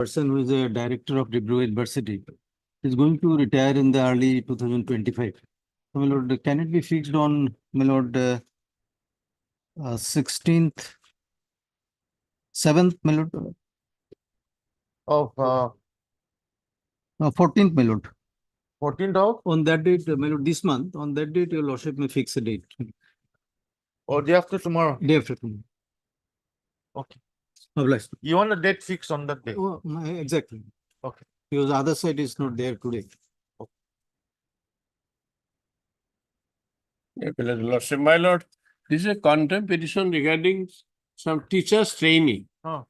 person who is a director of Dibru University is going to retire in the early 2025. So, my lord, can it be fixed on, my lord, 16th, 7th, my lord, Of 14th, my lord. 14th of On that date, my lord, this month, on that date, your lordship may fix a date. or day after tomorrow? Day after tomorrow. Okay. Obliged. You want a date fixed on that day? Oh, exactly. Okay. Because the other side is not there today. Lordship, my lord, this is a contempt petition regarding some teachers training. Huh.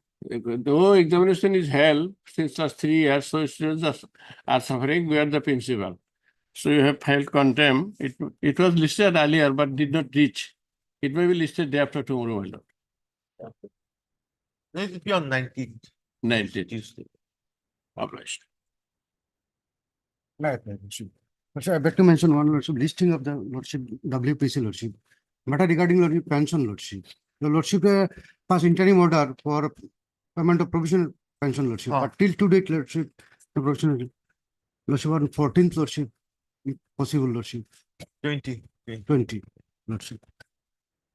Though examination is held since last 3 years, so students are suffering. We are the principal. So you have filed contempt. It was listed earlier, but did not reach. It may be listed day after tomorrow, my lord. Let it be on 19th. 19th. Tuesday. Obliged. Right, Lordship. Lordship, I beg to mention one Lordship, listing of the Lordship, WPC Lordship. Matter regarding Lordship, pension Lordship. The Lordship pass interim order for payment of provisional pension Lordship. Huh. But till to date, Lordship, the provisional Lordship on 14th Lordship, if possible Lordship, 20. 20 Lordship.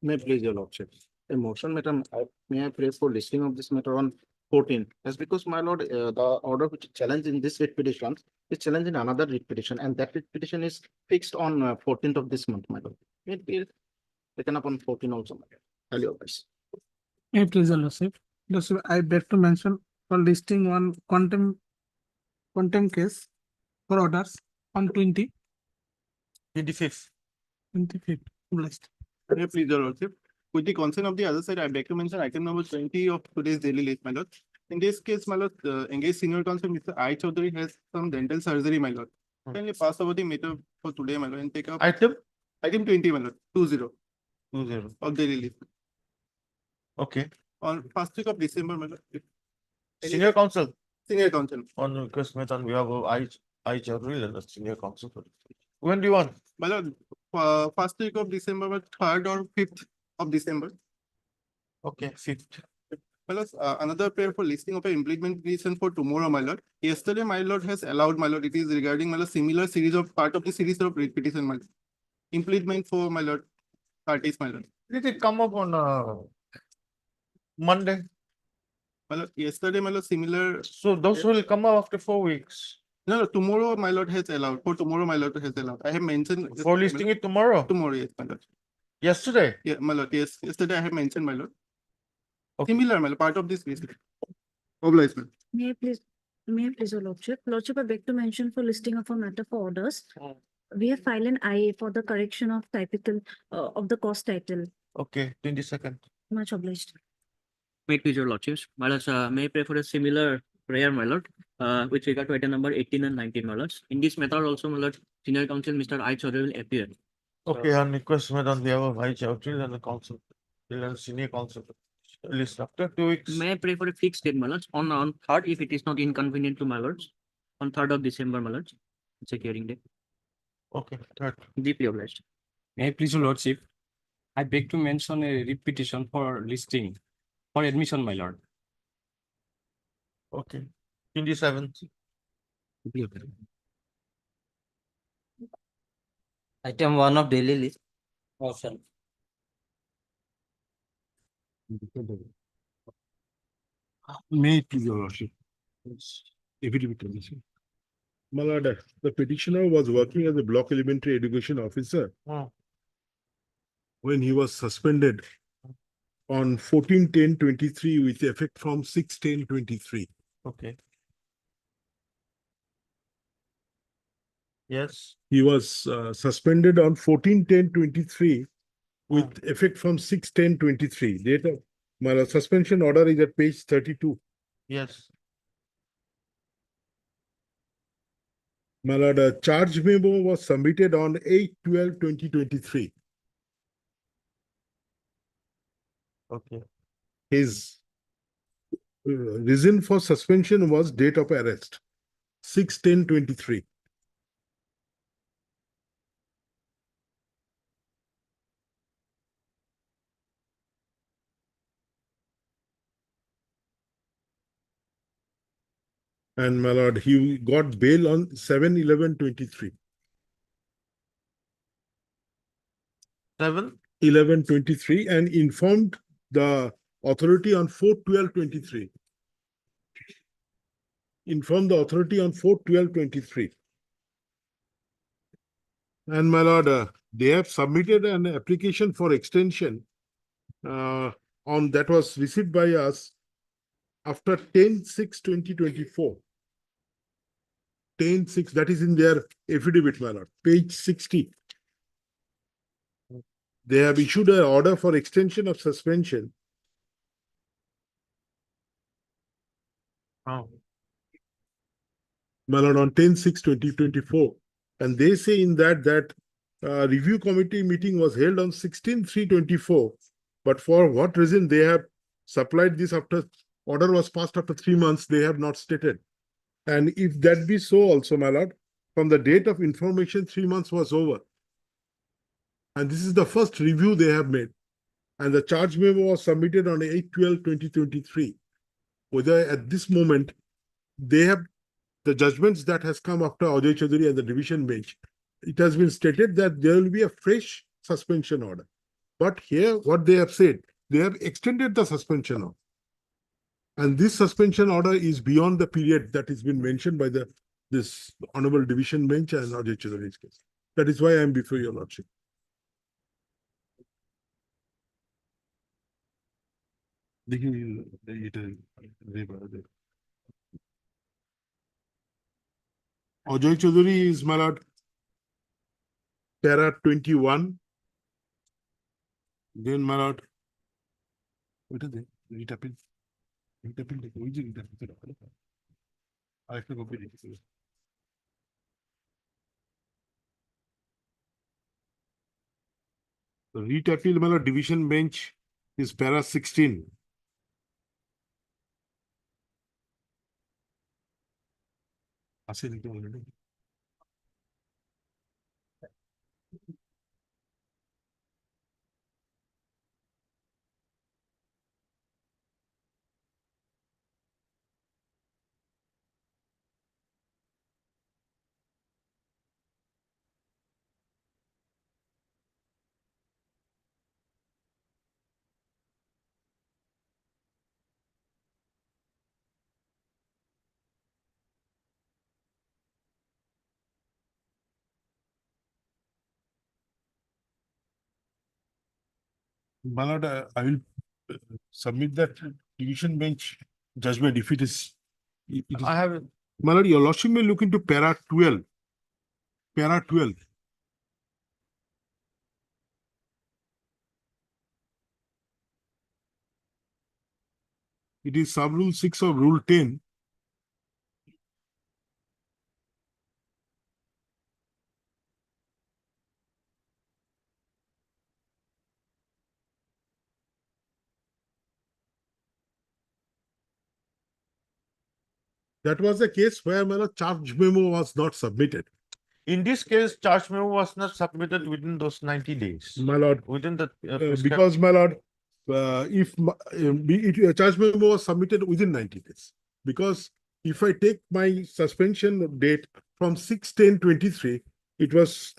May please your lordship. A motion, madam, may I pray for listing of this matter on 14th? That's because, my lord, the order which is challenged in this writ petition is challenged in another writ petition, and that writ petition is fixed on 14th of this month, my lord. May it be taken up on 14 also, my lord. Highly advised. It is a lordship. Lordship, I beg to mention for listing one contempt case for orders on 25th. 25th. Blessed. May please your lordship. With the consent of the other side, I beg to mention item number 20 of today's daily list, my lord. In this case, my lord, engaged senior counsel Mr. I. Chaudhary has some dental surgery, my lord. Kindly pass over the matter for today, my lord, and take up Item item 20, my lord, 20 20. of daily list. Okay. On first week of December, my lord. Senior counsel. Senior counsel. On request made on behalf of I Chaudhary and the senior counsel. When do you want? My lord, first week of December, but 3rd or 5th of December. Okay, 5th. My lord, another prayer for listing of an implement petition for tomorrow, my lord. Yesterday, my lord has allowed, my lord, it is regarding, my lord, similar series of part of the series of writ petition, my lord. Implement for, my lord, parties, my lord. Did it come up on Monday? My lord, yesterday, my lord, similar. So those will come up after 4 weeks. No, tomorrow, my lord has allowed. For tomorrow, my lord has allowed. I have mentioned. For listing it tomorrow? Tomorrow, yes, my lord. Yesterday? Yeah, my lord, yes. Yesterday, I have mentioned, my lord. Okay. Similar, my lord, part of this case. Obliged, ma'am. May I please, your lordship? Lordship, I beg to mention for listing of a matter for orders. We have filed an IA for the correction of typical of the cost title. Okay, 22nd. Much obliged. May it please your lordships. My lords, may I pray for a similar prayer, my lord, with regard to item number 18 and 19, my lords. In this matter also, my lord, senior counsel Mr. I. Chaudhary will appear. Okay, on request made on behalf of I Chaudhary and the council, and senior council. List after 2 weeks. May I pray for a fixed date, my lords, on 3rd, if it is not inconvenient to my lords, on 3rd of December, my lords. It's a hearing day. Okay, 3rd. Deeply obliged. May I please, your lordship? I beg to mention a repetition for listing for admission, my lord. Okay, 27th. Item 1 of daily list. Motion. May it please your lordship. My lord, the petitioner was working as a block elementary education officer when he was suspended on 14/10/23 with effect from 6/10/23. Okay. Yes. He was suspended on 14/10/23 with effect from 6/10/23. Date of my lord, suspension order is at page 32. Yes. My lord, a charge memo was submitted on 8/12/2023. Okay. His reason for suspension was date of arrest, 6/10/23. And my lord, he got bail on 7/11/23. 7. 11/23 and informed the authority on 4/12/23. Informed the authority on 4/12/23. And my lord, they have submitted an application for extension on that was received by us after 10/6/2024. 10/6, that is in their affidavit, my lord, page 60. They have issued an order for extension of suspension. Oh. My lord, on 10/6/2024. And they say in that review committee meeting was held on 16/3/24. But for what reason they have supplied this after order was passed after 3 months, they have not stated. And if that be so also, my lord, from the date of information, 3 months was over. And this is the first review they have made. And the charge memo was submitted on 8/12/2023. Whether at this moment, they have the judgments that has come after Ajay Chaudhary and the division bench, it has been stated that there will be a fresh suspension order. But here, what they have said, they have extended the suspension order. And this suspension order is beyond the period that has been mentioned by this honorable division bench and Ajay Chaudhary's case. That is why I am before your lordship. Ajay Chaudhary is, my lord, para 21. Then, my lord, what is it? Read appeal. Read appeal. I have to copy it. The read appeal, my lord, division bench is para 16. My lord, I will submit that division bench judgment if it is. I have My lord, your lordship may look into para 12. Para 12. It is sub rule 6 of rule 10. That was a case where, my lord, charge memo was not submitted. In this case, charge memo was not submitted within those 90 days. My lord, Within the because, my lord, if a charge memo was submitted within 90 days. Because if I take my suspension date from 6/10/23, it was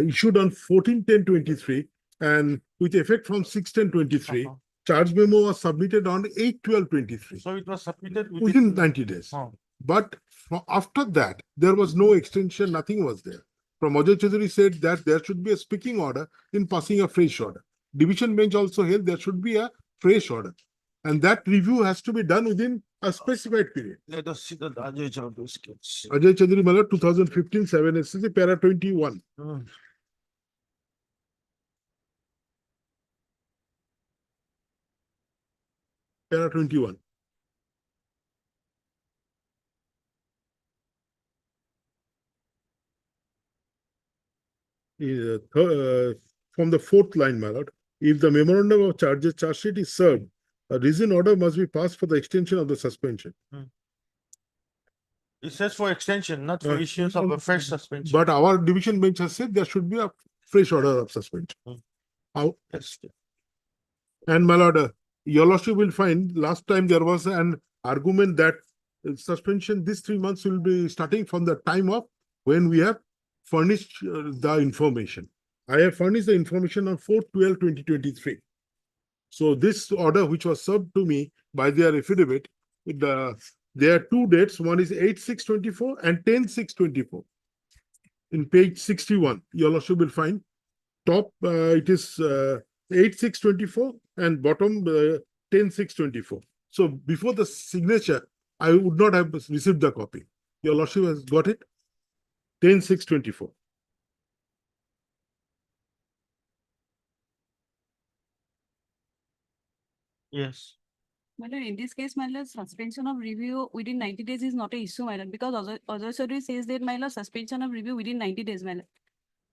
issued on 14/10/23 and with effect from 6/10/23. Charge memo was submitted on 8/12/23 So it was submitted within 90 days. But after that, there was no extension, nothing was there. From Ajay Chaudhary said that there should be a speaking order in passing a fresh order. Division bench also held there should be a fresh order. And that review has to be done within a specified period. Let us see the Ajay Chaudhary's case. Ajay Chaudhary Mala 2015 7 SCC para 21. Para 21. From the fourth line, my lord, if the memorandum of charge sheet is served, a reason order must be passed for the extension of the suspension. It says for extension, not for issuance of a fresh suspension. But our division bench has said there should be a fresh order of suspension. Yes. And my lord, your lordship will find last time there was an argument that suspension, this 3 months will be starting from the time of when we have furnished the information. I have furnished the information on 4/12/2023. So this order, which was served to me by their affidavit, there are two dates. One is 8/6/24 and 10/6/24. In page 61, your lordship will find top, it is 8/6/24 and bottom 10/6/24. So before the signature, I would not have received the copy. Your lordship has got it? 10/6/24. Yes. My lord, in this case, my lord, suspension of review within 90 days is not a issue, my lord, because other story says that, my lord, suspension of review within 90 days, my lord.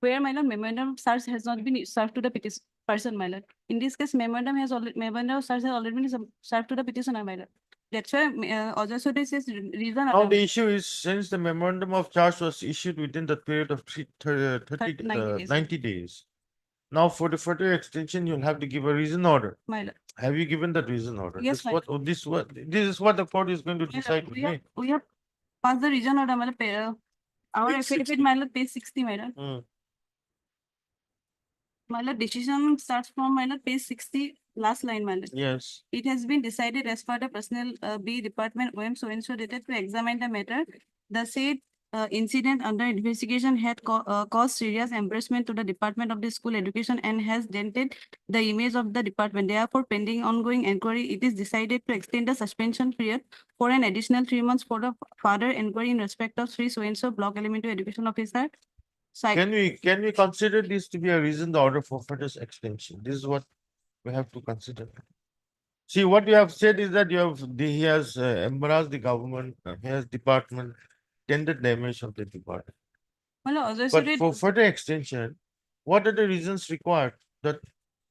Where, my lord, memorandum of search has not been served to the petition person, my lord. In this case, memorandum of search has already been served to the petitioner, my lord. That's why other story says reason. Now the issue is, since the memorandum of charge was issued within the period of 90 days. Now for the further extension, you'll have to give a reason order. My lord. Have you given that reason order? Yes, This my what, this is what the court is going to My lord, decide with me. we have passed the reason order, my lord. Our Page affidavit, 60. my lord, page 60, my lord. Mm. My lord, decision starts from, my lord, page 60, last line, my lord. Yes. It has been decided as per the personnel B department OM so and so dated to examine the matter. The said incident under investigation had caused serious embarrassment to the Department of the School Education and has dented the image of the department. Therefore, pending ongoing inquiry, it is decided to extend the suspension period for an additional 3 months for the further inquiry in respect of Sri so and so Block Elementary Education Officer. Can we consider this to be a reasoned order for further extension? This is what we have to consider. See, what you have said is that he has embarrassed the government, he has department, tended the image of the department. Well, also But said- for further extension, what are the reasons required that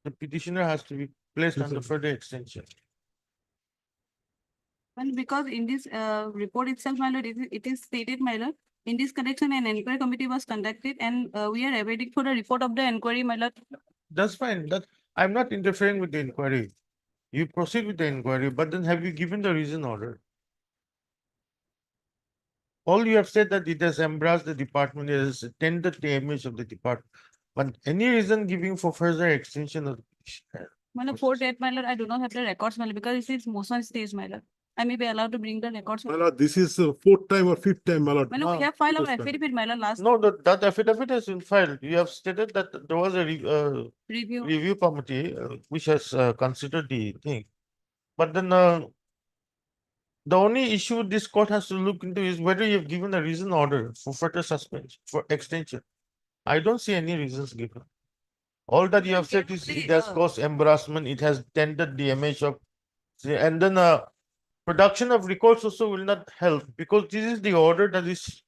the petitioner has to be placed under further extension? Well, because in this report itself, my lord, it is stated, my lord, in this connection, an inquiry committee was conducted and we are awaiting for the report of the inquiry, my lord. That's fine. I'm not interfering with the inquiry. You proceed with the inquiry, but then have you given the reason order? All you have said that it has embraced the department, it has tended the image of the department. But any reason giving for further extension of My lord, for that, my lord, I do not have the records, my lord, because it is motion stage, my lord. I may be allowed to bring the records. My lord, this is the fourth time or fifth time, my lord. My lord, we No, have filed our this time. affidavit, my lord, last No, that affidavit has been filed. You have stated that there was a review. review committee which has considered the thing. But then the only issue this court has to look into is whether you've given a reason order for further suspension, for extension. I don't see any reasons given. All that you have said is it has caused embarrassment, it has dented the image of, and then production of records also will not help because this is the order that is.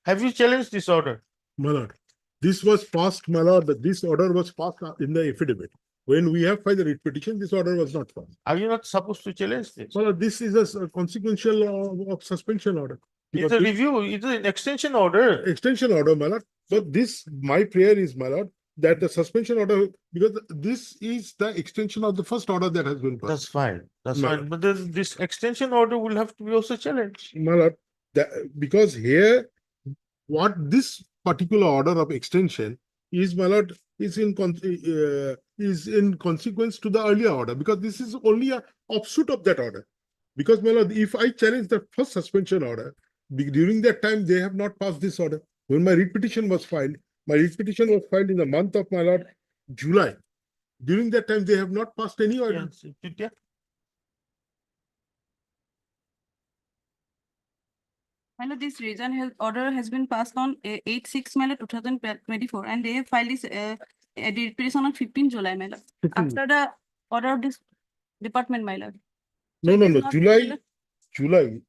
Have you challenged this order? My lord, this was passed, my lord, this order was passed in the affidavit. When we have filed the writ petition, this order was not passed. Are you not supposed to challenge this? My lord, this is a consequential of suspension order. It's Because a this review, it's an extension order. extension order, my lord, but this, my prayer is, my lord, that the suspension order, because this is the extension of the first order that has been passed. That's fine, that's No. fine. But then this extension order will have to be also challenged. My lord, because here, what this particular order of extension is, my lord, is in consequence to the earlier order, because this is only a offshoot of that order. Because, my lord, if I challenge the first suspension order, during that time, they have not passed this order. When my writ petition was filed in the month of, my lord, July. During that time, they have not passed any order. Yes, yeah. My lord, this reason order has been passed on 8/6, my lord, 2024, and they have filed this petition on 15 July, my lord. 15. After the order of this department, my lord. No, it no, is no, not- July.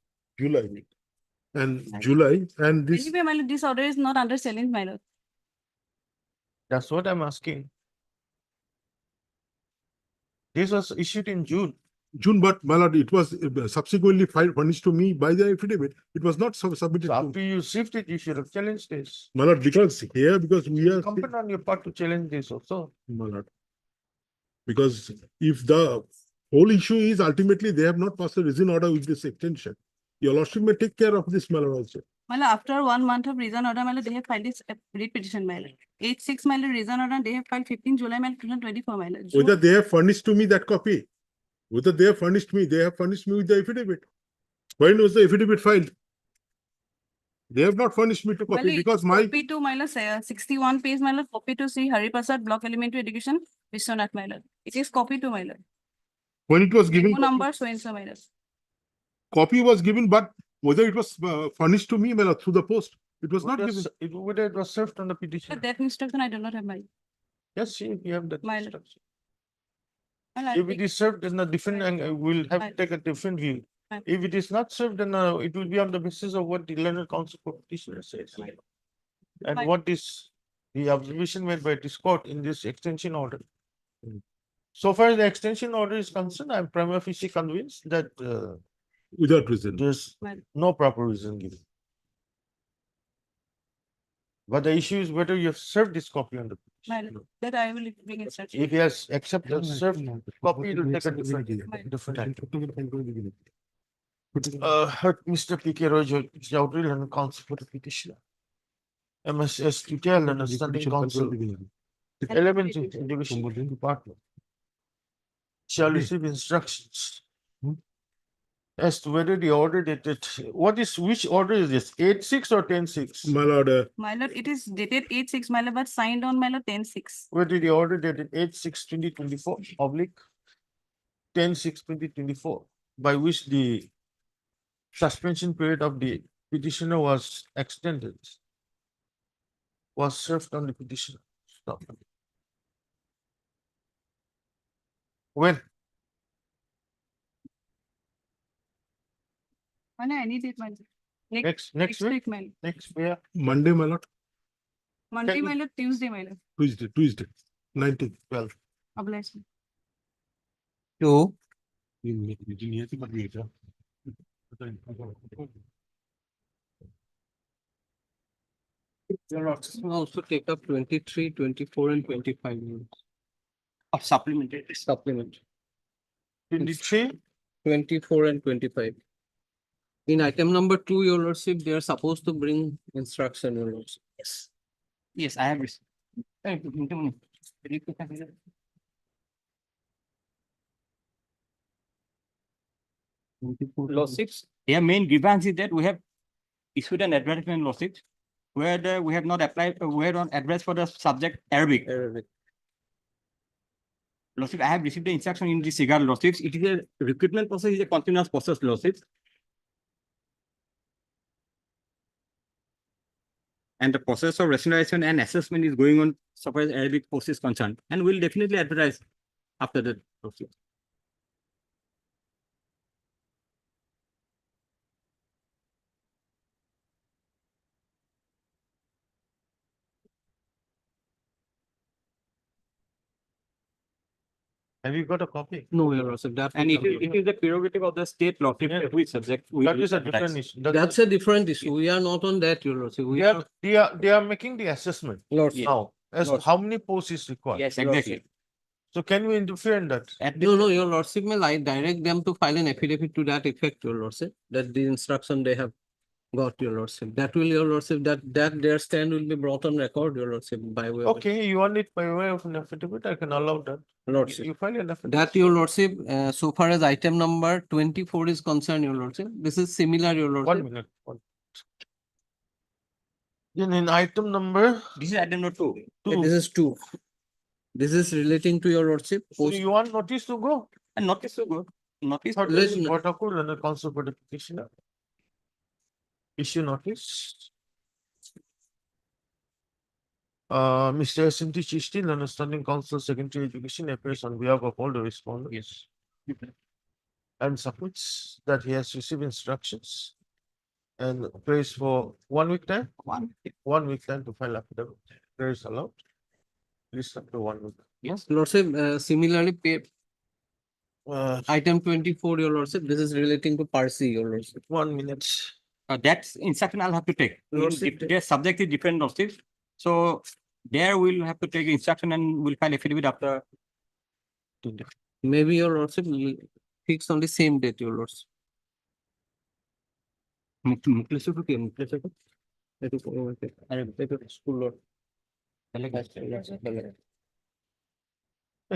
And July, and this, Anyway, my lord, this order is not under challenge, my lord. That's what I'm asking. This was issued in June. but my lord, it was subsequently furnished to me by the affidavit. It was not submitted So to, after you received it, you should have challenged this. my lord, because we are, Incumbent on your part to challenge this also. my lord. Because if the whole issue is ultimately they have not passed a reason order with this extension, Your lordship may take care of this matter also. My lord, after 1 month of reason order, my lord, they have filed this writ petition, my lord. 8/6, my lord, reason order, they have filed 15 July, my lord, 2024, my lord. Whether they have furnished to me that copy, whether they have furnished me, they have furnished me with the affidavit. When was the affidavit filed? They have not furnished me to My copy lord, because it's my, copy to, my lord, 61 page, my lord, copy to Sri Hari Prasad, Block Elementary Education, Vishwanath, my lord. It is copy to, my lord. when it was given, Memo number, so and so, my lord. copy was given, but whether it was furnished to me my lord, through the post, it was not Whether given. whether it was served on the But petition. that instruction I do not have, my lord. Yes, see, if you have that My lord. instruction. My lord, If it is served, then a different, we'll have to Right. take a different view. Right. If it is not served, then it will be on the basis of what the learned counsel for petitioner says. And Right. what is the observation made by this court in this extension order. So far as the extension order is concerned, I'm prima facie convinced that Without reason. there's Right. no proper reason given. But the issue is whether you have served this copy on the my petition. lord, that I will bring instruction. If he has accepted served copy, it will take a different act. Mr. P.K. Roy Chowdhury and counsel for the petitioner. MSS Tutel and standing counsel, 11th Division Department. Shall receive instructions as to whether the order dated, which order is this, 8/6 or 10/6? My lord, My lord, it is dated 8/6, my lord, but signed on, my lord, 10/6. Whether the order dated 8/6/2024 oblique 10/6/2024, by which the suspension period of the petitioner was extended, was served on the petitioner. Stop. When? My lord, I need it, my lord. Next week? my lord. Next, yeah. Monday, my lord, Monday, Can- my lord, Tuesday, my lord. Tuesday, 19th. 12. Obliged. Two, Your lordship will also take up 23, 24, and 25 minutes. of supplementary. Supplement, 23, 24 and 25. In item number 2, your lordship, they are supposed to bring instruction, your lordship. Yes. Yes, I have received. Thank you. Lawsuits, their main grievance is that we have issued an advertisement lawsuit where we have not applied, we have not addressed for the subject Arabic. Arabic. Lawsuit, I have received the instruction in this regard lawsuits. It is a recruitment process, is a continuous process lawsuits. And the process of rationalization and assessment is going on so far as Arabic post is concerned, and we'll definitely advertise after the lawsuit. have you got a copy? No, your lordship, that. And it is the prerogative of the state law, Yeah. every subject. we That will is a advertise. different issue. That's a different issue. We are not on that, your lordship. We are. They are making the assessment Lordship. now as to Lordship. how many posts is required. Yes, exactly. So can we interfere in that? At No, this, no, your lordship may like direct them to file an affidavit to that effect, your lordship, that the instruction they have got, your lordship. That will, your lordship, that their stand will be brought on record, your lordship, by way of. Okay, you want it by way of an affidavit, I can allow that. Lordship. You file an affidavit. That, your lordship, so far as item number 24 is concerned, your lordship, this is similar, your 1 lordship. minute. Then in item number this is item number 2. This is 2. This is relating to your lordship. so Post- you want notice to go? And notice to go. Notice. Third Let's- is what occurred under counsel for the petitioner. Issue notice. Mr. S.M.T. Chishti, Learned Standing Counsel, Secretary Education, appears on behalf of all the respondents. Yes. And submits that he has received instructions and prays for 1 week time, 1 week time to file affidavit. Prayer is allowed. List up to 1 week. Yes. Lordship, similarly, Uh, item 24, your lordship, this is relating to Parsi, your lordship. 1 minute. That's instruction I'll have to take. Lordship, Their subject is different lawsuits. So there we'll have to take the instruction and we'll file affidavit after. maybe your lordship will fix on the same date, your lordship. মুকলেশ্বৰটো কি মুকলেশ্বৰটো এইটো এইটো স্কুলৰ বেলেগ বেলেগ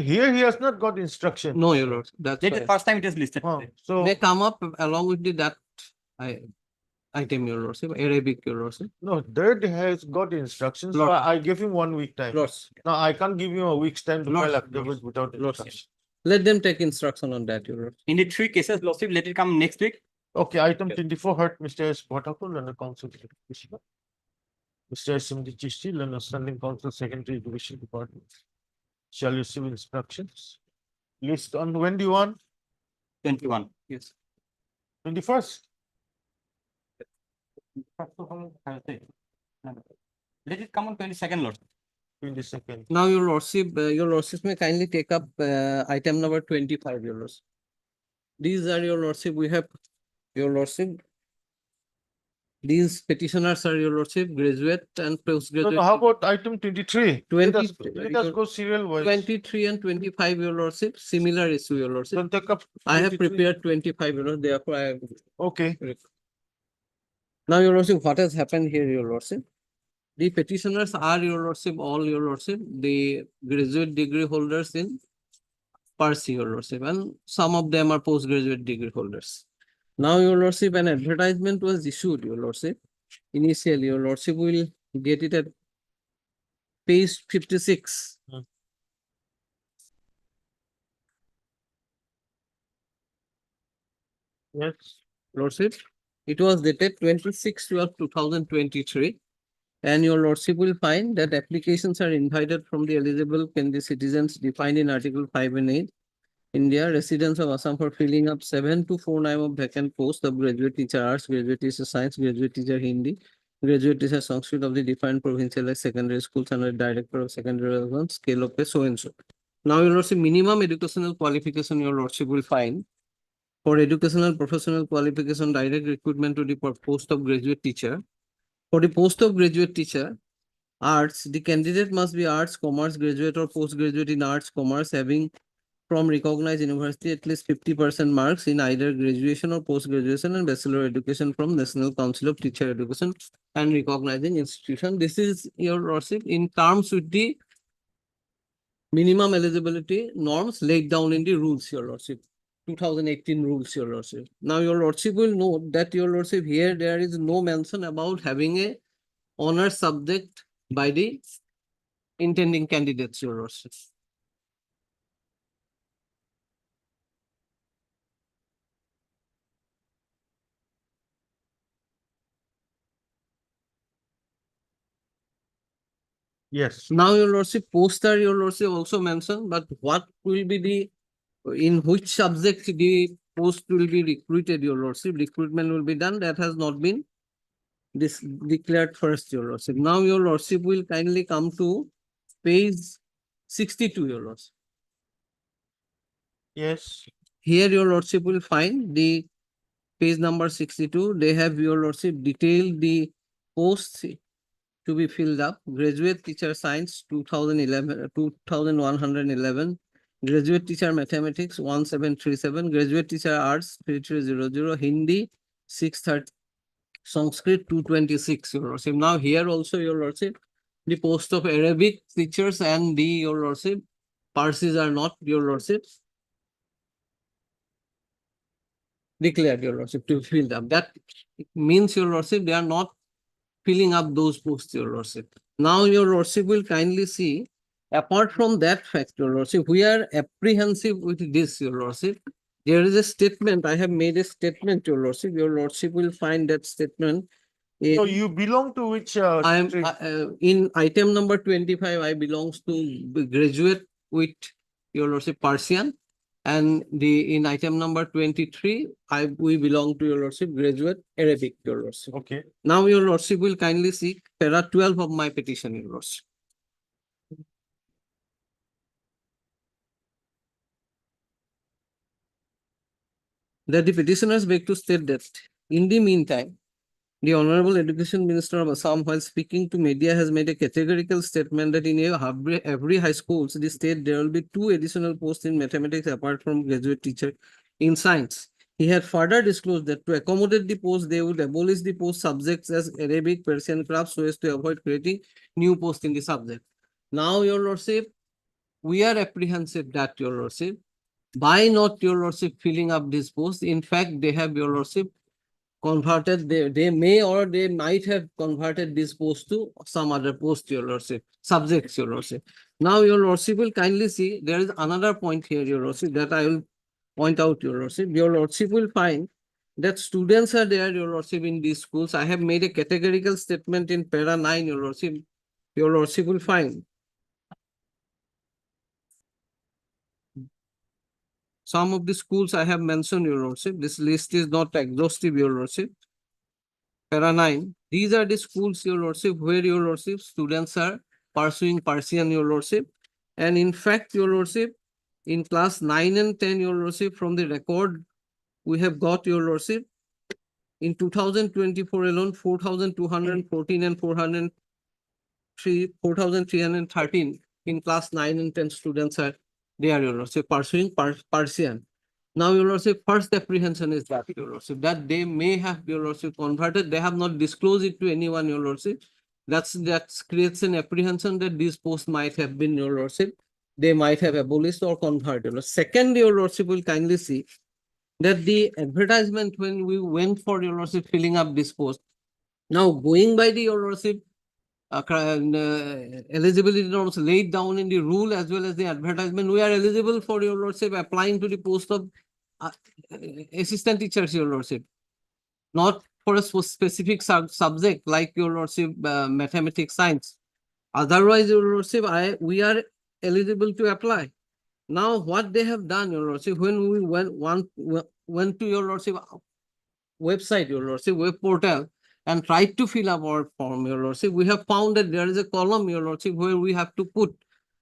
Here he has not got instruction. No, your lord, that's This is the why. first time it is listed. Oh, so, They come up along with that I- item, your lordship, Arabic, your lordship. no, that has got instructions, so Lord. I give him 1 week time. Lords, Now, I can't give him a week's time to Lords, file affidavit Lords, without Lords. instruction. let them take instruction on that, your lord. In the three cases, lordship, let it come next week. Okay, item 24 heard Mr. S. Patakul and the council. Mr. S. M. D. Chishti, and standing council secretary division department. Shall receive instructions. List on when do you want? 21. Yes. 21st. Let it come on 22nd, Lord. 22nd. Now, your lordship may kindly take up item number 25, your lordship. These are your lordship, we have your lordship. These petitioners are your lordship, graduate and So postgraduate. how about item 23? Let us 20 go serial wise. 23 and 25, your lordship, similar issue, your lordship. Then take up. I have 23. prepared 25, your lord, therefore I have. Okay, Now, your lordship, what has happened here, your lordship? The petitioners are, your lordship, all your lordship, the graduate degree holders in Parsi, your lordship, and some of them are postgraduate degree holders. Now, your lordship, an advertisement was issued, your lordship. Initially, your lordship will get it at page 56. yes. Lordship, it was dated 26/12/2023. And your lordship will find that applications are invited from the eligible candidate citizens defined in Article 5 and 8. India, residents of Assam for filling up 7 to 49 of vacant posts of graduate teacher arts, graduate teacher science, graduate teacher Hindi, graduate teacher Sanskrit of the defined provincial secondary schools under director of secondary relevant scale of pay so and so. Now, your lordship, minimum educational qualification your lordship will find for educational professional qualification direct recruitment to the post of graduate teacher. For the post of graduate teacher, arts, the candidate must be arts, commerce graduate or postgraduate in arts, commerce, having from recognized university at least 50% marks in either graduation or post-graduation and bachelor education from National Council of Teacher Education and recognizing institution. This is your lordship in terms with the minimum eligibility norms laid down in the rules, your lordship. 2018 rules, your lordship. Now, your lordship will note that your lordship here there is no mention about having a honor subject by the intending candidates, your lordship. Yes. Now, your lordship, poster, your lordship also mentioned, but what will be the, in which subject the post will be recruited, your lordship, recruitment will be done, that has not been declared first, your lordship. Now, your lordship will kindly come to page 62, your lordship. Yes. Here, your lordship will find the page number 62. They have, your lordship, detailed the posts to be filled up. Graduate teacher science 2111, graduate teacher mathematics 1737, graduate teacher arts 3300, Hindi 630, Sanskrit 226, your lordship. Now here also, your lordship, the post of Arabic teachers and the, your lordship, Parsis are not, your lordship, declared, your lordship, to be filled up. That means, your lordship, they are not filling up those posts, your lordship. Now, your lordship will kindly see, apart from that fact, your lordship, we are apprehensive with this, your lordship. There is a statement, I have made a statement, your lordship. Your lordship will find that statement. So you belong to which I am stream? in item number 25, I belongs to graduate with, your lordship, Persian. And in item number 23, we belong to, your lordship, graduate Arabic, your lordship. Okay. Now, your lordship will kindly see para 12 of my petition, your lordship. That the petitioners beg to state that in the meantime, the Honorable Education Minister of Assam, while speaking to media, has made a categorical statement that in every high schools, the state, there will be 2 additional posts in mathematics apart from graduate teacher in science. He had further disclosed that to accommodate the post, they would abolish the post subjects as Arabic, Persian crafts so as to avoid creating new post in the subject. Now, Your Lordship, we are apprehensive that, Your Lordship, by not, Your Lordship, filling up this post, in fact, they have, Your Lordship, converted, they may or they might have converted this post to some other post, Your Lordship, subjects, Your Lordship. Now, Your Lordship will kindly see, there is another point here, Your Lordship, that I will point out, Your Lordship. Your Lordship will find that students are there, Your Lordship, in these schools. I have made a categorical statement in para 9, Your Lordship. Your Lordship will find some of the schools I have mentioned, Your Lordship. This list is not exhaustive, Your Lordship. Para 9, these are the schools, Your Lordship, where, Your Lordship, students are pursuing Persian, Your Lordship. And in fact, Your Lordship, in class 9 and 10, Your Lordship, from the record we have got, Your Lordship, in 2024 alone, 4,214 and 4,313 in class 9 and 10 students are there, Your Lordship, pursuing Persian. Now, Your Lordship, first apprehension is that, Your Lordship, that they may have, Your Lordship, converted. They have not disclosed it to anyone, Your Lordship. That creates an apprehension that these posts might have been, Your Lordship, they might have abolished or converted. Second, Your Lordship will kindly see that the advertisement when we went for, Your Lordship, filling up this post, now going by the, Your Lordship, eligibility norms laid down in the rule as well as the advertisement, we are eligible for, Your Lordship, applying to the post of assistant teachers, Your Lordship, not for a specific subject like, Your Lordship, mathematics, science. Otherwise, Your Lordship, we are eligible to apply. Now, what they have done, Your Lordship, when we went to, Your Lordship, website, Your Lordship, web portal, and tried to fill up our form, Your Lordship, we have found that there is a column, Your Lordship, where we have to put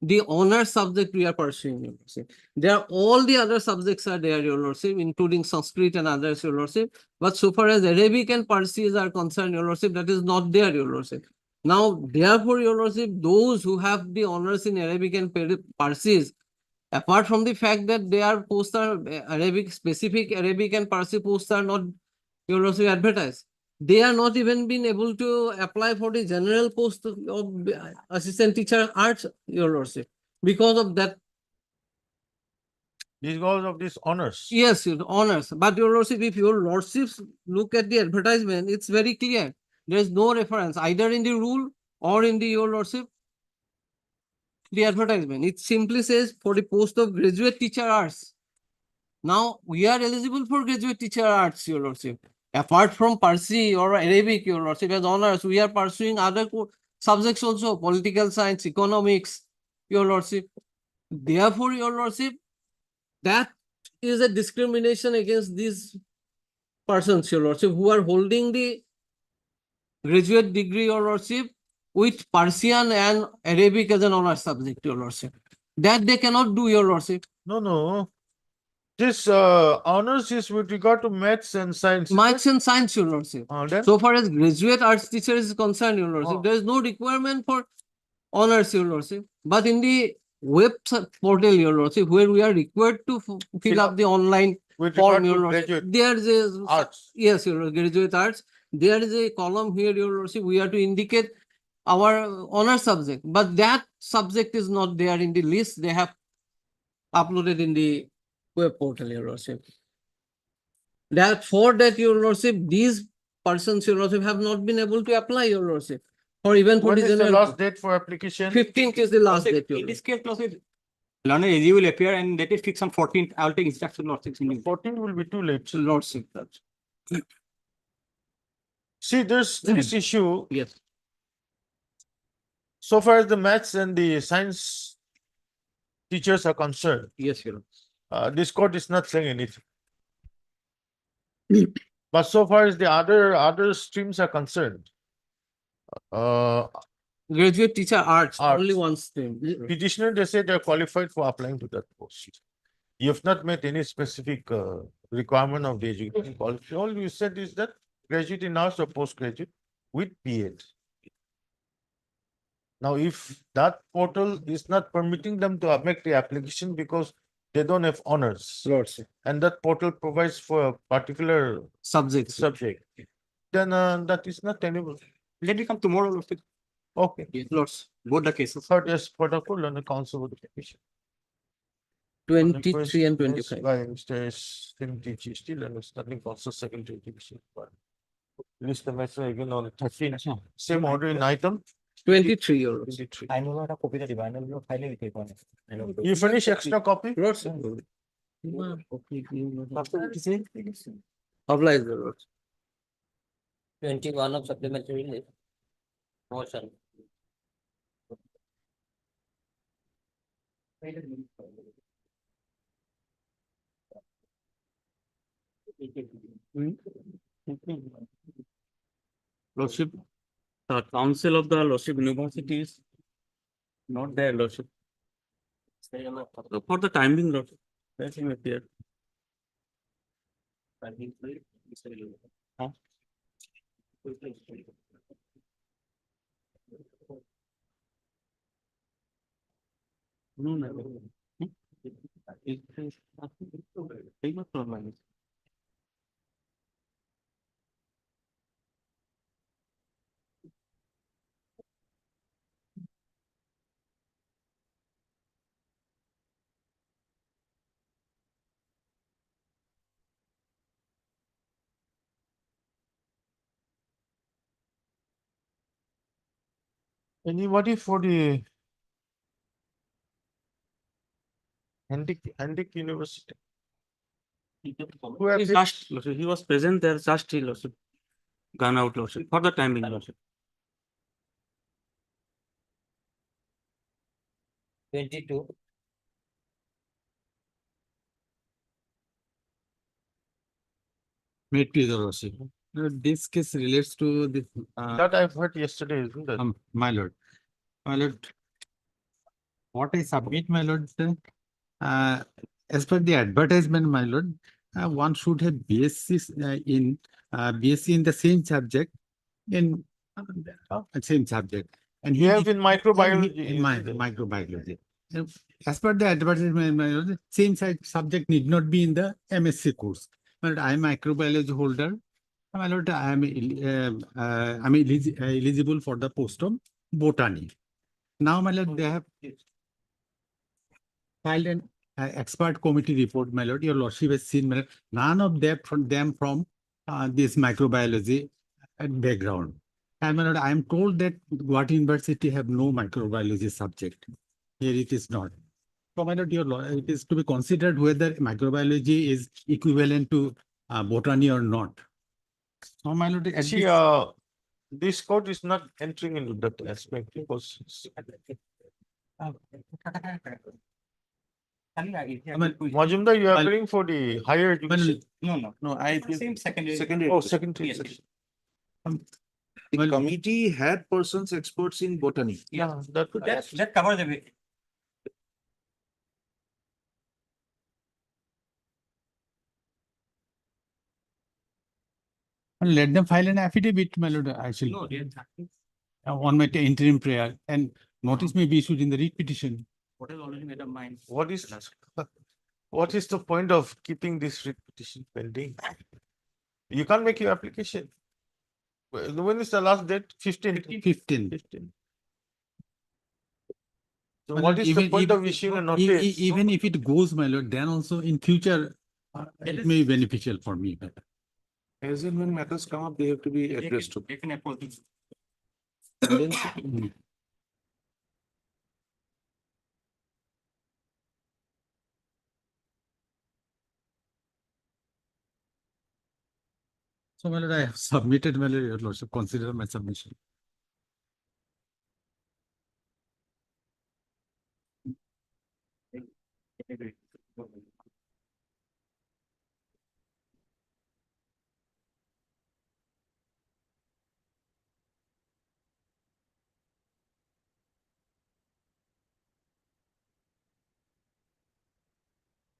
the honor subject we are pursuing, Your Lordship. There are all the other subjects are there, Your Lordship, including Sanskrit and others, Your Lordship. But so far as Arabic and Parsis are concerned, Your Lordship, that is not there, Your Lordship. Now, therefore, Your Lordship, those who have the honors in Arabic and Parsis, apart from the fact that they are posts are Arabic, specific Arabic and Parsi posts are not, Your Lordship, advertised. They are not even been able to apply for the general post of assistant teacher arts, Your Lordship, because of that. Because of this honors. Yes, honors. But, Your Lordship, if Your Lordships look at the advertisement, it's very clear. There is no reference either in the rule or in the, Your Lordship, the advertisement. It simply says for the post of graduate teacher arts. Now, we are eligible for graduate teacher arts, Your Lordship. Apart from Parsi or Arabic, Your Lordship, as honors, we are pursuing other subjects also, political science, economics, Your Lordship. Therefore, Your Lordship, that is a discrimination against these persons, Your Lordship, who are holding the graduate degree, Your Lordship, with Persian and Arabic as an honors subject, Your Lordship. That they cannot do, Your Lordship. No. This honors is with regard to maths and science. Maths and science, Your Lordship. Then? So far as graduate arts teacher is concerned, Your Lordship, there is no requirement for honors, Your Lordship. But in the web portal, Your Lordship, where we are required to fill up the online With form, regard Your to Lordship, graduate there is a arts. yes, Your Lordship, graduate arts. There is a column here, Your Lordship. We have to indicate our honor subject, but that subject is not there in the list. They have uploaded in the web portal, Your Lordship. That for that, Your Lordship, these persons, Your Lordship, have not been able to apply, Your Lordship, or even for When the is the general. last date for application? 15th is the last date, Your In this Lordship. case, Lordship, learner AG will appear and that is fixed on 14th. I will take instruction, Lordship. 14 will be too late. Lordship. See, there's this issue. Yes. So far as the maths and the science teachers are concerned, Yes, Your Lordship. this court is not saying anything. But so far as the other streams are concerned, Graduate teacher arts, Arts. only one stream. petitioner, they say they're qualified for applying to that post. You have not met any specific requirement of the education qualification. All you said is that graduate in arts or postgraduate with PhD. Now, if that portal is not permitting them to make the application because they don't have honors. Lordship. And that portal provides for a particular Subjects. subject, then that is not tenable. Let me come tomorrow, Lordship. Okay. Lords, both the cases. Third is protocol and the council of education. 23 and 25. By Mr. Timothy still and starting also secondary division. List the matter again on 13, same order in item. 23 euros. 23. I know a copy that I know finally take on it. You finish extra copy? Lordship. Oblige the Lordship. 21 of supplementary list. Motion. Lordship, the Council of the Lordship Universities, not there, Lordship. For the timing, Lordship. Let him appear. Huh? No, no. Take my problem. Anybody for the Antique University? Who have He's just, Lordship, he was present there, just he, Lordship. Gone out, Lordship, for the timing, Lordship. 22. May it please your lordship. This case relates to the, that I've heard yesterday, isn't it? my lord. My lord, what I submit, my lord, as per the advertisement, my lord, one should have BSc BSc in the same subject in same subject. And You have in microbiology. in isn't it? microbiology. As per the advertisement, my lord, same subject need not be in the MSc course. But I am microbiology holder. My lord, I am eligible for the post of botany. Now, my lord, they have filed an expert committee report, my lord. Your lordship has seen, my lord, none of them from this microbiology background. And my lord, I am told that Guwahati University have no microbiology subject. Here it is not. So, my lord, it is to be considered whether microbiology is equivalent to botany or not. So, my lord, at See, this- this court is not entering into that aspect because Majumdar, you are I'll- appearing for the higher education. No, I same secondary. Oh, secondary. Yes. section. The Well- committee had persons experts in botany. Yeah, that. That covers the way. let them file an affidavit, my lord. I shall No, dear. on my interim prayer, and notice may be issued in the writ petition. What is already made up mind? What is the point of keeping this repetition pending? You can't make your application. When is the last date? 15. 15. So My what lord, is the point of issuing a notice? Even if it goes, my lord, then also in future, it may be beneficial for me. As and when matters come up, they have to be addressed. Take an approach. So, my lord, I have submitted, my lord, your lordship, consider my submission.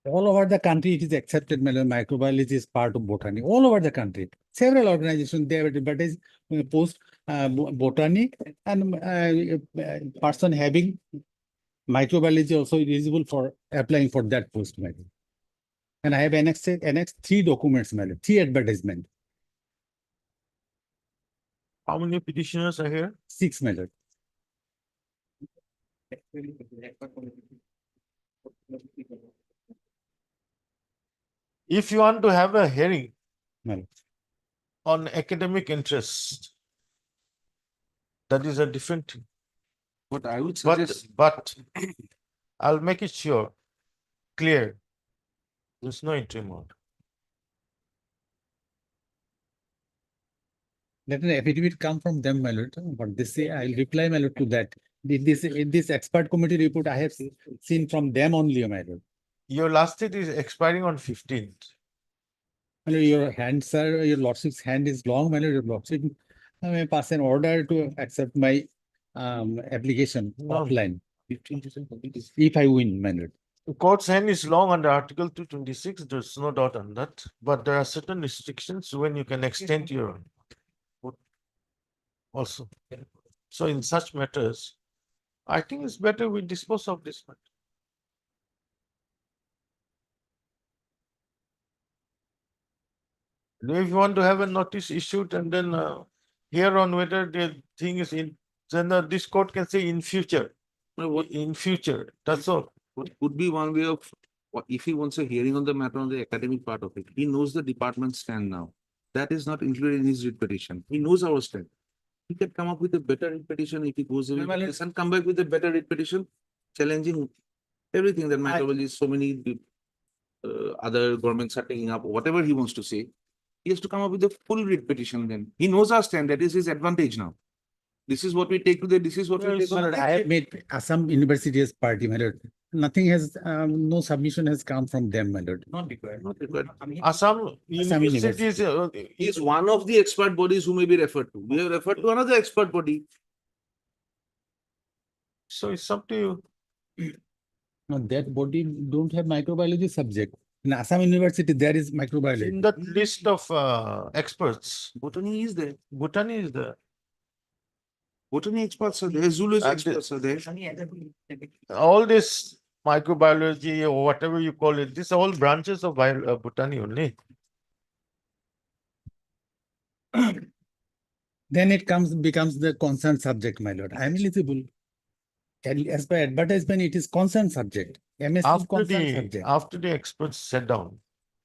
All over the country, it is accepted, my lord, microbiology is part of botany. All over the country, several organizations, they have advertised post botany, and person having microbiology also eligible for applying for that post, my lord. And I have annexed 3 documents, my lord, 3 advertisement, How many petitioners are here? 6, my lord. If you want to have a hearing My lord. on academic interest, that is a different thing. But I would But, suggest, but I'll make it sure, clear. There's no interim order. Let an affidavit come from them, my lord. But they say, I'll reply, my lord, to that. In this expert committee report, I have seen from them only, my lord. Your last date is expiring on 15th. My lord, your hand, sir, your lordship's hand is long, my lord. Your lordship may pass an order to accept my application No. offline. If I win, my lord. The court's hand is long under Article 226, there's no doubt on that. But there are certain restrictions when you can extend your vote also. So in such matters, I think it's better we dispose of this matter. If you want to have a notice issued and then here on whether the thing is in, then this court can say in future. In future, that's all. what could be one way of, if he wants a hearing on the matter on the academic part of it, he knows the department stand now. That is not included in his writ petition. He knows our stand. He can come up with a better writ petition if he goes away with this and come back with a better writ petition, challenging everything that microbiology, so many other governments are taking up, whatever he wants to say. He has to come up with a full writ petition then. He knows our stand. That is his advantage now. This is what we take to the, this is what we take. My lord, I have made Assam University as party, my lord. Nothing has, no submission has come from them, my lord. Not required. Not required. Assam University is, He is one of the expert bodies who may be referred to. We have referred to another expert body. so it's up to you. No, that body don't have microbiology subject. In Assam University, there is microbiology. In that list of experts, Botany is there. Botany is there. Botany experts are there. Zoology And experts are there. All this microbiology or whatever you call it, these are all branches of botany only. Then it becomes the concerned subject, my lord. I am eligible. As per advertisement, it is concerned subject. MSc is concerned subject. After the experts sat down,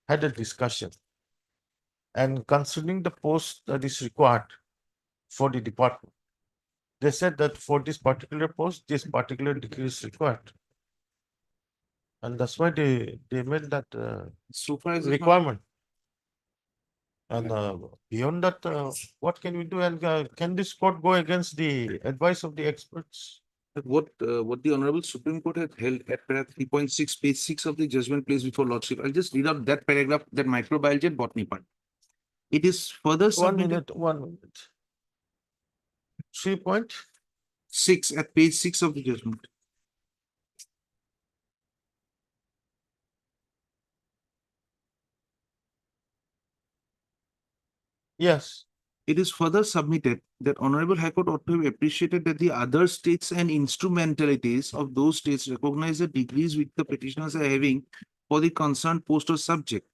had a discussion, and considering the post that is required for the department, they said that for this particular post, this particular degree is required. And that's why they made that So far as requirement. And beyond that, what can we do? And can this court go against the advice of the experts? what the Honorable Supreme Court had held at paragraph 3.6, page 6 of the judgment placed before Lordship. I'll just read out that paragraph, that microbiology and botany part. It is further 1 submitted minute, 1 minute. 3.6. 6 at page 6 of the judgment. Yes. It is further submitted that Honorable High Court ought to have appreciated that the other states and instrumentalities of those states recognize the degrees which the petitioners are having for the concerned post or subject.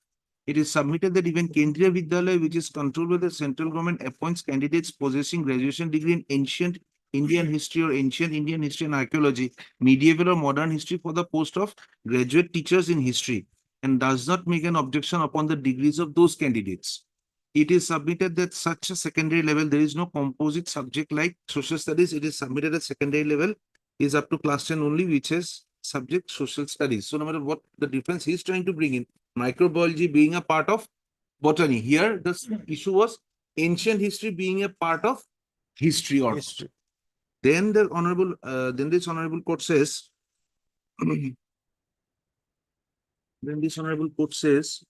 It is submitted that even Kendriya Vidyalaya, which is controlled by the central government, appoints candidates possessing graduation degree in ancient Indian history or ancient Indian history and archaeology, medieval or modern history for the post of graduate teachers in history, and does not make an objection upon the degrees of those candidates. It is submitted that such a secondary level, there is no composite subject like social studies. It is submitted at secondary level is up to class 10 only, which has subject social studies. So no matter what the difference he's trying to bring in, microbiology being a part of botany. Here, the issue was ancient history being a part of history or History. then the honorable, then this honorable court says, then this honorable court says,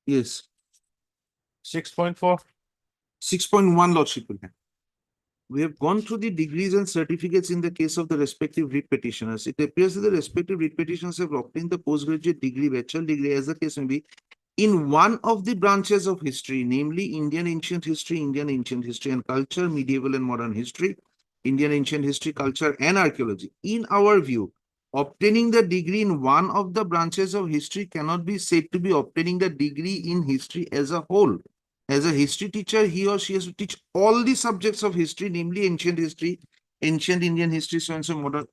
yes, 6.4. 6.1 Lordship will have. We have gone through the degrees and certificates in the case of the respective writ petitioners. It appears that the respective writ petitioners have obtained the postgraduate degree, bachelor degree, as the case may be, in one of the branches of history, namely Indian ancient history and culture, medieval and modern history, Indian ancient history, culture, and archaeology. In our view, obtaining the degree in one of the branches of history cannot be said to be obtaining the degree in history as a whole. As a history teacher, he or she has to teach all the subjects of history, namely ancient history, ancient Indian history, so and so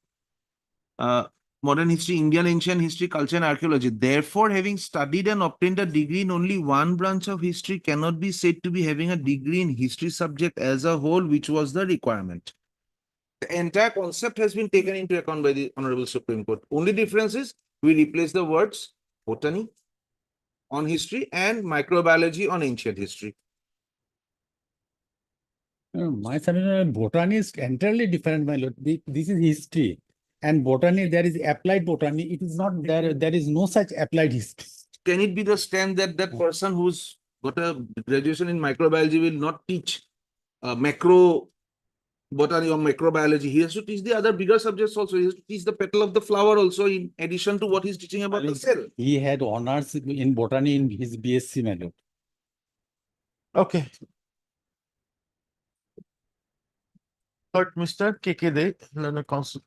modern history, Indian ancient history, culture, and archaeology. Therefore, having studied and obtained a degree in only one branch of history cannot be said to be having a degree in history subject as a whole, which was the requirement. The entire concept has been taken into account by the Honorable Supreme Court. Only difference is we replace the words botany on history and microbiology on ancient history. My son, botany is entirely different, my lord. This is history. And botany, there is applied botany. It is not there. There is no such applied history. Can it be the stand that that person who's got a graduation in microbiology will not teach macro botany or microbiology? He has to teach the other bigger subjects also. He has to teach the petal of the flower also in addition to what he's teaching about the cell. He had honors in botany in his BSc, my lord. Okay. But Mr. KKD, learner council.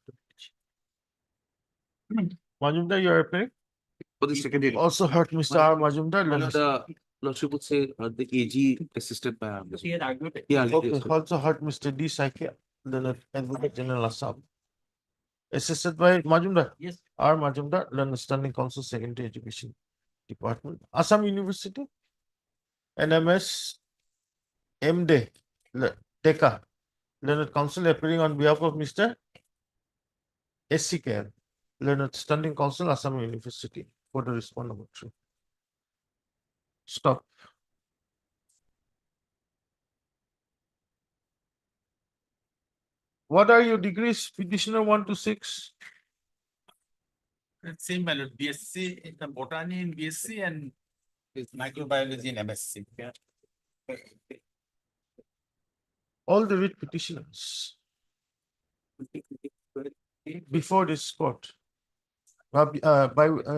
Majumdar, you are appearing? For the second Also heard Mr. R. Majumdar, learner. the Lordship would say the AG assisted by our. He had argued. Yeah. Okay, also heard Mr. D. Sakia, learner advocate general Assam. Assisted by Majumdar. Yes. R. Majumdar, learner standing council secondary education department, Assam University. NMS MD, Deka, learner council appearing on behalf of Mr. SCK, learner standing council, Assam University, for the response number 3. Stop. What are your degrees, petitioner 1 to 6? Same, my lord. BSc in the botany in BSc and microbiology in MSc. All the writ petitioners before this court,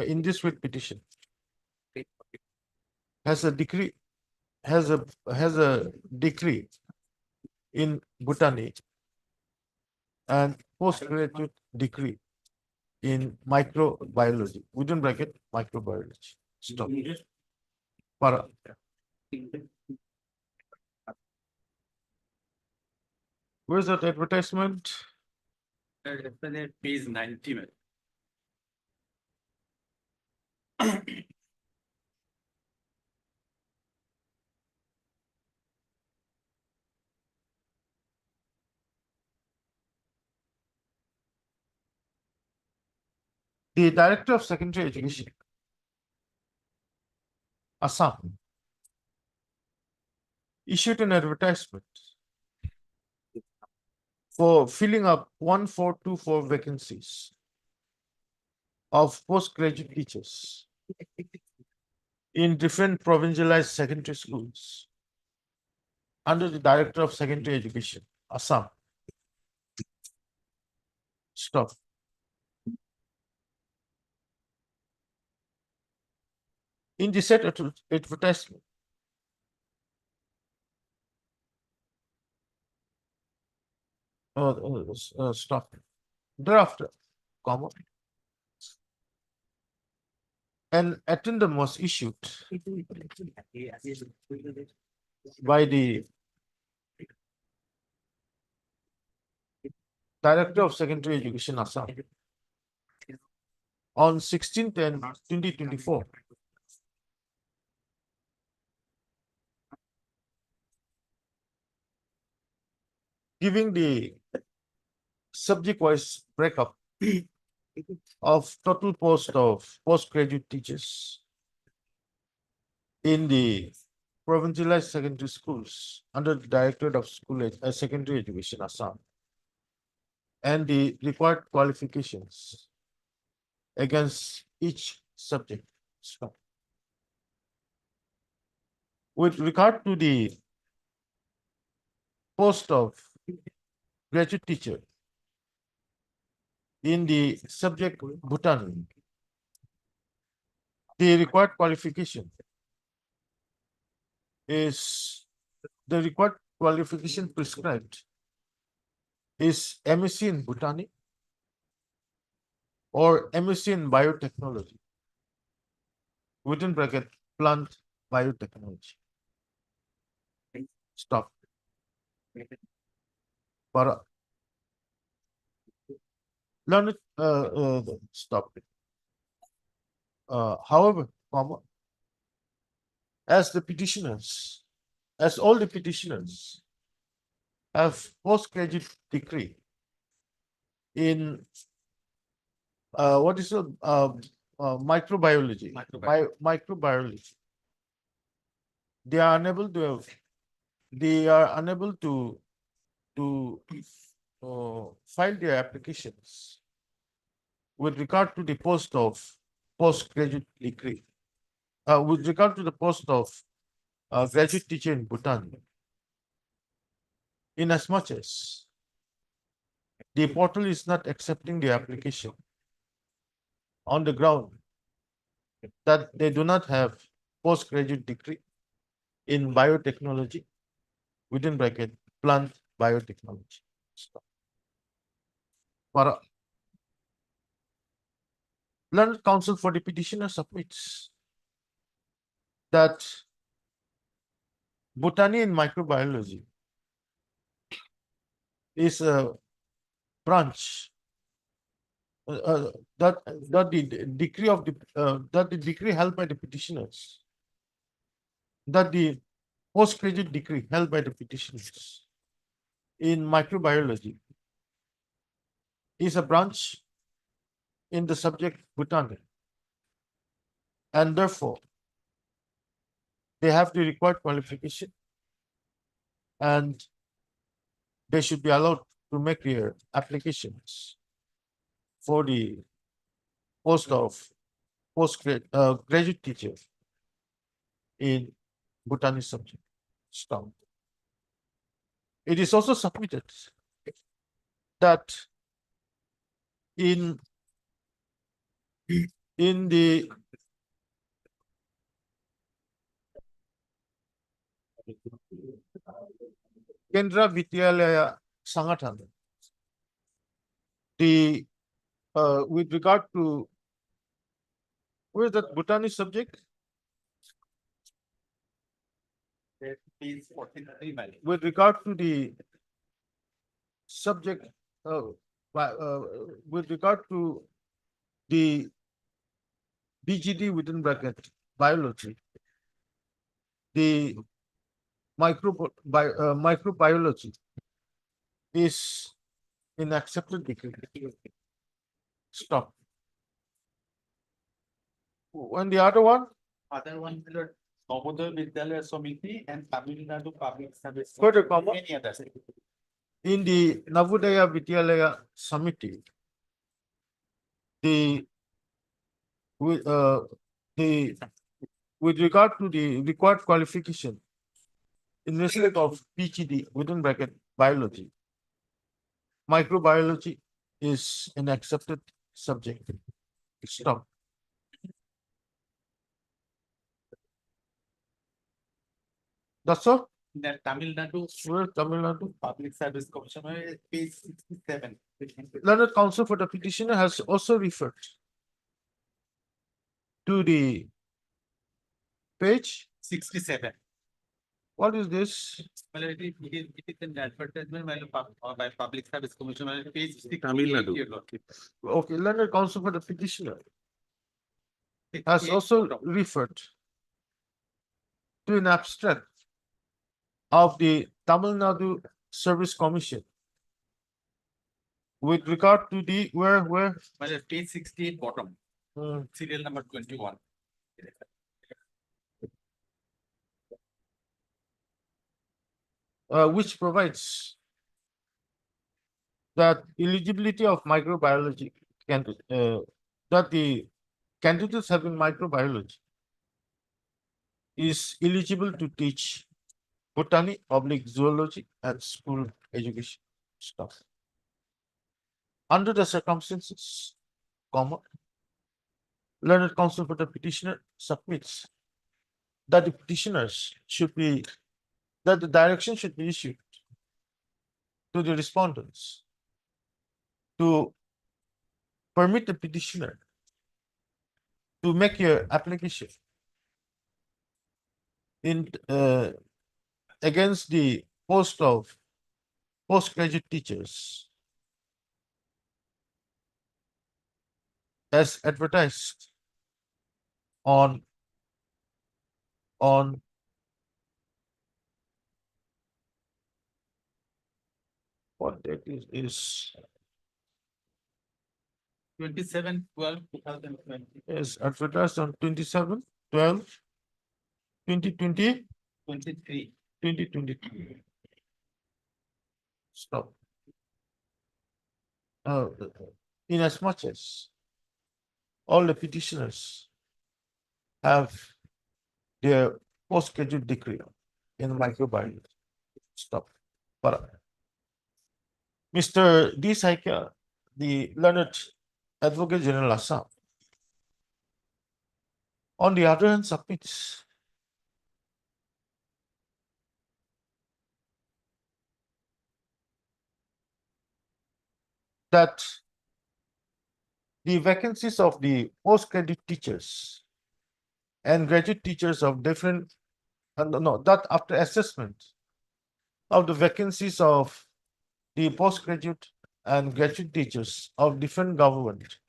in this writ petition, has a decree, has a decree in botany and postgraduate degree in microbiology, within bracket microbiology. Stop. Para. Where's that advertisement? Page 90, my lord. The Director of Secondary Education, Assam, issued an advertisement for filling up 1424 vacancies of postgraduate teachers in different provincialized secondary schools under the Director of Secondary Education, Assam. Stop. In the said advertisement, stop. Thereafter, comma, an addendum was issued by the Director of Secondary Education, Assam, on 16/10/2024. Giving the subject-wise breakup of total post of postgraduate teachers in the provincialized secondary schools under the Directorate of Secondary Education, Assam, and the required qualifications against each subject. So, with regard to the post of graduate teacher in the subject Bhutan, the required qualification is the required qualification prescribed is MSc in Botany or MSc in Biotechnology, within bracket, plant biotechnology. Stop. Para. Learn it, stop it. However, comma, as all the petitioners have postgraduate degree in what is it, microbiology, microbiology. They are unable to file their applications with regard to the post of postgraduate degree, with regard to the post of graduate teacher in Bhutan, in as much as the portal is not accepting the application on the ground that they do not have postgraduate degree in biotechnology, within bracket, plant biotechnology. Para. Learned counsel for the petitioner submits that botany and microbiology is a branch that the degree of that the degree held by the petitioners, that the postgraduate degree held by the petitioners in microbiology is a branch in the subject botany, and therefore they have the required qualification and they should be allowed to make their applications for the post of graduate teacher in botany subject. Stop. It is also submitted that in the Kendra Vidyalaya Sangathan, the with regard to where is that botany subject? With regard to the subject, with regard to the BGD within bracket biology, the microbiology is in accepted degree. Stop. And the other one? Other one is Navodaya Vidyalaya Samiti and Tamil Nadu Public Service. Further comma. Any others. In the Navodaya Vidyalaya Samiti, with regard to the required qualification in respect of PhD within bracket biology, microbiology is an accepted subject. Stop. That's all? That Tamil Nadu Where Tamil Nadu? Public Service Commission, page 67. Learned counsel for the petitioner has also referred to the page. 67. What is this? Well, it is an advertisement by Public Service Commission, page 68. Tamil Nadu. Okay, learned counsel for the petitioner has also referred to an abstract of the Tamil Nadu Service Commission with regard to the where Well, page 68 bottom, Hmm. serial number 21. Which provides that eligibility of microbiology can that the candidates having microbiology is eligible to teach botany, zoology, and school education stuff. Under the circumstances, comma, learned counsel for the petitioner submits that the petitioners should be that the direction should be issued to the respondents to permit the petitioner to make your application in against the post of postgraduate teachers as advertised on on what date is 27/12/2020. is advertised on 27/12/2020 23. 2022. Stop. In as much as all the petitioners have their postgraduate degree in microbiology. Stop. But Mr. D. Saika, the learned Advocate General Assam, on the other hand, submits that the vacancies of the postgraduate teachers and graduate teachers of different, no, that after assessment of the vacancies of the postgraduate and graduate teachers of different government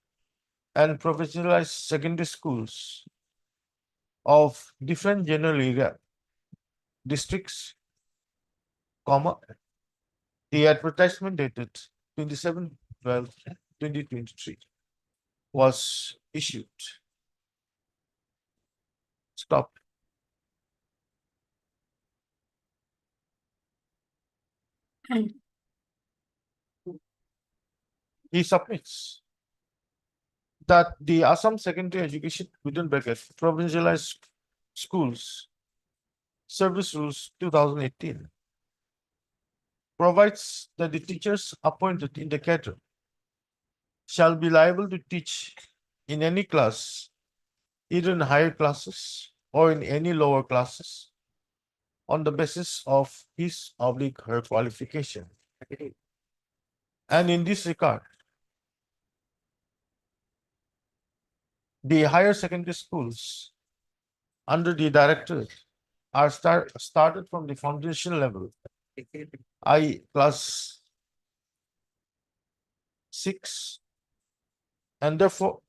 and professionalized secondary schools of different general area districts, comma, the advertisement dated 27/12/2023 was issued. Stop. He submits that the Assam Secondary Education within bracket provincialized schools service rules 2018 provides that the teachers appointed in the cadre shall be liable to teach in any class, either in higher classes or in any lower classes, on the basis of his/her qualification. And in this regard, the higher secondary schools under the directorate are started from the foundation level, i.e. class 6, and therefore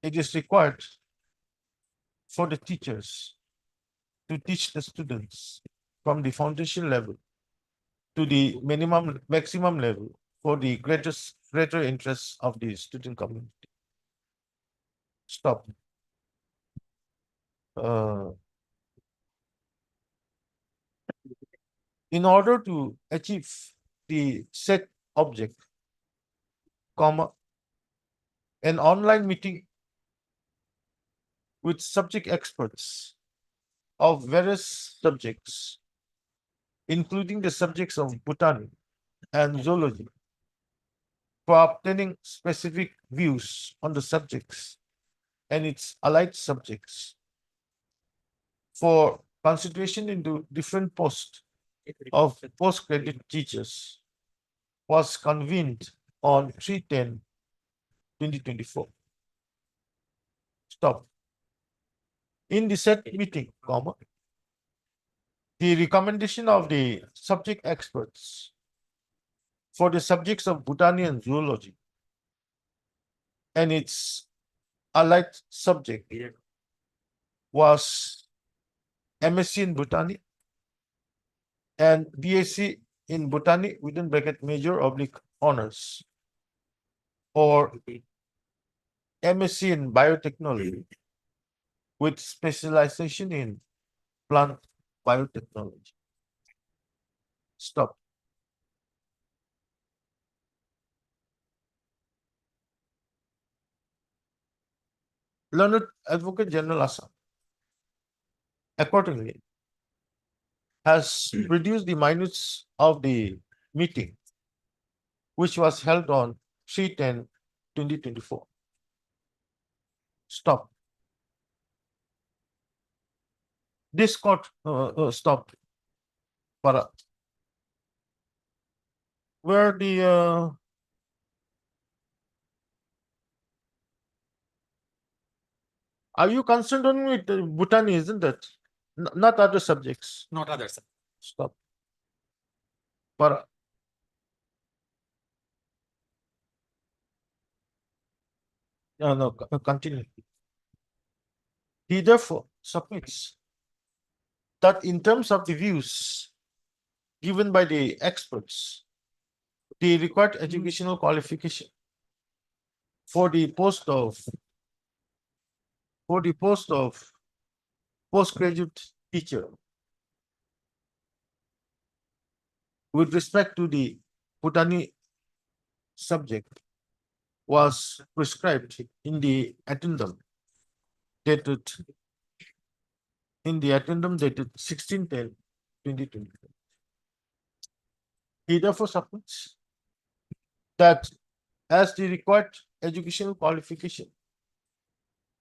it is required for the teachers to teach the students from the foundation level to the maximum level for the greater interests of the student community. Stop. In order to achieve the set object, comma, an online meeting with subject experts of various subjects, including the subjects of botany and zoology, for obtaining specific views on the subjects and its allied subjects, for consideration into different posts of postgraduate teachers, was convened on 3/10/2024. Stop. In the said meeting, comma, the recommendation of the subject experts for the subjects of botany and zoology and its allied subject was MSc in botany and BSc in botany within bracket major/honors, or MSc in biotechnology with specialization in plant biotechnology. Stop. Learned Advocate General Assam accordingly has produced the minutes of the meeting, which was held on 3/10/2024. Stop. This court stopped. Para. where the are you concerned only with Bhutani, isn't it? Not other subjects. Not others. Stop. But no, continue. He therefore submits that in terms of the views given by the experts, the required educational qualification for the post of postgraduate teacher with respect to the Bhutani subject was prescribed in the addendum dated 16/10/2020. He therefore submits that as the required educational qualification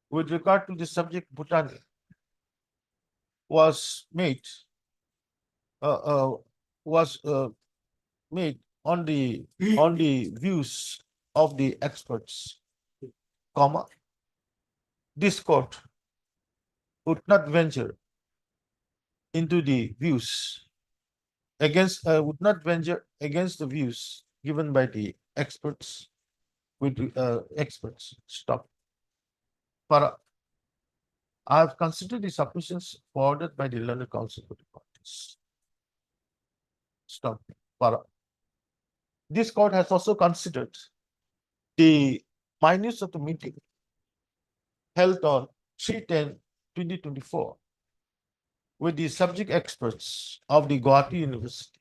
with regard to the subject Bhutani was made uh, was made on the views of the experts, comma, this court would not venture into the views would not venture against the views given by the experts with experts. Stop. Para. I have considered the submissions forwarded by the learned counsel to the parties. Stop. Para. This court has also considered the minutes of the meeting held on 3/10/2024 with the subject experts of the Guwahati University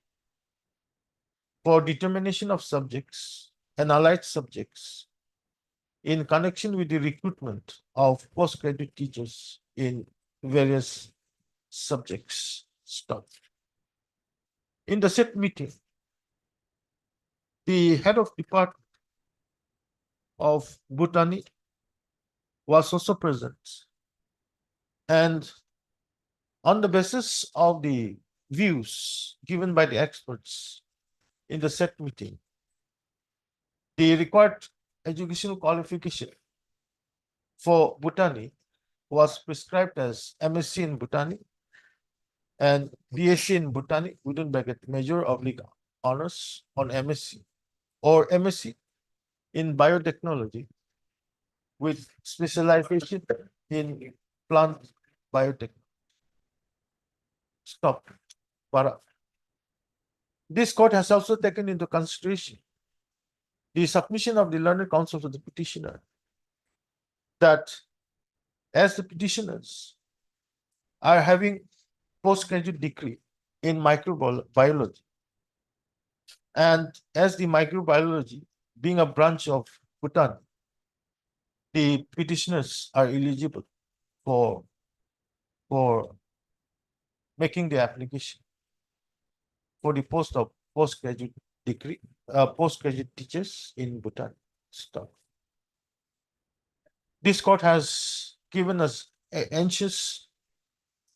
for determination of subjects and allied subjects in connection with the recruitment of postgraduate teachers in various subjects. Stop. In the said meeting, the head of department of Bhutani was also present, and on the basis of the views given by the experts in the said meeting, the required educational qualification for Bhutani was prescribed as MSc in Bhutani and BSc in Bhutani within bracket major oblique honors on MSc or MSc in biotechnology with specialization in plant biotech. Stop. Para. This court has also taken into consideration the submission of the learned counsel to the petitioner that as the petitioners are having postgraduate degree in microbiology, and as the microbiology being a branch of Bhutan, the petitioners are eligible for making the application for the post of postgraduate degree, postgraduate teachers in Bhutan. Stop. This court has given us anxious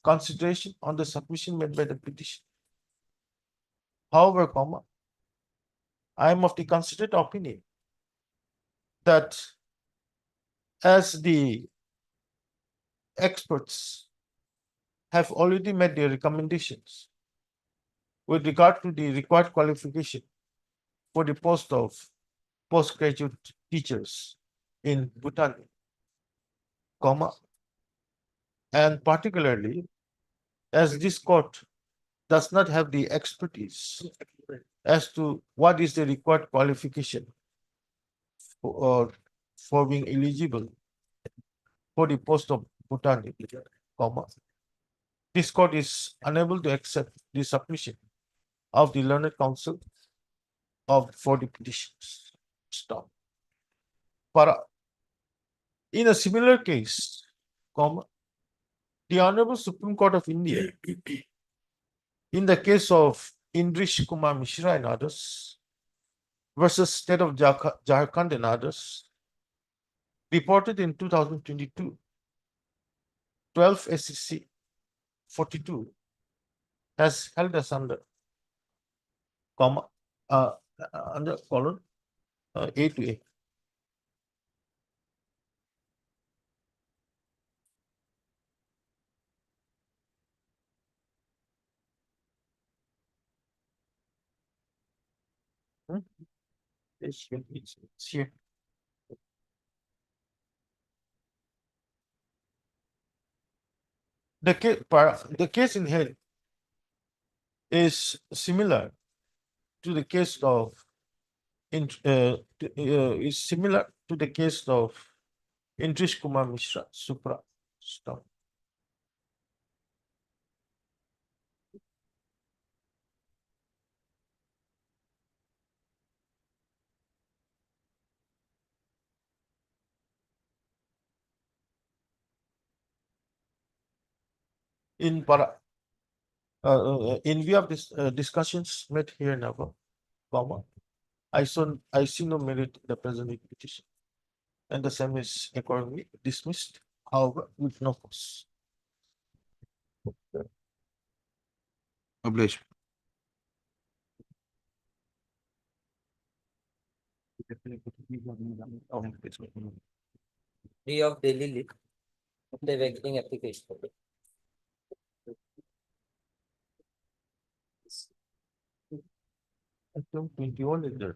consideration on the submission made by the petition. However, comma, I am of the considered opinion that as the experts have already made their recommendations with regard to the required qualification for the post of postgraduate teachers in Bhutan, comma, and particularly as this court does not have the expertise as to what is the required qualification for being eligible for the post of Bhutan, comma, this court is unable to accept the submission of the learned counsel for the petitions. Stop. Para. In a similar case, comma, the Honorable Supreme Court of India, in the case of Indrish Kumar Mishra and others versus State of Jharkhand and others, reported in 2022, 12 SCC 42 has held asunder, comma, under column A to A. It's here. The case in head is similar to the case of is similar to the case of Indrish Kumar Mishra, Supra stuff. In view of this discussions made here in our comma, I see no merit in the present petition, and the same is accordingly dismissed, however, with no cause. Obliged. Free of daily leave. The vacating application. 21 is there.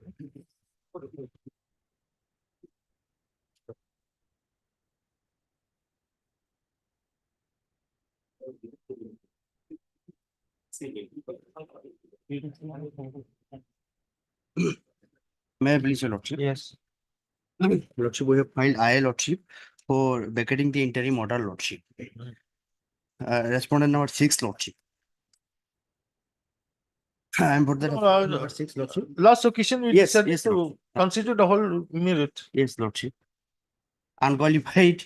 May I please, your lordship? Yes. Lordship, we have filed IA lordship for vacating the interim order lordship. Respondent number 6 lordship. I am for the number 6 lordship. Last occasion we Yes, decided yes, to Lord. consider the whole merit. Yes, lordship. Unqualified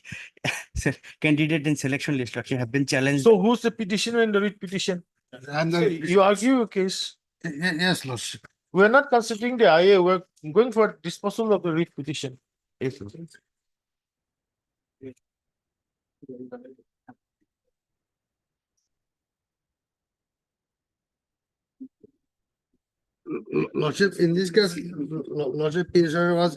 candidate in selection list lordship have been challenged. So who's the petitioner in the writ petition? And So you argue your case. yes, lordship. We're not considering the IA, we're going for disposal of the writ petition. Yes, lordship. Lordship, in this case, Lordship petitioner was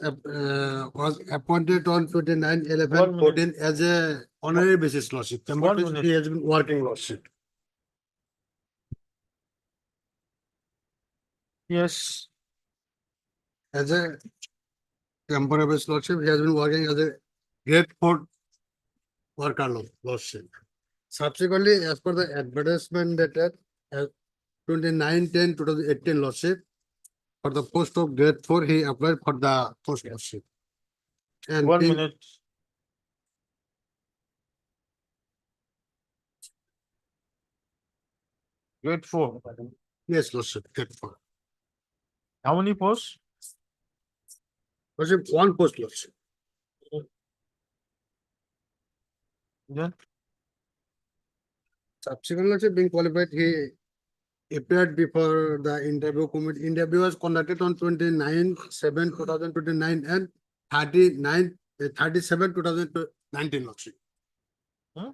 appointed on 29/11/14 as a honorary basis, Lordship. One minute. He has been working, Lordship. Yes. As a temporary basis, Lordship, he has been working as a grade 4 worker, Lordship. Subsequently, as per the advertisement dated as 29/10/2018, Lordship, for the post of grade 4, he applied for the post, Lordship. And 1 in- minute. Grade 4. Yes, Lordship, grade 4. How many posts? Lordship, one post, Lordship. Yeah. Subsequent Lordship, being qualified, he appeared before the interview committee. Interview was conducted on 29/7/2029 and 37/2019, Lordship. Huh?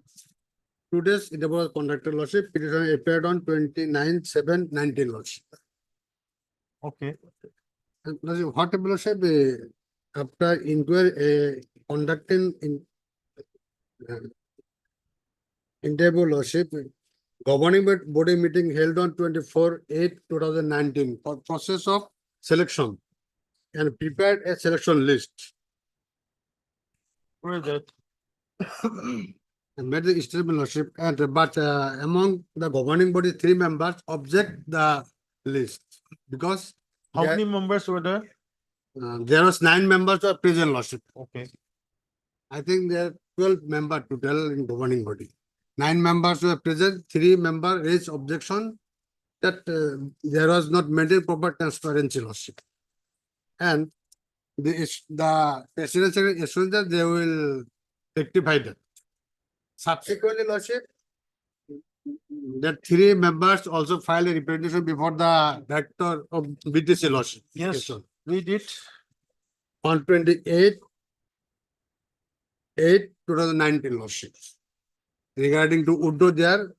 2 days interview was conducted, Lordship. Petitioner appeared on 29/7/19, Lordship. Okay. And Lordship, what happened, Lordship, after inquiry, conducting in interview, Lordship, governing body meeting held on 24/8/2019 for process of selection and prepared a selection list. Where is that? And made the statement, Lordship, and but among the governing body, 3 members object the list because How many members were there? there was 9 members were present, Lordship. Okay. I think there are 12 members total in governing body. 9 members were present, 3 members raised objection that there was not maintained proper transparency, Lordship. And the president secretary assured that they will rectify that. Subsequently, Lordship, the 3 members also filed a representation before the director of BTC, Lordship. Yes, sir. we did. On 28/8/2019, Lordship, regarding to Uddo their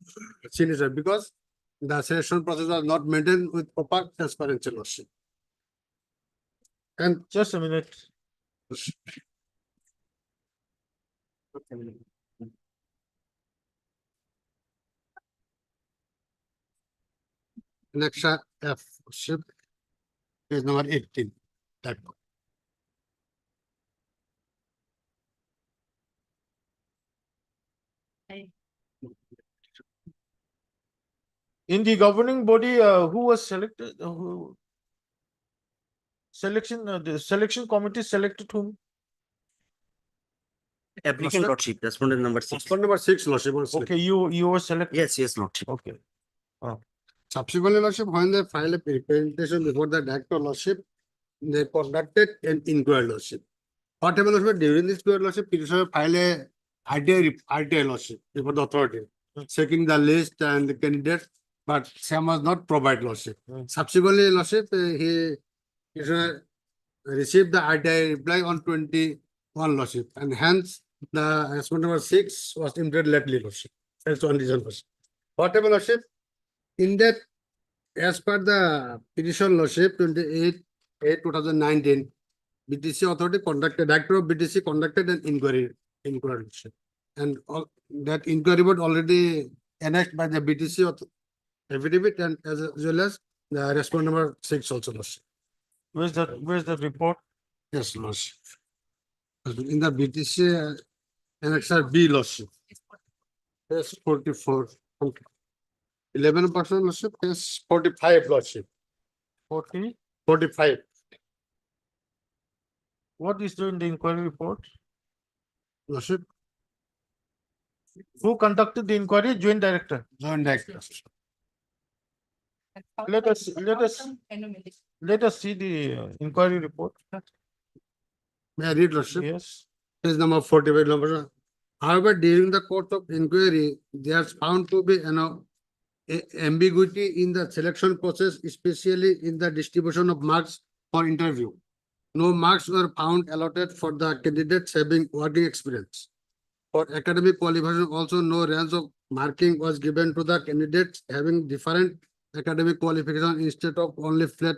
signature because the selection process was not maintained with proper transparency, Lordship. And Just a minute. next F ship is number 18. That one. In the governing body, who was selected? Who selection? The selection committee selected whom? Applicant lordship, respondent number 6. Respondent number 6, lordship. was Okay, selected. you were selected. Yes, lordship. Okay. Subsequently, lordship, when they file a representation before the director lordship, they conducted an inquiry lordship. What happened lordship, during this inquiry lordship, petitioner file a RTI lordship before the authority, checking the list and the candidates, but Sam was not provide lordship. Subsequently, lordship, he petitioner received the RTI reply on 21 lordship, and hence the respondent number 6 was immediately lately lordship. That's one reason lordship. What happened lordship? In that, as per the petition lordship 28/8/2019, BTC authority conducted, director of BTC conducted an inquiry lordship. And all that inquiry was already annexed by the BTC affidavit and as well as the respondent number 6 also lordship. Where's the report? Yes, lordship. In the BTC annexure B lordship. Yes, 44. 11% lordship, yes, 45 lordship. 40. 45. What is there in the inquiry report? Lordship, Who conducted the inquiry? Joint director. joint director. Let us see the inquiry report. May I read lordship? Yes. Page number 45. Number. However, during the course of inquiry, there is found to be ambiguity in the selection process, especially in the distribution of marks for interview. No marks were found allotted for the candidates having working experience. For academic qualification, also no range of marking was given to the candidates having different academic qualification. Instead of only flat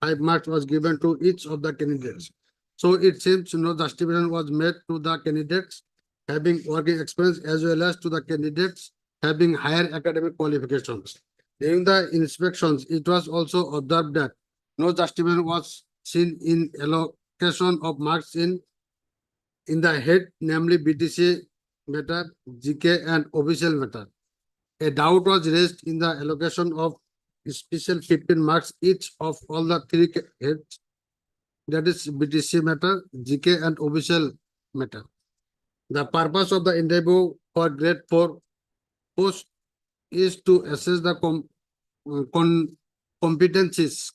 5 marks was given to each of the candidates. So it seems no justification was made to the candidates having working experience as well as to the candidates having higher academic qualifications. During the inspections, it was also observed that no justification was seen in allocation of marks in the head, namely BTC matter, GK and official matter. A doubt was raised in the allocation of special 15 marks each of all the 3 heads, that is BTC matter, GK and official matter. The purpose of the interview for grade 4 post is to assess the competencies,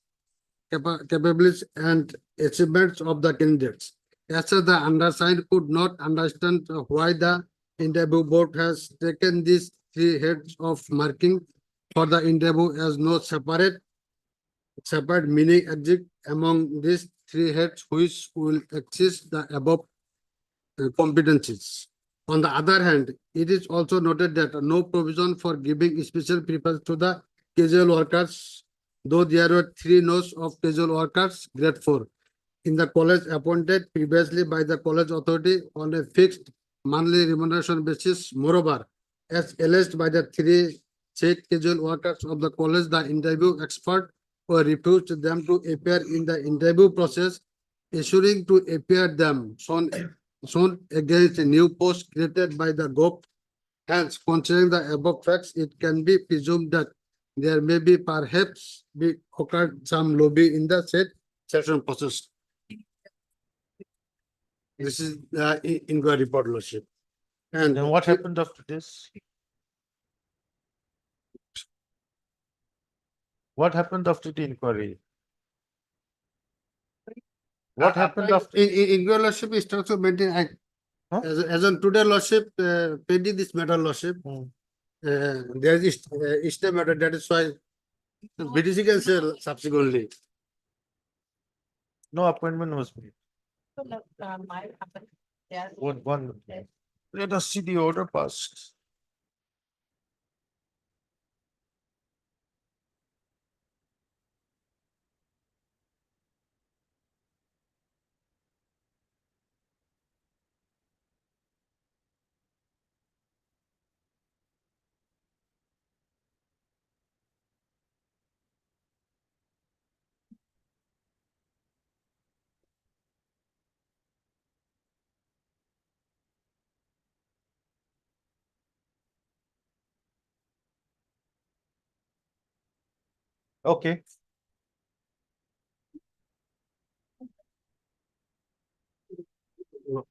capabilities and achievements of the candidates. As such, the undersigned could not understand why the interview board has taken these 3 heads of marking for the interview as no separate meaning exist among these 3 heads which will exist the above competencies. On the other hand, it is also noted that no provision for giving special preference to the casual workers, though there were 3 notes of casual workers, grade 4, in the college appointed previously by the college authority on a fixed monthly remuneration basis. Moreover, as alleged by the 3 said casual workers of the college, the interview expert were refused them to appear in the interview process, assuring to appear them shown against a new post created by the GOP. Hence, considering the above facts, it can be presumed that there may be perhaps be occurred some lobby in the said selection process. This is the inquiry report, lordship. And Then what happened after this? What happened after the inquiry? What happened after? in your lordship is also maintained. Huh? As on today, lordship, pending this matter, lordship, there is stay matter. That is why BTC can say subsequently. No appointment was made. One. Let us see the order passed. Okay,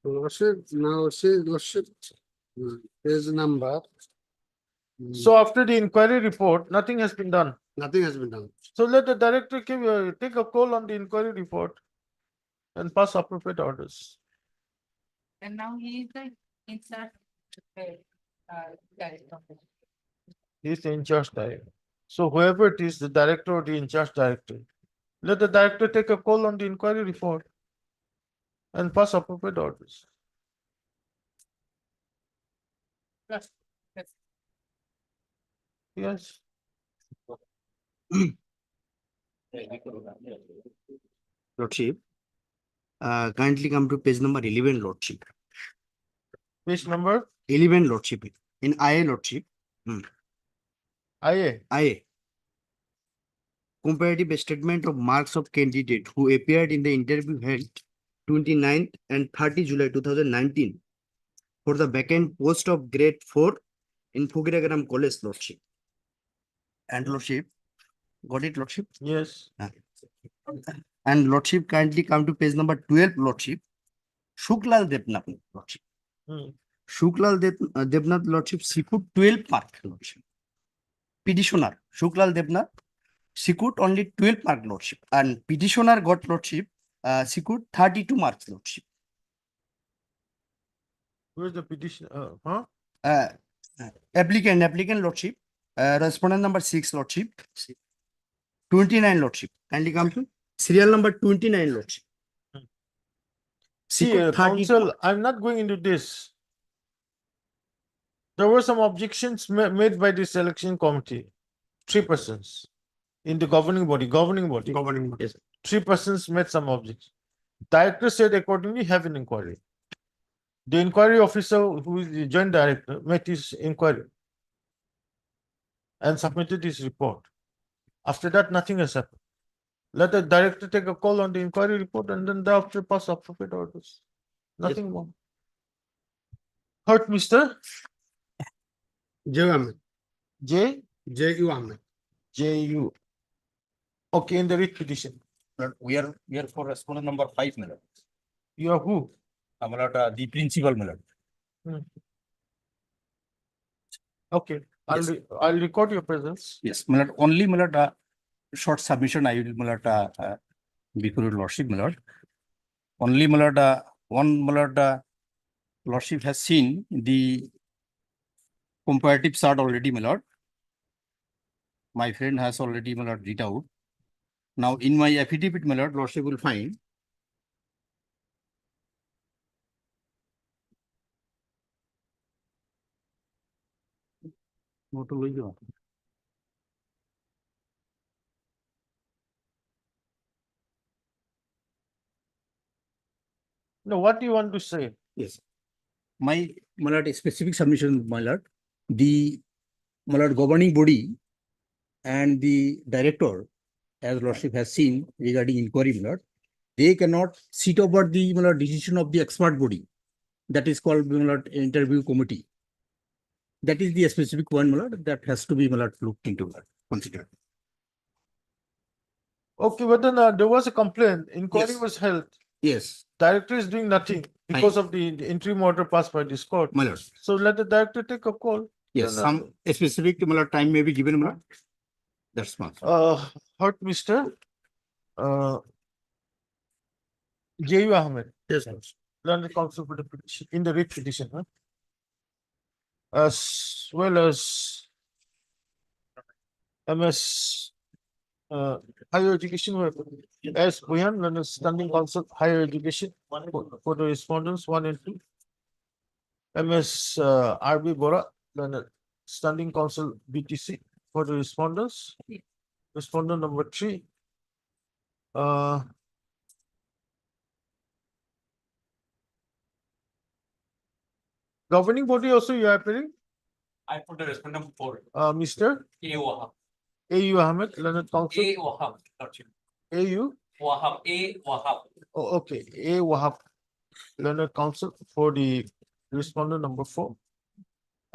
Lordship, now see, Lordship, page number. so after the inquiry report, nothing has been done. Nothing has been done. So let the director take a call on the inquiry report and pass appropriate orders. And now he is the insert. He is the in charge director. So whoever it is, the director or the in charge director, let the director take a call on the inquiry report and pass appropriate orders. Yes. Lordship, kindly come to page number 11, Lordship. Page number 11, Lordship. In IA, Lordship. IA. IA. Comparative statement of marks of candidate who appeared in the interview held 29th and 30 July 2019 for the vacant post of grade 4 in Phugiragram College, Lordship. And Lordship, got it, Lordship? Yes. And Lordship, kindly come to page number 12, Lordship. Shuklal Devnath, Lordship. Shuklal Devnath, Lordship, secured 12 mark, Lordship. Petitioner, Shuklal Devnath, secured only 12 mark, Lordship. And petitioner got, Lordship, secured 32 marks, Lordship. Where's the petition? Huh? Applicant, Lordship. Respondent number 6, Lordship. 29, Lordship. Kindly come to serial number 29, Lordship. See, Secured 30 counsel, I'm not going into this. There were some objections made by the selection committee. 3 persons in the governing body. Yes. 3 persons made some objections. Director said accordingly have an inquiry. The inquiry officer, who is the joint director, made his inquiry and submitted his report. After that, nothing has happened. Let the director take a call on the inquiry report and then thereafter pass appropriate orders. Nothing more. Hurt, Mr. J. Ahmed. J. J. Ahmed. J.U. Okay, in the writ petition. We are for respondent number 5, my lord. You are who? My lord, the principal, my lord. Okay, I'll record your presence. Yes, my lord, only, my lord, short submission I will, my lord, before your lordship, my lord. Only, my lord, one, my lord, lordship has seen the comparative chart already, my lord. My friend has already, my lord, read out. Now, in my affidavit, my lord, lordship will find. What to do? No, what do you want to say? Yes. My lord, specific submission, my lord, the my lord, governing body and the director, as lordship has seen regarding inquiry, my lord, they cannot sit over the my lord, decision of the expert body. That is called, my lord, interview committee. That is the specific one, my lord, that has to be, my lord, looked into, my lord, considered. Okay, but then there was a complaint. Inquiry Yes. was held. Yes, Director is doing nothing because of the interim order passed by this court. my lord. So let the director take a call. Yes, Then, some specific, my lord, time may be given, my lord. That's fine. Hurt, Mr. J.U. Ahmed. Yes, sir. Learned counsel for the petition, in the writ petition, huh? As well as MS higher education, as Buyan, learned standing counsel higher education for the respondents 1 and 2. MS RB Bora, learned standing counsel BTC for the respondents. Respondent number 3. Governing body also you are appearing? I put the respondent 4. Mr. A. Wahab. A.U. Ahmed, learned counsel. A. Wahab. A.U. Wahab. A. Wahab. Oh, okay. A. Wahab, learned counsel for the respondent number 4.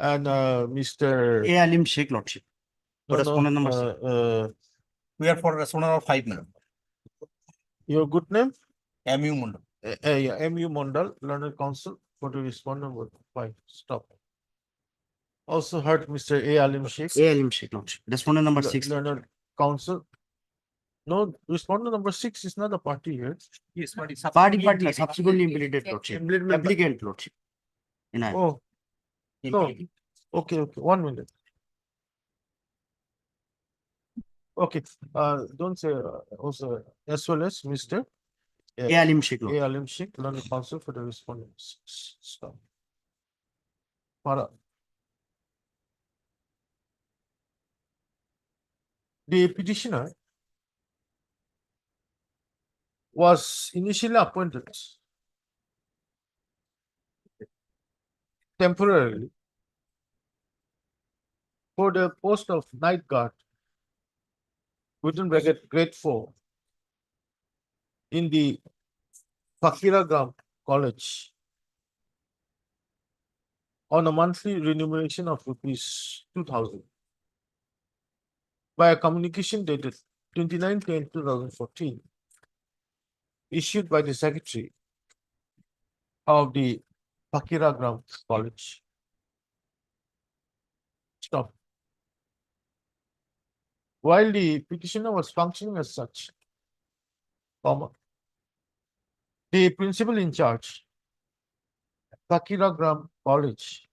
And Mr. A. Alim Sheikh, Lordship. No, Correspondent number 6. We are for respondent of 5 minutes. Your good name? MU Mundal. Yeah, MU Mondal, Learned Council, for the respondent number 5. Stop. Also heard Mr. A. Alim Sheikh. A. Alim Sheikh, Lordship. Respondent number 6. Learned Council. No, respondent number 6 is not a party here. Yes, but it's Party subsequently implemented, Lordship. Implement- Applicant, Lordship. In I. Oh, no. Okay, 1 minute. Okay, don't say also as well as Mr. A. Alim Sheikh, A. Lordship. Alim Sheikh, Learned Council for the respondents. Stop. Para. The petitioner was initially appointed temporarily for the post of night guard within bracket grade 4 in the Fakiragram College on a monthly remuneration of rupees 2,000 by a communication dated 29/10/2014 issued by the secretary of the Fakiragram College. Stop. While the petitioner was functioning as such, comma, the principal in charge, Fakiragram College,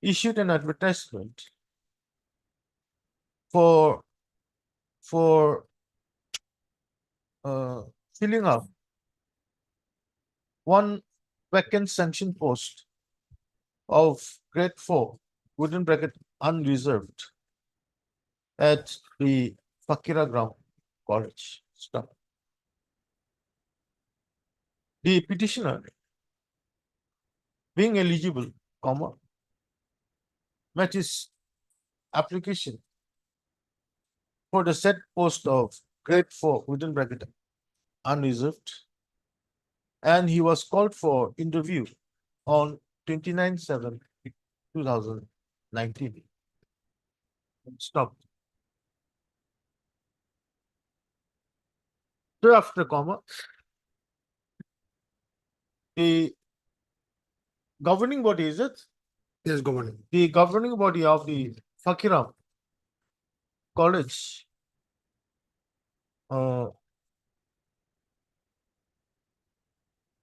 issued an advertisement for filling up one vacant sanction post of grade 4 within bracket unreserved at the Fakiragram College. Stop. The petitioner, being eligible, comma, met his application for the said post of grade 4 within bracket unreserved, and he was called for interview on 29/7/2019. Stop. Thereafter, comma, the governing body, is it? Yes, governing. The governing body of the Fakiram College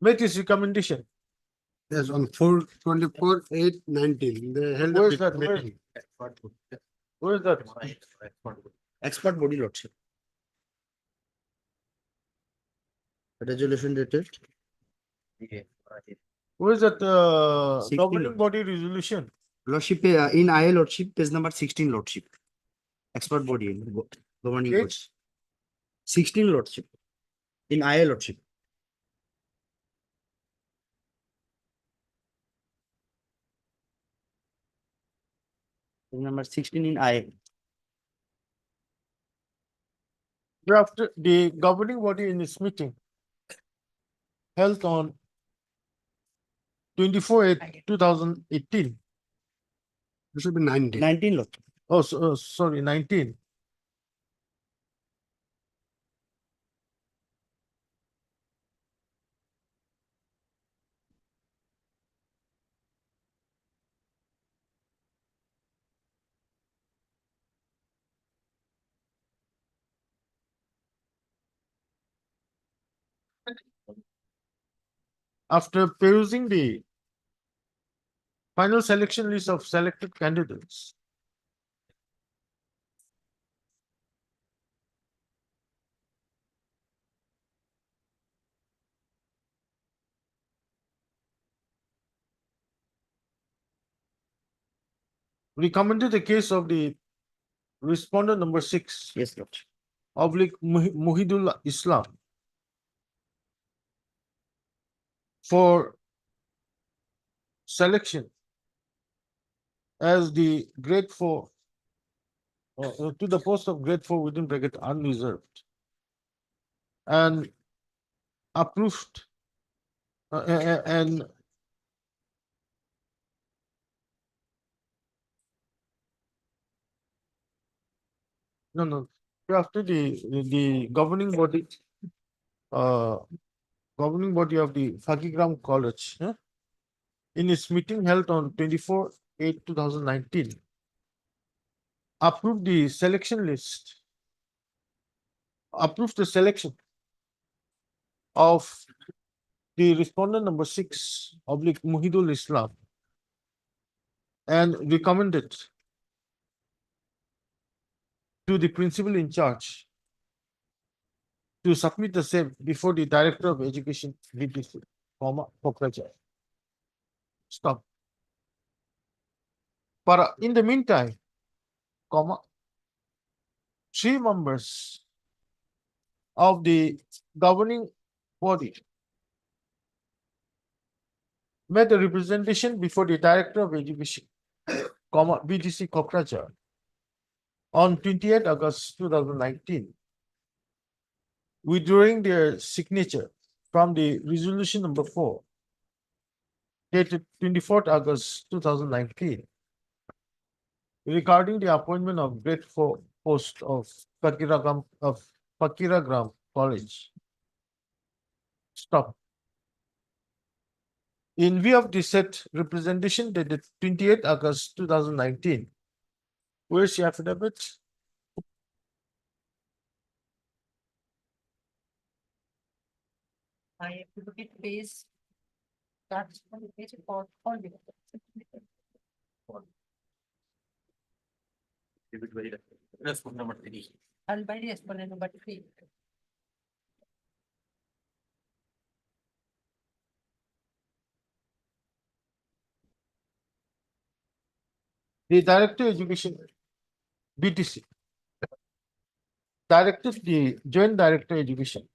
made his recommendation. Yes, on 4/24/8/19. They held. Where a is that? meeting. Where is that? Expert body, Lordship. Resolution dated. Where is that 16, governing Lord. body resolution? Lordship, in I, Lordship, page number 16, Lordship. Expert body, governing body. Page? 16, Lordship. In I, Lordship. Page number 16 in I. Thereafter, the governing body in its meeting held on 24/8/2018. It should be 19. 19, Lord. Oh, sorry, 19. After perusing the final selection list of selected candidates, we commented the case of the respondent number 6, Yes, Lord. oblique Muhidul Islam, for selection as the grade 4 to the post of grade 4 within bracket unreserved, and approved and no, After the uh, governing body of the Fakigram College, in its meeting held on 24/8/2019, approved the selection list, approved the selection of the respondent number 6 oblique Muhidul Islam and recommended to the principal in charge to submit the same before the Director of Education, VTC, Pokraja. Stop. But in the meantime, comma, 3 members of the governing body made a representation before the Director of Education, BTC Kokraja, on 28 August 2019, withdrawing their signature from the resolution number 4, dated 24th August 2019, regarding the appointment of grade 4 post of Fakiragram College. Stop. In view of the said representation dated 28 August 2019, where's the affidavit? My advocate pays starts from the page for all the. Response number 3. I'll buy the response number 3. The Director of Education, BTC, directed the Joint Director of Education,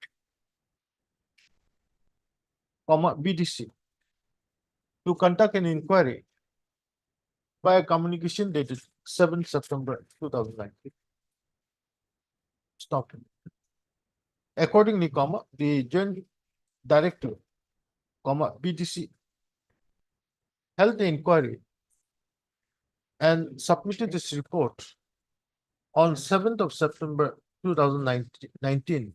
BTC, to conduct an inquiry by a communication dated 7 September 2019. Stop. Accordingly, the Joint Director, BTC, held the inquiry and submitted this report on 7th of September 2019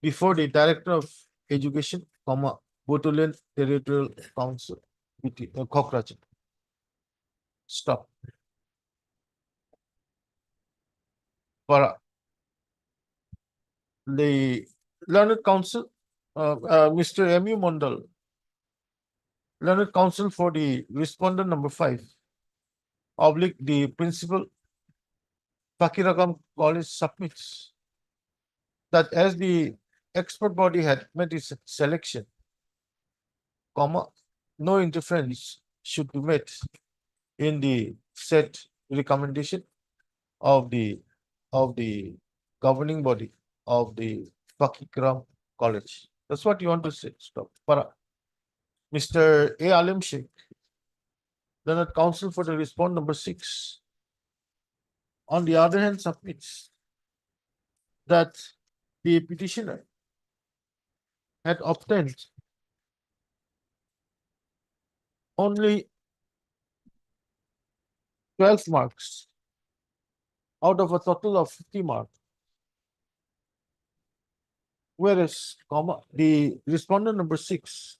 before the Director of Education, Botulian Territorial Council, Kokraja. Stop. For the Learned Council, Mr. M.U. Mondal, Learned Council for the respondent number 5, oblique the principal, Fakiragam College submits that as the expert body had made its selection, no interference should be made in the said recommendation of the governing body of the Fakiragam College. That's what you want to say. Stop. Para. Mr. A. Alim Sheikh, Learned Counsel for the respond number 6, on the other hand, submits that the petitioner had obtained only 12 marks out of a total of 50 marks, whereas the respondent number 6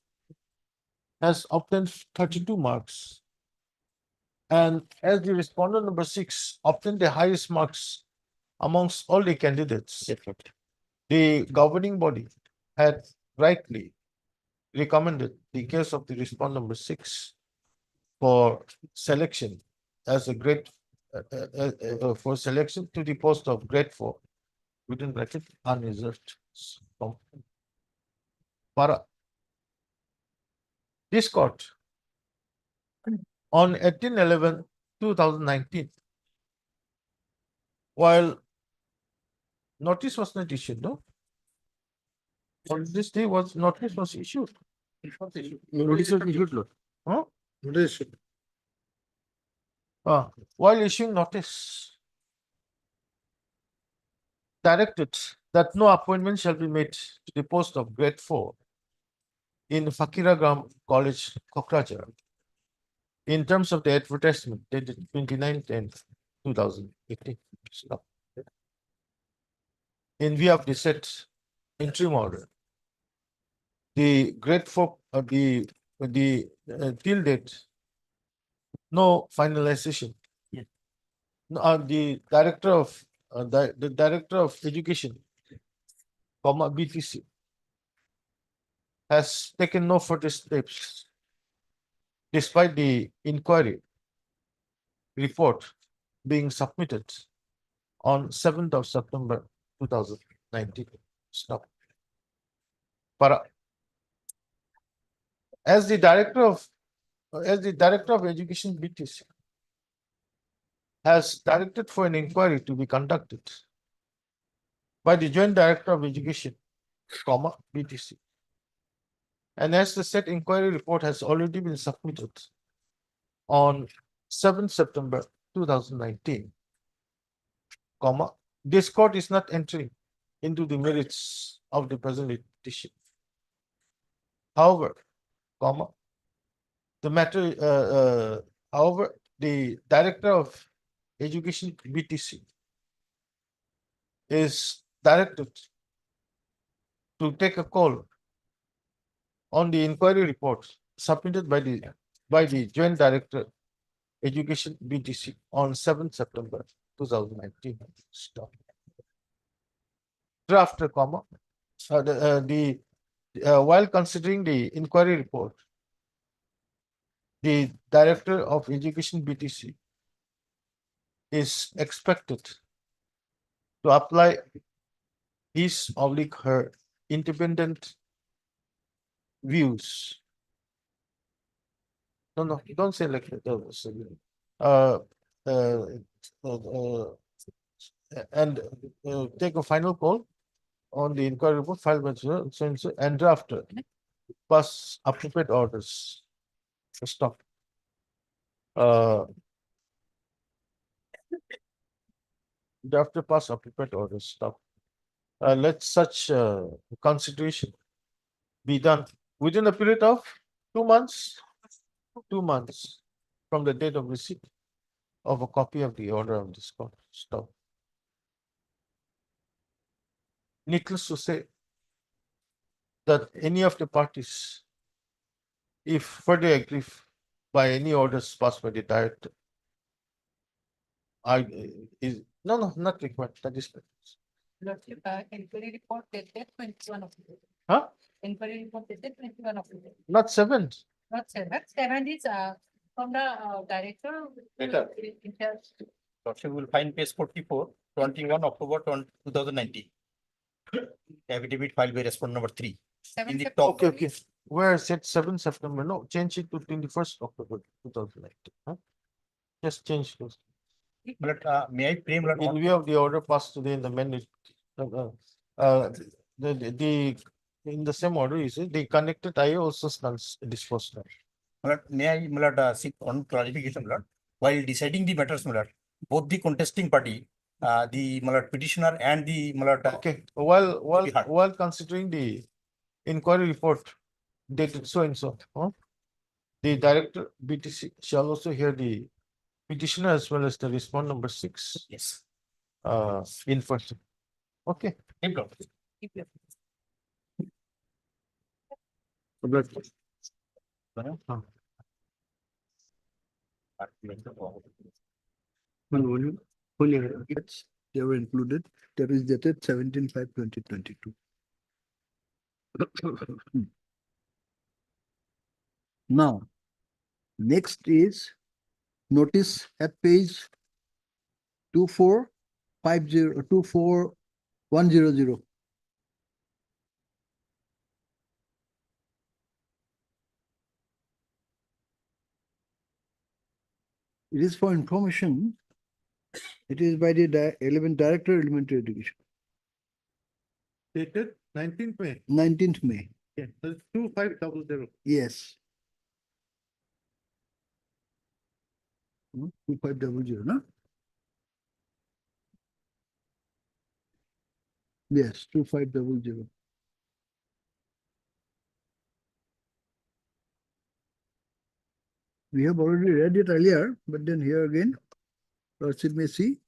has obtained 32 marks. And as the respondent number 6 obtained the highest marks amongst all the candidates, the governing body had rightly recommended the case of the respondent number 6 for selection as a grade for selection to the post of grade 4 within bracket unreserved. Para. This court on 18/11/2019, while notice was not issued, no? On this day was notice was issued. Notice was issued, Lord. Huh? Notice issued. While issuing notice, directed that no appointment shall be made to the post of grade 4 in Fakiragam College, Kokraja, in terms of the advertisement dated 29/10/2018. Stop. in view of the said interim order, the grade 4, till date, no finalization. Yes. No, the director of, the director of education, comma, BTC, has taken no further steps despite the inquiry report being submitted on 7th of September 2019. Stop. Para. As the director of education, BTC has directed for an inquiry to be conducted by the joint director of education, comma, BTC. And as the said inquiry report has already been submitted on 7th September 2019, comma, this court is not entering into the merits of the present petition. However, comma, the matter, however, the director of education, BTC, is directed to take a call on the inquiry report submitted by the joint director education, BTC, on 7th September 2019. Stop. Drafter, comma, while considering the inquiry report, the director of education, BTC, is expected to apply his or her independent views. No, don't say like that. Uh, uh, uh, and take a final call on the inquiry report filed by so and drafter pass appropriate orders. Stop. Drafter pass appropriate orders. Stop. Let such consideration be done within a period of 2 months. 2 months from the date of receipt of a copy of the order of this court. Stop. Needless to say that any of the parties, if further aggrieved by any orders passed by the director, not required. That is. Lordship, inquiry report dated 21 of April. Huh? Inquiry report dated 21 of April. Not 7th. Not 7th. 7th is from the director. Later. In charge. Lordship will find page 44, 21 October 2019. Affidavit filed by respondent number 3. In the top. Okay. Where said 7th September? No, change it to 21st October 2019. Huh? Just change those. But, may I pray, my lord, In view of the order passed today in the minute, the in the same order, you see, the connected I also stands disposed. my lord, may I, my lord, seek one clarification, my lord? While deciding the matters, my lord, both the contesting party, the my lord, petitioner and the my lord, Okay, while considering the inquiry report dated so and so, the director BTC shall also hear the petitioner as well as the respondent number 6. Yes. In person. Okay. Keep going. They were included. That is dated 17/5/2022. Now, next is notice at page 24100. It is for information. It is by the 11th Director, Elementary Education, Dated 19th May. 19th May. Yeah, that's 2500. Yes. 2500, no? Yes, 2500. We have already read it earlier, but then here again, Lordship may see,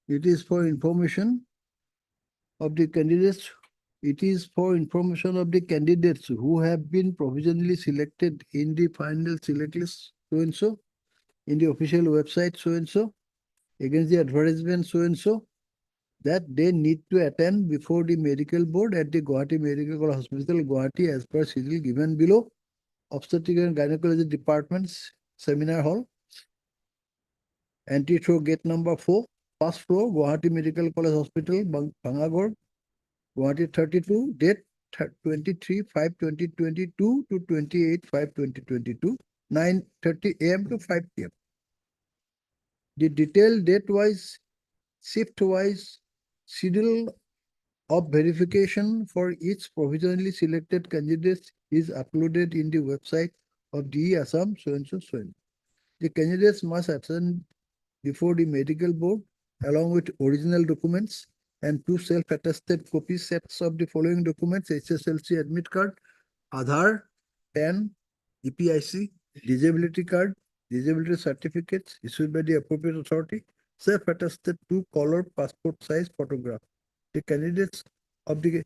it is for information of the candidates. It is for information of the candidates who have been provisionally selected in the final select list so and so, in the official website so and so, against the advertisement so and so, that they need to attend before the medical board at the Guwahati Medical College Hospital, Guwahati, as per schedule given below, obstetric and gynecology departments, seminar hall, entry through gate number 4, first floor, Guwahati Medical College Hospital, Bangagor, Guwahati 32, date 23/5/2022 to 28/5/2022, 9:30 AM to 5 PM. The detailed date-wise, shift-wise schedule of verification for each provisionally selected candidate is uploaded in the website of the Assam so and so so and. The candidates must attend before the medical board along with original documents and 2 self-attested copy sets of the following documents: SSLC admit card, Aadhaar, PAN, EPIC, disability card, disability certificates issued by the appropriate authority, self-attested 2 colored passport size photograph. The candidates of the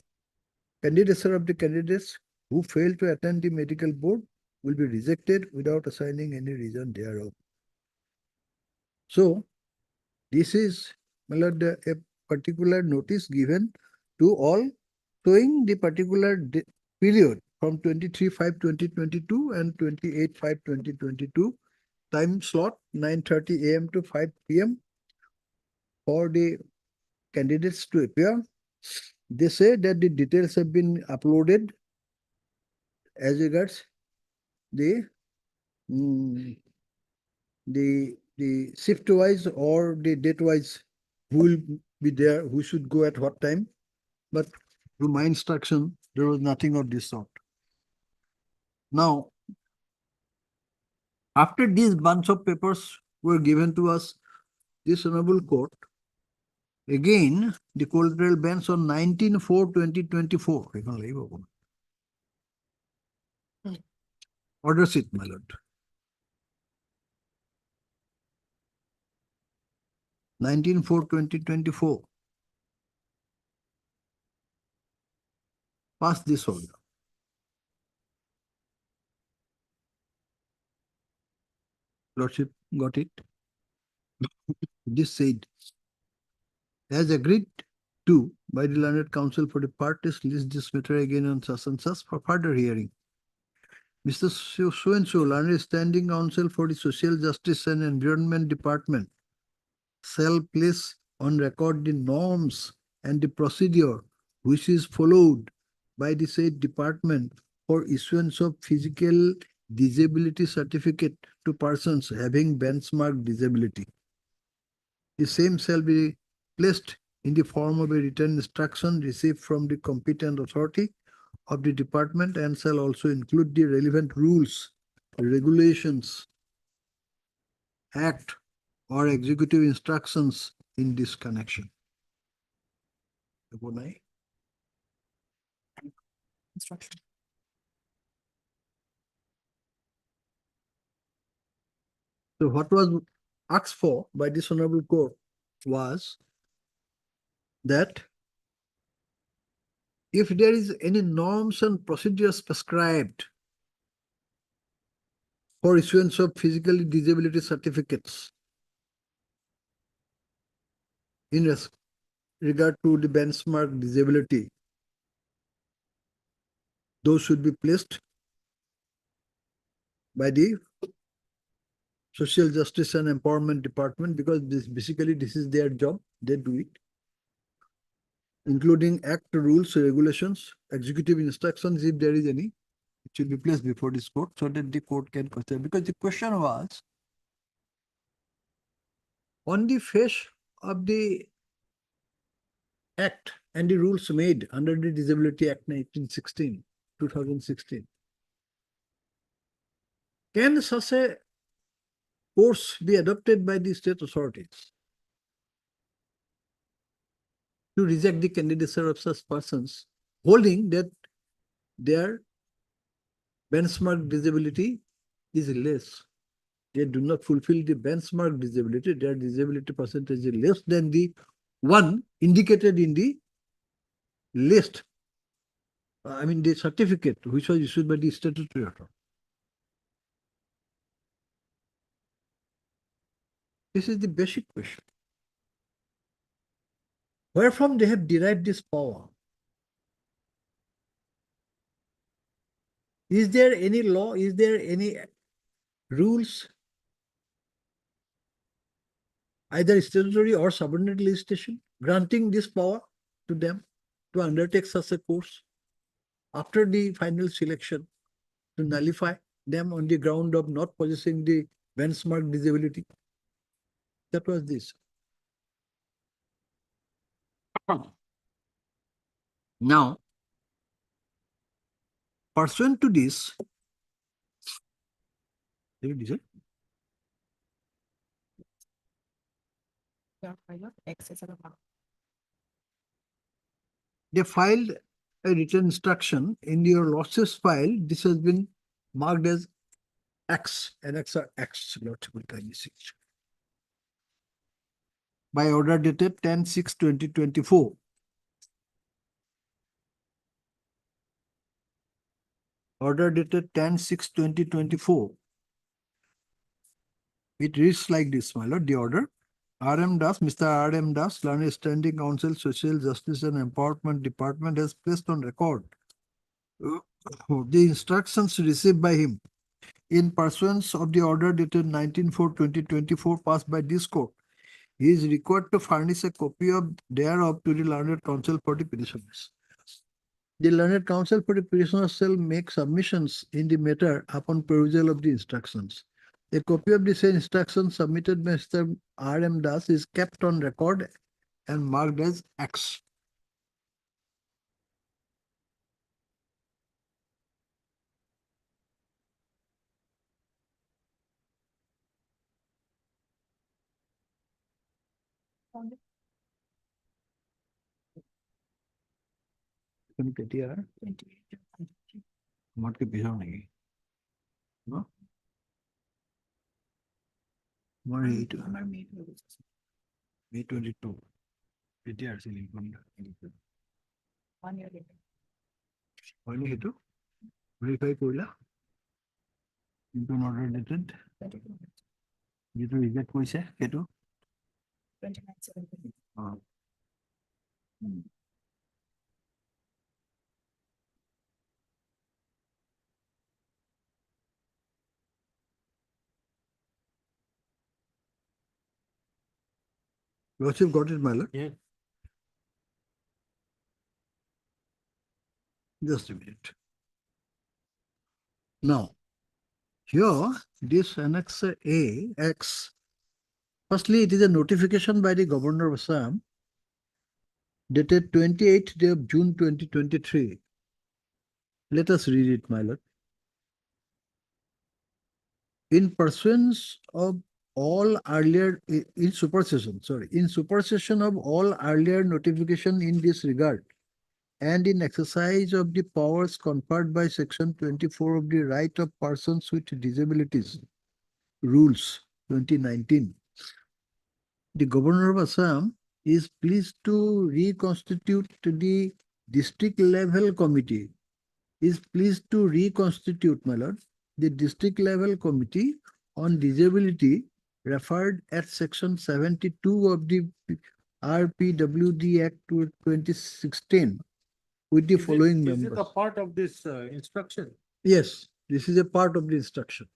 candidates who fail to attend the medical board will be rejected without assigning any reason thereof. So, this is a particular notice given to all showing the particular period from 23/5/2022 and 28/5/2022, time slot 9:30 AM to 5 PM for the candidates to appear. They say that the details have been uploaded as regards the shift wise or the date wise, who will be there, who should go at what time. But through my instruction, there was nothing of this sort. Now, after these bunch of papers were given to us, this honorable court, again, the collateral bench on 19/4/2024, orders it, my lord. 19/4/2024. Pass this order. Lordship got it. This said, as agreed to by the learned counsel for the parties, list this matter again on such and such for further hearing. Mr. So and so, learned standing counsel for the Social Justice and Environment Department, shall place on record the norms and the procedure which is followed by the said department for issuance of physical disability certificate to persons having benchmark disability. The same shall be placed in the form of a written instruction received from the competent authority of the department and shall also include the relevant rules, regulations, act, or executive instructions in this connection. Instruction. So what was asked for by this honorable court was that if there is any norms and procedures prescribed for issuance of physical disability certificates in regard to the benchmark disability, those should be placed by the Social Justice and Empowerment Department, because this is their job, they do it, including act, rules, regulations, executive instructions, if there is any, it should be placed before this court so that the court can consider. Because the question was, on the face of the act and the rules made under the Disability Act 2016, can such a course be adopted by the state authorities to reject the candidature of such persons, holding that their benchmark disability is less? They do not fulfill the benchmark disability, their disability percentage is less than the one indicated in the list, the certificate which was issued by the statutory authority. This is the basic question. Where from they have derived this power? Is there any law? Is there any rules, either statutory or subordinate legislation, granting this power to them to undertake such a course after the final selection, to nullify them on the ground of not possessing the benchmark disability? That was this. Now, pursuant to this, they filed a written instruction in your losses file. This has been marked as X, Annexer X, notable kindly see. By order dated 10/6/2024. Order dated 10/6/2024. It reads like this, my lord, the order. R.M. Das, Mr. R.M. Das, Learned Standing Council, Social Justice and Empowerment Department has placed on record the instructions received by him in pursuance of the order dated 19/4/2024 passed by this court. He is required to furnish a copy of thereof to the Learned Council for the petitioners. The Learned Council for the petitioners shall make submissions in the matter upon perusal of the instructions. A copy of the same instructions submitted by Mr. R.M. Das is kept on record and marked as X. May 22. Verify কৰিলা? Into an order dated. যিটো reject কৰিছে সেইটো? 29/7. Lordship got it, my lord? Yeah. Just a minute. Now, here, this Annexer A, X, firstly, it is a notification by the Governor of Assam dated 28th day of June 2023. Let us read it, my lord. In pursuance of all earlier, in supersession of all earlier notification in this regard, and in exercise of the powers conferred by Section 24 of the Right of Persons with Disabilities Rules 2019, the Governor of Assam is pleased to reconstitute the district level committee, my lord, the district level committee on disability referred at Section 72 of the RPWD Act 2016 with the following members. Is it a part of this instruction? Yes, this is a part of the instruction.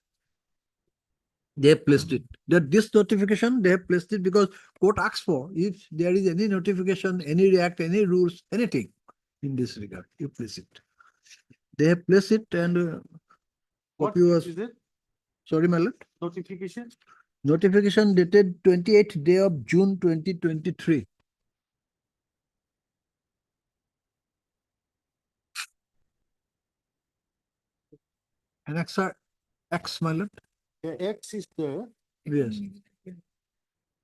They have placed it. That this notification, they have placed it because court asks for if there is any notification, any react, any rules, anything in this regard, you place it. They have placed it and What copy was. is it? Sorry, my lord. Notification? Notification dated 28th day of June 2023. Annexer X, my lord. The X is there. Yes.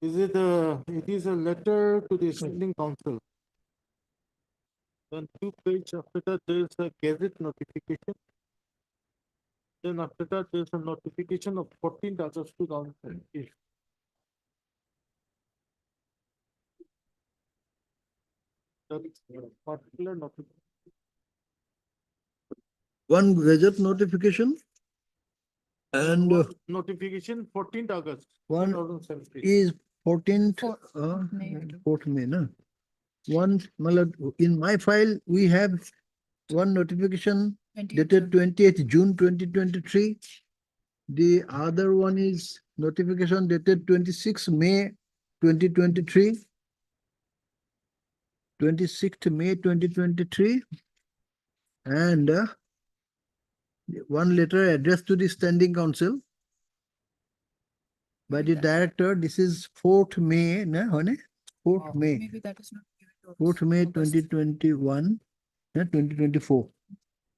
Is it it is a letter to the standing council. Then 2 pages after that, there is a gazette notification. Then after that, there is a notification of 14th August 2020. Particular notification. One gazette notification and Notification 14th August. one 2017. is 14th, May. 4th May, no? One, malad, in my file, we have one notification 28th dated 28th June 2023. The other one is notification dated 26th May 2023. 26th May 2023. And one letter addressed to the Standing Council by the director. This is 4th May, no, honey? 4th May, Maybe that is not. given to us. 4th May August 2021, 2024,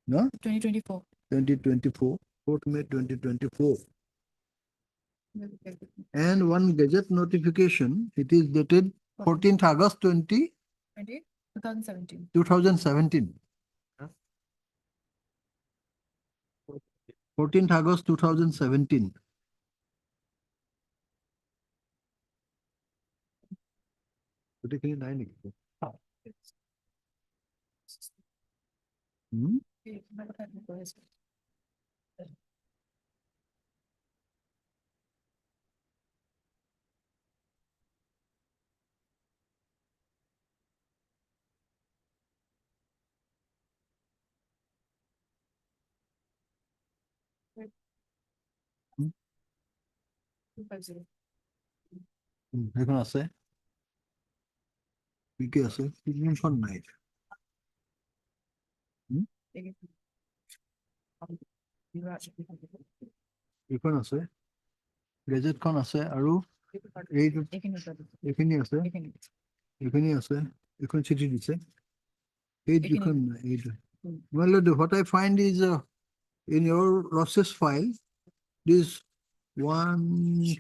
no? 2024. 2024, 4th May 2024. Maybe that is not. And one gazette notification, it is dated 14th August 2017. 2017. 14th August 2017. গোটেইখিনি নাই নেকি? Hmm? Okay, but that was- Hmm? 250. সেইখন আছে? কি কি আছে? তিনিখন নাই। Take it. এইখন আছে, গেজেটখন আছে আৰু এইটো এইখিনি আছে, এইখিনি আছে, এইখন চিঠি দিছে। এই দুখন নাই, এইটো। Well, what I find is in your losses file, these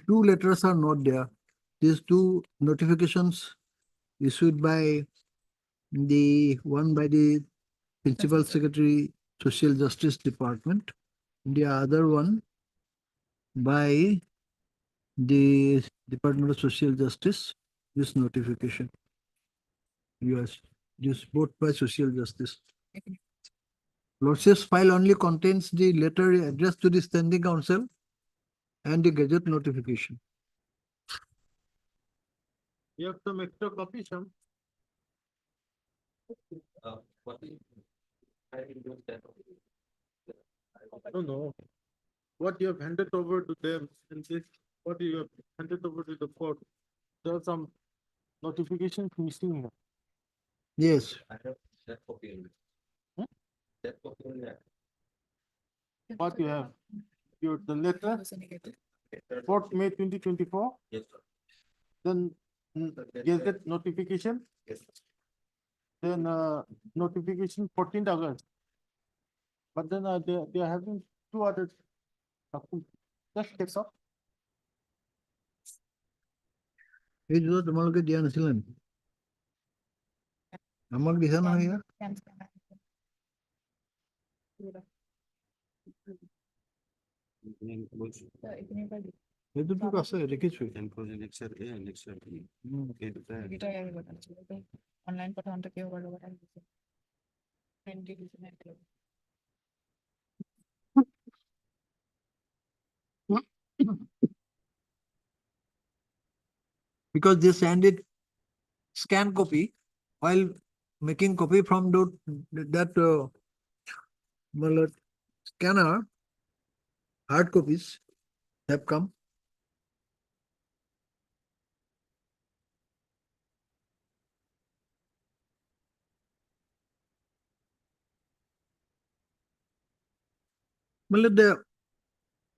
two letters are not there. These two notifications issued by the one by the Principal Secretary, Social Justice Department, the other one by the Department of Social Justice, this notification. Yes, this both by Social Justice. Lordship's file only contains the letter addressed to the Standing Council and the gazette notification. You have some extra copy, Sham? I don't know. What you have handed over to them and this, what you have handed over to the court, there are some notifications missing. Yes. I have that copy only. Hmm? That copy only. What you have? The letter, 4th May 2024, Yes, sir. then gazette notification, Yes, sir. then notification 14th August. But then they are having two others. Just take up. এই দুটা তোমালোকে দিয়া নাছিলে নেকি? আমাক দিছা নহয় ইয়াৰ? সেইটোতো আছে, দেখিছো। অনলাইন প্ৰথমতে কিয় কৰিব লাগে? Because they send it scan copy while making copy from that scanner, hard copies have come.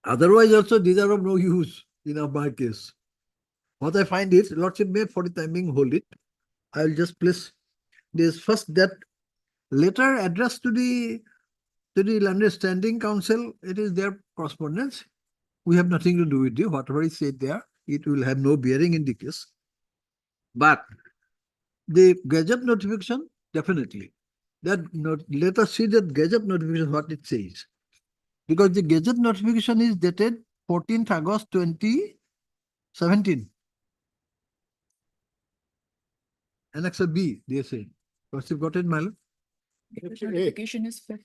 Otherwise also these are of no use in our case. What I find is, Lordship may for the time being hold it. I'll just place this first, that letter addressed to the London Standing Council, it is their correspondence. We have nothing to do with it. Whatever is said there, it will have no bearing in the case. But the gazette notification, definitely. Let us see that gazette notification, what it says. Because the gazette notification is dated 14th August 2017. Annex B, they say. Lordship got it, my lord? Notification is fifth.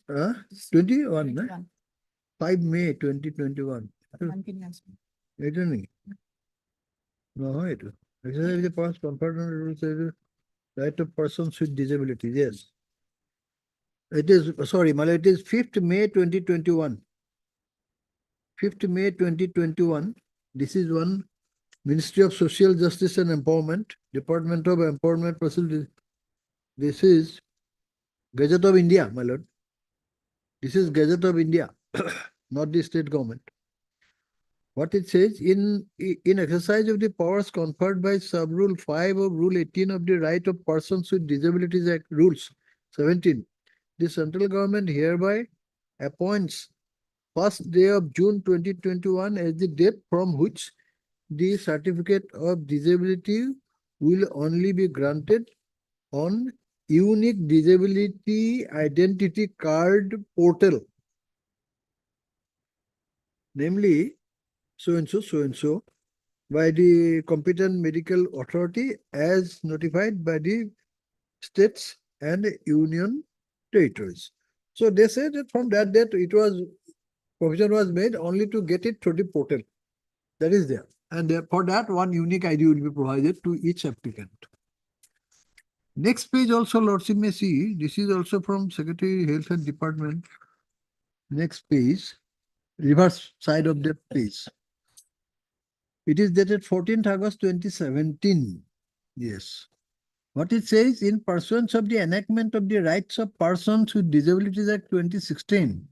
21, na? 21. 5 May 2021. এটা নেই নহয় এইটো Exercise the past compartment rules right of persons with disability. Yes, it is. Sorry, Mala. It is 5th May 2021. 5th May 2021. This is one Ministry of Social Justice and Empowerment, Department of Empowerment Facility. This is Gazette of India, my lord. This is Gazette of India, not the state government. What it says, in exercise of the powers conferred by sub-rule 5 of Rule 18 of the Right of Persons with Disabilities Act, Rules 17, the central government hereby appoints 1st day of June 2021 as the date from which the certificate of disability will only be granted on unique disability identity card portal, namely so-and-so, by the competent medical authority as notified by the states and union territories. So they said that from that date, provision was made only to get it through the portal. That is there. And for that, one unique ID will be provided to each applicant. Next page also, Lordship may see, this is also from Secretary Health and Department. Next page, reverse side of the page. It is dated 14th August 2017. Yes. What it says, in pursuance of the enactment of the Rights of Persons with Disabilities Act 2016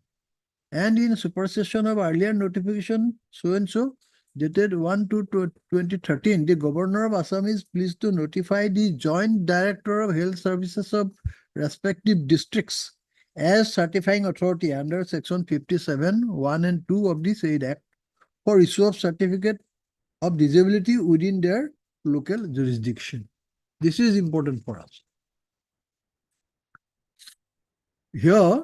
and in supersession of earlier notification so-and-so dated 1/2/2013, the Governor of Assam is pleased to notify the Joint Director of Health Services of respective districts as certifying authority under Section 57, 1 and 2 of the said Act for issue of certificate of disability within their local jurisdiction. This is important for us. Here,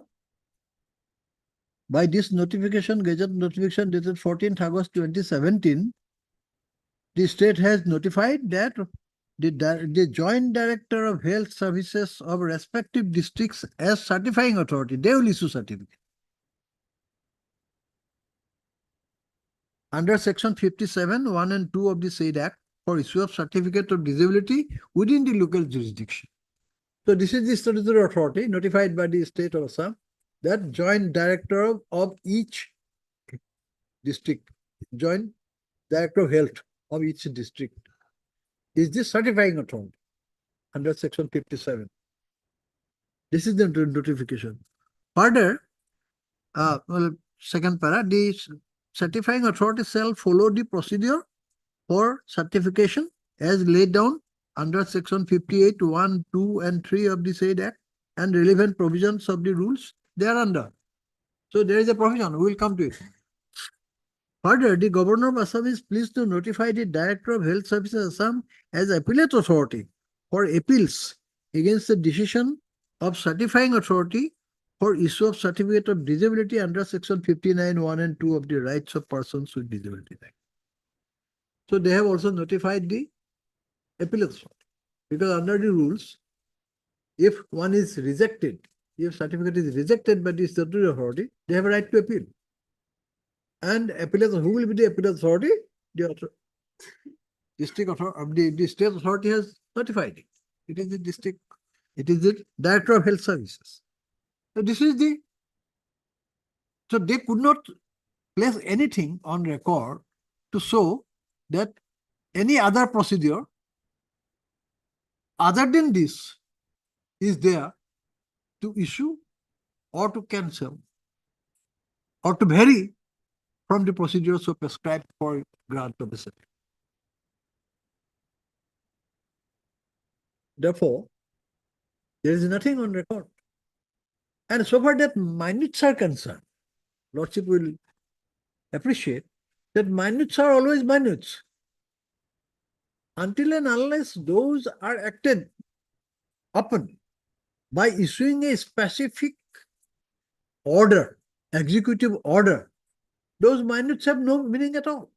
by this notification, Gazette notification dated 14th August 2017, the state has notified that the Joint Director of Health Services of respective districts as certifying authority, they will issue certificate. Under Section 57, 1 and 2 of the said Act for issue of certificate of disability within the local jurisdiction. So this is the statutory authority notified by the state of Assam, that Joint Director of each district, Joint Director of Health of each district is the certifying authority under Section 57. This is the notification. Further, second para, the certifying authority shall follow the procedure for certification as laid down under Section 58, 1, 2, and 3 of the said Act and relevant provisions of the rules thereunder. So there is a provision, we will come to it. Further, the Governor of Assam is pleased to notify the Director of Health Services Assam as appellate authority for appeals against the decision of certifying authority for issue of certificate of disability under Section 59, 1 and 2 of the Rights of Persons with Disabilities Act. So they have also notified the appellate authority, because under the rules, if one is rejected, if certificate is rejected by the statutory authority, they have a right to appeal. And appellate, who will be the appellate authority? The district authority, the state authority has notified it. It is the district, it is the Director of Health Services. So this is the, so they could not place anything on record to show that any other procedure other than this is there to issue or to cancel or to vary from the procedures so prescribed for grant of the certificate. Therefore, there is nothing on record. And so far that minutes are concerned, Lordship will appreciate that minutes are always minutes. Until and unless those are acted upon by issuing a specific order, executive order, those minutes have no meaning at all.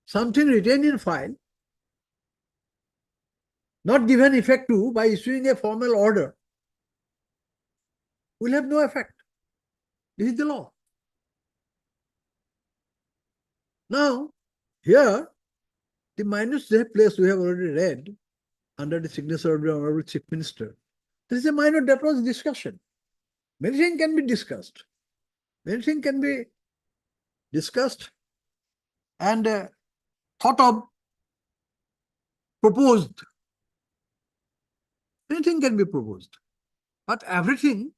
Something written in file not given effect to by issuing a formal order, will have no effect. This is the law. Now, here, the minutes they have placed, we have already read under the signature of the Honorable Chief Minister. This is a minute that was discussion. Many things can be discussed. Many things can be discussed and thought of, proposed. Anything can be proposed, but everything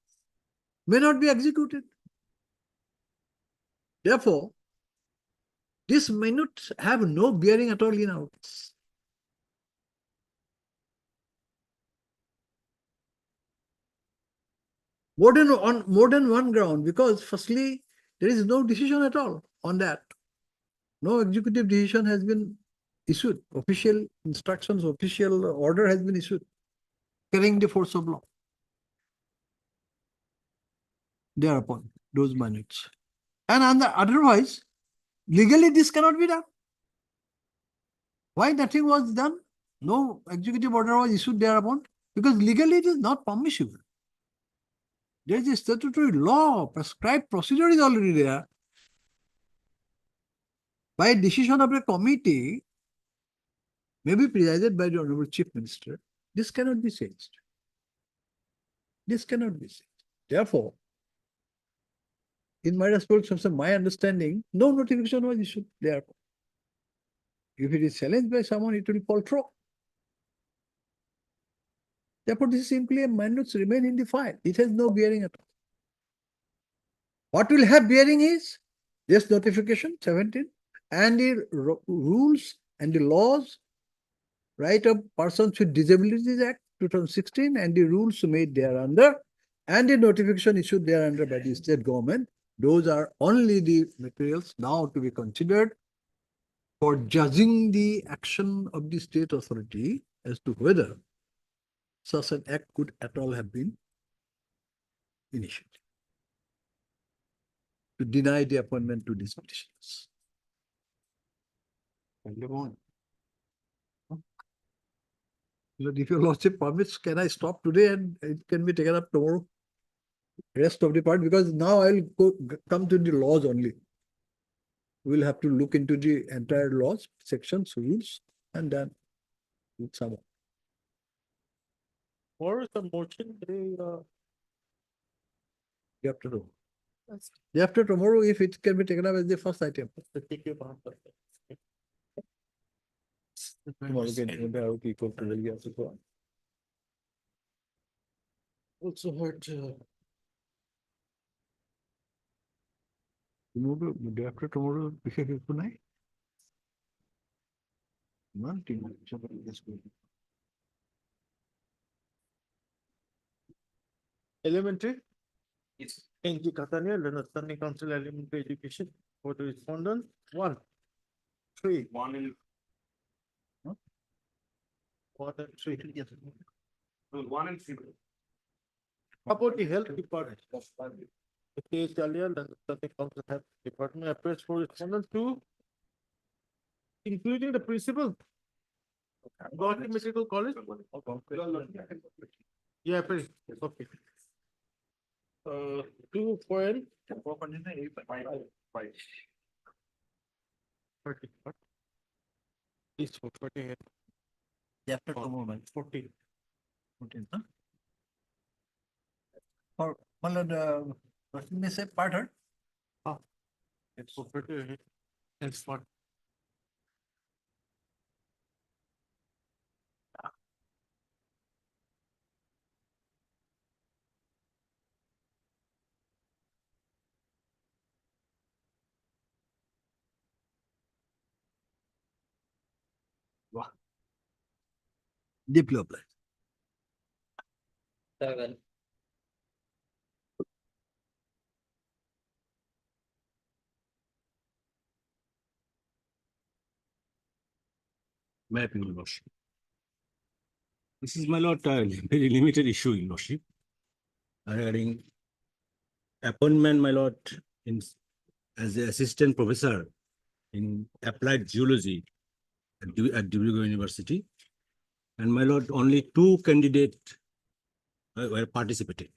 may not be executed. Therefore, these minutes have no bearing at all in our case. More than one ground, because firstly, there is no decision at all on that. No executive decision has been issued. Official instructions, official order has been issued, carrying the force of law. Thereupon, those minutes. And otherwise, legally this cannot be done. Why nothing was done? No executive order was issued thereupon, because legally it is not permissible. There is a statutory law, prescribed procedure is already there. By decision of a committee, may be presided by the Honorable Chief Minister, this cannot be changed. This cannot be changed. Therefore, in my response, my understanding, no notification was issued therefore. If it is challenged by someone, it will fall through. Therefore, this is simply a minutes remain in the file. It has no bearing at all. What will have bearing is this notification 17 and the rules and the laws, right of Persons with Disabilities Act 2016 and the rules made thereunder and the notification issued thereunder by the state government. Those are only the materials now to be considered for judging the action of the state authority as to whether such an act could at all have been initiated to deny the appointment to these petitioners. If your lordship permits, can I stop today and it can be taken up tomorrow? Rest of the part, because now I'll come to the laws only. We'll have to look into the entire laws, sections, rules, and then with some. Or the motion, Day after tomorrow. Day after tomorrow, if it can be taken up as the first item. Also heard. Tomorrow, day after tomorrow, বিশেষ একো নাই? ইমান team Elementary. Yes. NG Catania, Leonard Standing Council Elementary Education for the respondent. 1, 3. 1 and 3. Yes. 1 and 3. About the health department. The case earlier, the Standing Council Health Department appears for respondent 2, including the principal. Guwahati Medical College. Yeah, please. Okay. 2 point 5. This 48. After tomorrow, 14. 14, huh? Or what may say part heard? It's 48. It's what? Deeply applied. 7. My opinion, Lordship. This is, my lord, a very limited issue, in Lordship, regarding appointment, my lord, as the assistant professor in applied geology at Dibrugarh University. And my lord, only two candidates were participated,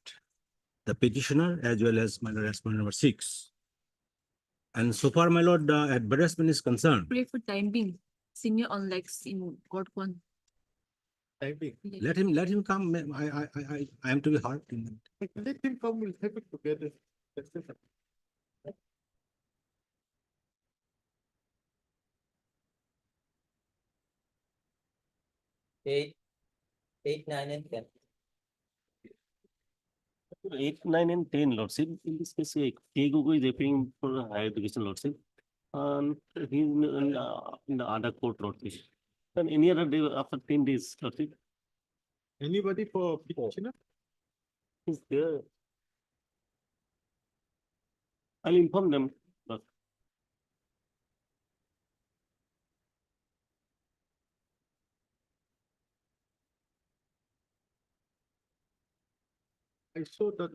the petitioner as well as my lord, aspirant number 6. And so far, my lord, the advertisement is concerned. Pray for time being, senior on legs in court one. Let him come. I am to be heard. Let him come, we'll have it together. That's it. Eight, 9, and 10. 8, 9, and 10, Lordship. In this case, K. Gogo is appearing for higher education, Lordship. And he's in the other court, Lordship. And any other day after 10 days, Lordship, Anybody for petitioner? he's there. I'll inform them. Lordship. I saw that,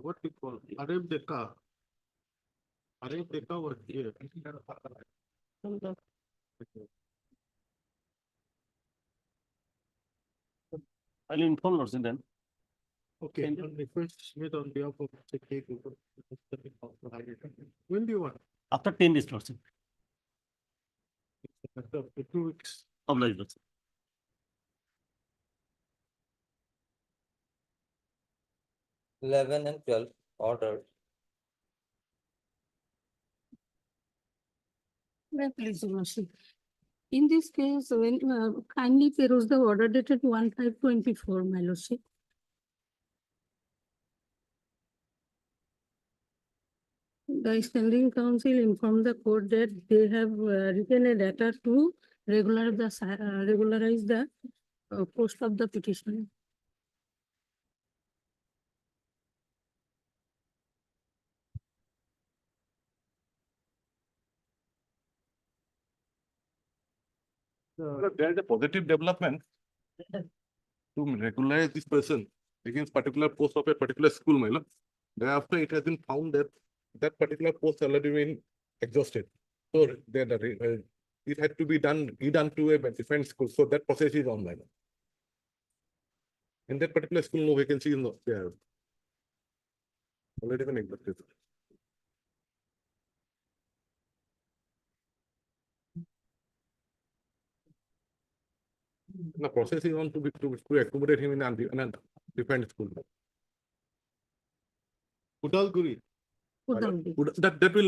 what we call, Arab Deka. Arab Deka was here. I'll inform Lordship then. Okay, Can you- on request made on behalf of the K. When do you want? After 10 days, Lordship. After 2 weeks. Obliged, Lordship. 11 and 12 ordered. Please, Your Worship. In this case, when kindly peruse the order dated 1/5/24, my lordship. The standing council informed the court that they have written a letter to regularize the post of the petitioner. There is a positive development to regularize this person against particular post of a particular school, my lord. Thereafter, it has been found that that particular post already been exhausted. So it had to be done to a different school. So that process is on, my lord. In that particular school, no vacancy is not there. Already been exhausted. The process is on to accommodate him in a different school. Udalguri. That will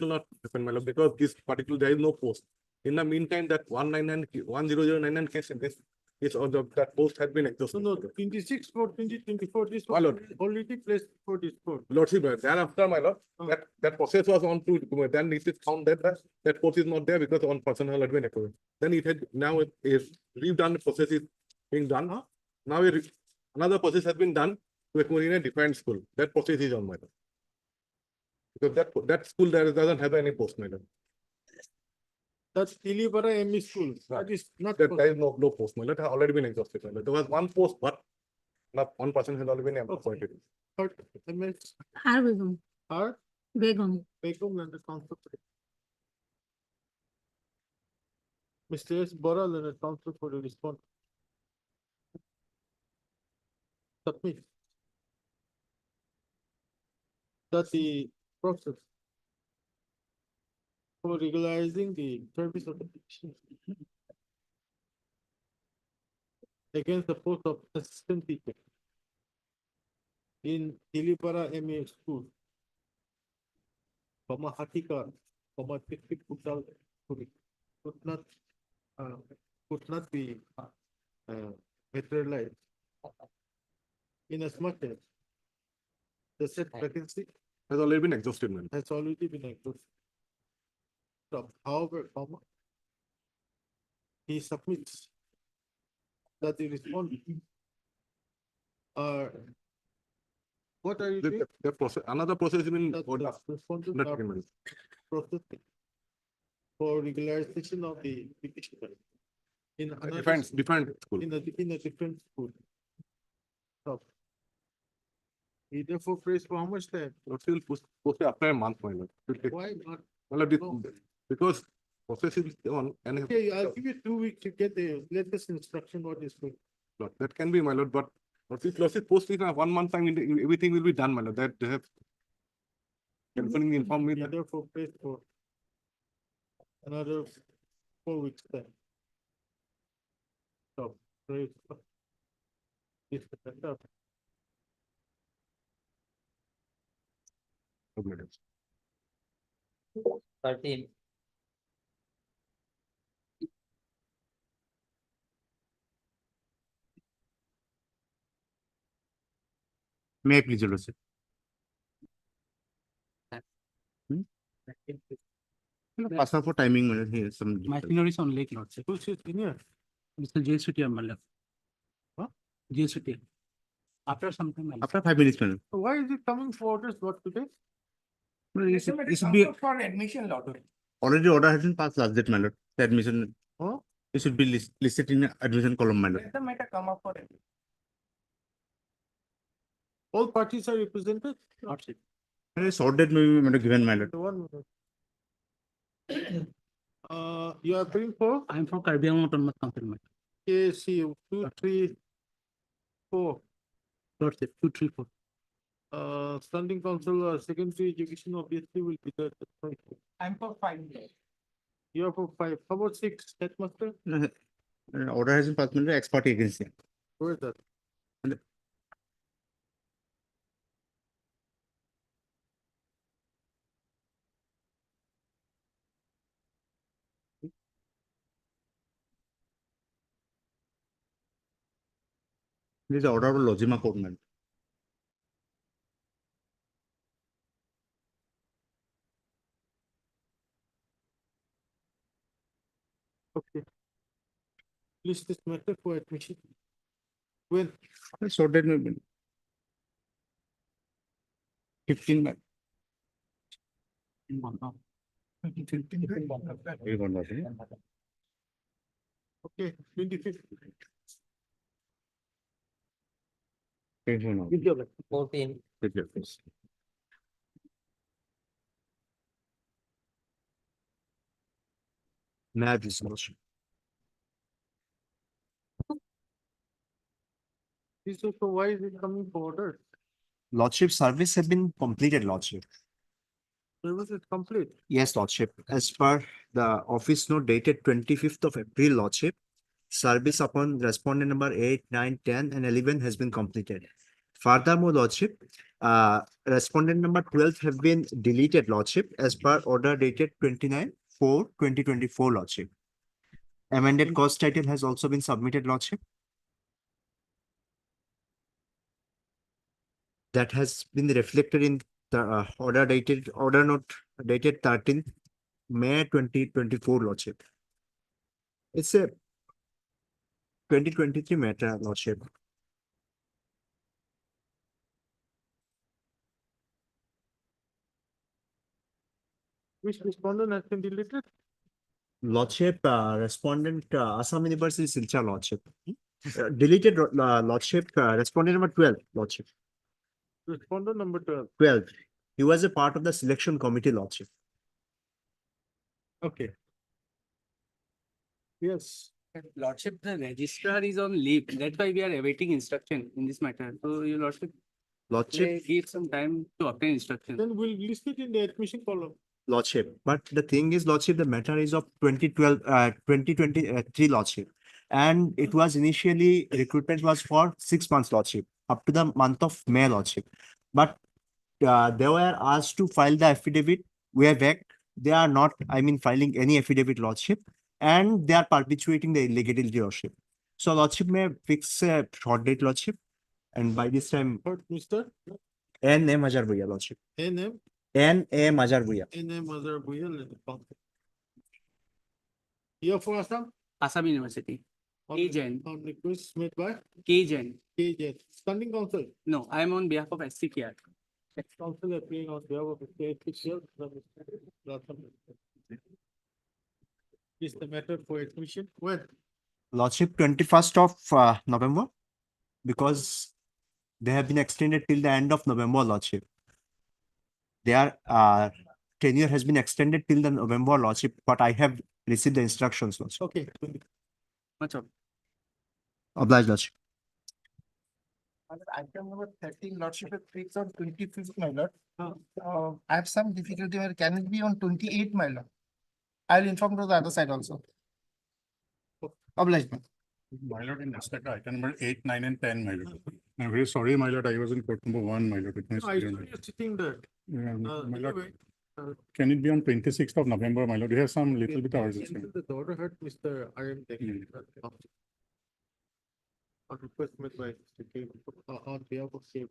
not happen, my lord, because this particular there is no post. In the meantime, that 10099 case is on that post had been exhausted. No, 26 for 2024, this was already placed for this court. Lordship, thereafter, my lord, that process was on to, then it is found that that post is not there because one person had been acquitted. Then it had now is redone process is being done. Now another process has been done to accommodate in a different school. That process is on, my lord. Because that school there doesn't have any post, madam. That's Tilibara ME school. That is not. There is no post, madam. It has already been exhausted, madam. There was one post, but not one person has already been appointed. Har Begum. Har Begum. Begum and the council. Mr. S. Boral and the council for the response. Submit. That the process for regularizing the service of the petition against the post of assistant teacher in Tilipara MA school, Hatika, Kutal, could not be materialized in as much as the said vacancy has already been exhausted, man. Has already been exhausted. So, however, he submits that the respondent what are you doing? The process, another process is in order. Process for regularization of the petitioner in another different school. In a different school. So, he therefore prays for how much time? Still post after a month, my lord. Why not? Well, because process is on and. Okay, I'll give you 2 weeks to get the latest instruction what is going. Lord, that can be, my lord, but lordship post in a 1 month time, everything will be done, my lord, that they have. Confirming inform me that. Another for another 4 weeks time. So, great. It's better. May I please, your lordship? Pass out for timing, my lord, here some. My senior is on late, Lordship. Who's your senior? Mr. J. Sutia, my lord. Huh? J. Sutia. After some time, my lord. After 5 minutes, my lord. So why is it coming for orders, what today? It should be, For admission, Lord. Already order has been passed last date, my lord. The admission, Huh? it should be listed in admission column, my lord. Let the matter come up for admission. All parties are represented? Lordship. Short date may be, my lord, given, my lord. The 1 minute. You are appearing for I am from Caribbean Autonomous Council, my KC 2, 3, 4. Lordship, 2, 3, 4. Standing council, secondary education obviously will be there. I'm for 5 days. You are for 5. How about 6, headmaster? Order has been passed, my lord, expert agency. Where is that? This is order of Lojima Court, my lord. Okay. List this matter for admission. When? Short date may be 15, my. In one now. Very good, lordship. Okay, 25th. Thank you, now. 14. Take your place. May I please, lordship? This also, why is it coming for order? Lordship, service have been completed, lordship. Service is complete. Yes, lordship. As per the office note dated 25th of April, lordship, service upon respondent number 8, 9, 10, and 11 has been completed. Furthermore, lordship, respondent number 12 have been deleted, lordship, as per order dated 29/4/2024, lordship. Amended cost title has also been submitted, lordship. That has been reflected in the order note dated 13th May 2024, lordship. It's a 2023 matter, lordship. Which respondent has been deleted? Lordship, respondent, Assam University, Silchar, lordship. Deleted, lordship, respondent number 12, lordship. Respondent number 12. 12. He was a part of the selection committee, lordship. Okay. Yes. Lordship, the registrar is on leave. That's why we are awaiting instruction in this matter. So your Lordship, Lordship, may give some time to obtain instruction. Then we'll list it in the admission column. lordship. But the thing is, lordship, the matter is of 2023, lordship. And it was initially, recruitment was for 6 months, lordship, up to the month of May, lordship. But they were asked to file the affidavit. We have back. They are not, filing any affidavit, lordship, and they are perpetuating the illegality, lordship. So, lordship may fix a short date, lordship, and by this time, But Mr. N. A. Majar Bhuya, lordship. NM, N. A. Majar Bhuya. NM Mother Buyal. Here for Assam? Assam University. K. Jain. On request made by K. Jain. KJ. Standing council. No, I am on behalf of SCKR. Council appearing on behalf of the state official. Is the matter for admission? When? Lordship, 21st of November, because they have been extended till the end of November, lordship. Their tenure has been extended till the November, lordship, but I have receive the instructions. Lordship. Okay. Obliged, Lordship. Item number 13, Lordship is fixed on 25th, my lord. I have some difficulty where can it be on 28th, my lord? I'll inform to the other side also. Obliged. My lord, in respect to item number 8, 9, and 10, my lord. I'm very sorry, my lord, I was in court number 1, my lord. With my student. You're sitting there. My lord, Anyway, can it be on 26th of November, my lord? We have some little bit of urgency. the order had Mr. RM taken. On request made by Mr. K, on behalf of K.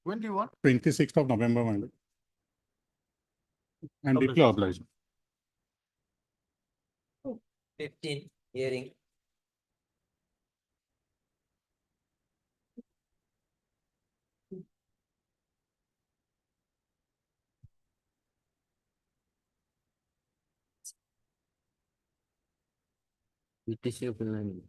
When do you want? 26th of November, my lord. And deeply obliged. 15, hearing. BTC opinion.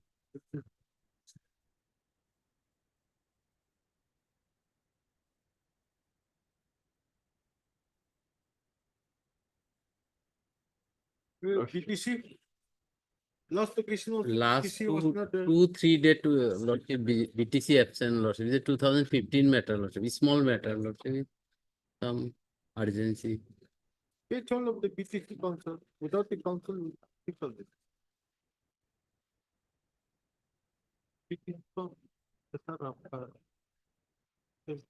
BTC? Last occasion was Last BTC was not there. 3 day to Lordship BTC absent Lordship. It's a 2015 matter Lordship. It's small matter Lordship. With some urgency. Get all of the BTC council. Without the council, we fix all this. BTC council, the sir of, yes.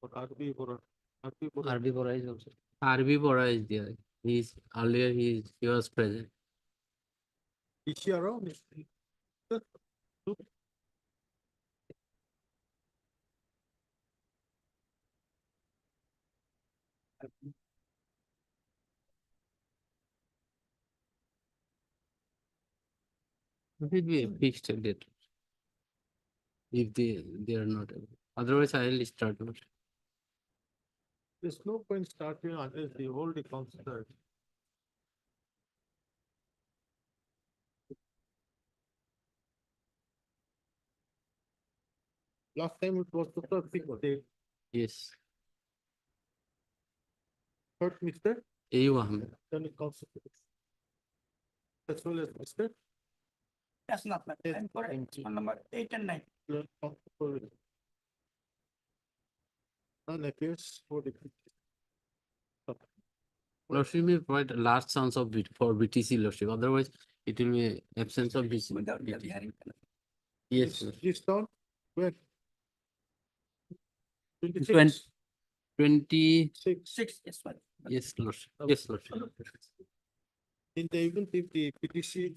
But RB Bora is also. RB Bora is there. He's earlier he was present. Is she around? It will be a fixed date. If they are not able. Otherwise, I will start. There's no point starting unless the whole the council. Last time it was the first day. Yes. Third, Mr. Ayub Ahmed. Then the council. As well as Mr. That's not my time for number 8 and 9. And appears for the. Lordship will provide last chance of for BTC Lordship. Otherwise, it will be absence of BTC. Yes. This town, where? 26. 26. Yes, fine. Yes, Lordship. Yes, Lordship. In the event if the PTC,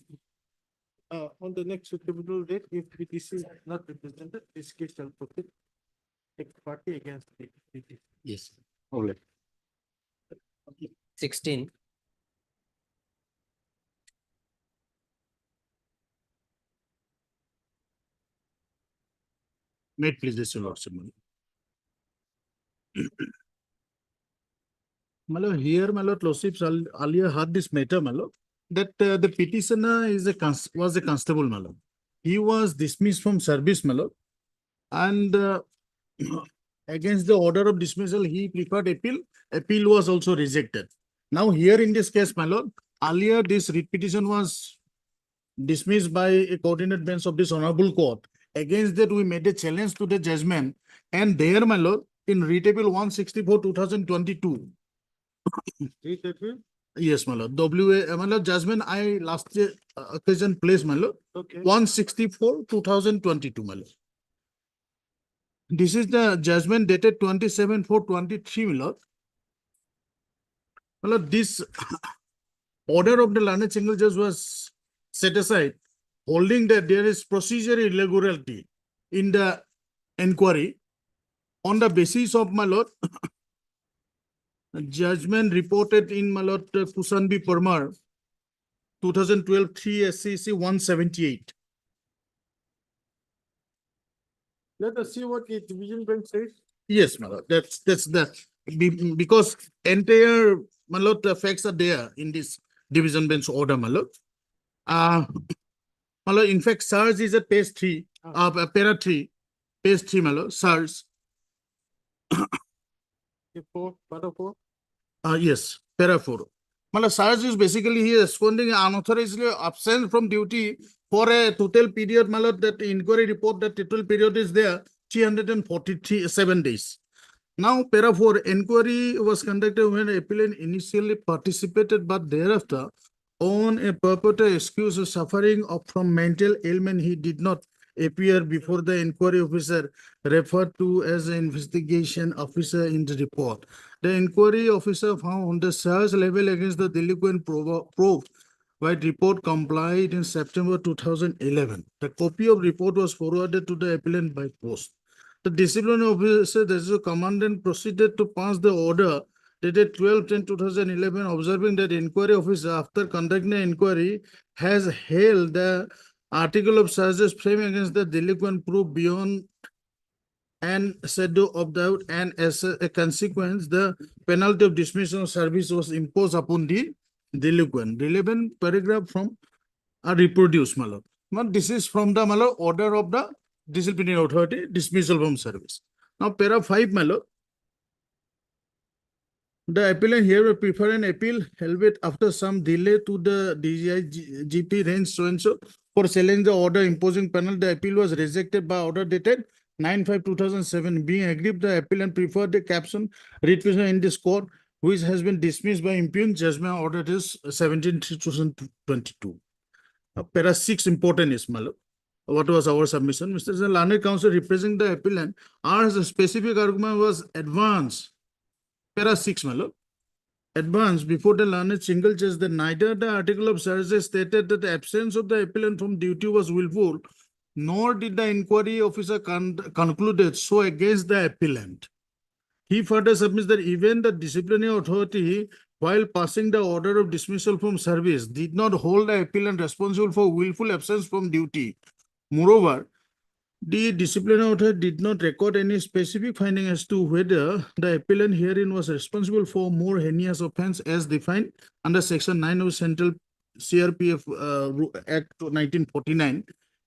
on the next suitable date, if PTC is not represented, this case shall proceed. Take party against the PTC. Yes. Only. 16. May it please this, your lordship. Malo, here, Malo, lordships earlier had this matter, Malo, that the petitioner is was a constable, Malo. He was dismissed from service, Malo, and against the order of dismissal, he preferred appeal. Appeal was also rejected. Now, here in this case, Malo, earlier this writ petition was dismissed by a coordinate bench of this honorable court. Against that, we made a challenge to the judgment, and there, my lord, in writ appeal 164 2022. Yes, my lord. My lord, judgment I last occasion placed, my lord. Okay. 164 2022, my lord. This is the judgment dated 27/4/23, my lord. My lord, this order of the learned single judge was set aside, holding that there is procedural irregularity in the inquiry on the basis of, my lord, judgment reported in, my lord, Kusanbi Parmar 2012 3 SCC 178. Let us see what the division bench says. Yes, my lord. That's the because entire, my lord, the facts are there in this division bench order, my lord. My lord, in fact, SARS is at page 3, para 3, page 3, my lord, SARS. Yes, para 4. Mala SARS is basically he is responding unauthorizedly absent from duty for a total period. Mala that inquiry report that total period is there 347 days. Now, para 4 inquiry was conducted when appellant initially participated, but thereafter, on a purported excuse of suffering from mental ailment, he did not appear before the inquiry officer referred to as an investigation officer in the report. The inquiry officer found the search level against the delinquent proved by report complied in September 2011. The copy of report was forwarded to the appellant by post. The disciplinary officer, that is the commandant, proceeded to pass the order dated 12/10/2011, observing that inquiry officer, after conducting an inquiry, has held the article of charges framed against the delinquent proof beyond and shadow of doubt, and as a consequence, the penalty of dismissal of service was imposed upon the delinquent. Relevant paragraph from are reproduced, my lord. Now, this is from the, my lord, order of the disciplinary authority, dismissal from service. Now, para 5, my lord. The appellant here will prefer an appeal, albeit after some delay to the DGP range so-and-so for challenging the order imposing penalty. The appeal was rejected by order dated 9/5/2007. Being aggrieved, the appellant preferred the caption writ petition in this court, which has been dismissed by impugned judgment. Order is 17/2022. Para 6 important is, my lord. What was our submission? Mr. Learned Counsel representing the appellant, our specific argument was advanced. Para 6, my lord. Advanced before the learned single judge that neither the article of charges stated that the absence of the appellant from duty was willful, nor did the inquiry officer concluded so against the appellant. He further submits that even the disciplinary authority, while passing the order of dismissal from service, did not hold the appellant responsible for willful absence from duty. Moreover, the disciplinary authority did not record any specific finding as to whether the appellant herein was responsible for more heinous offense as defined under Section 9 of Central CRPF Act 1949,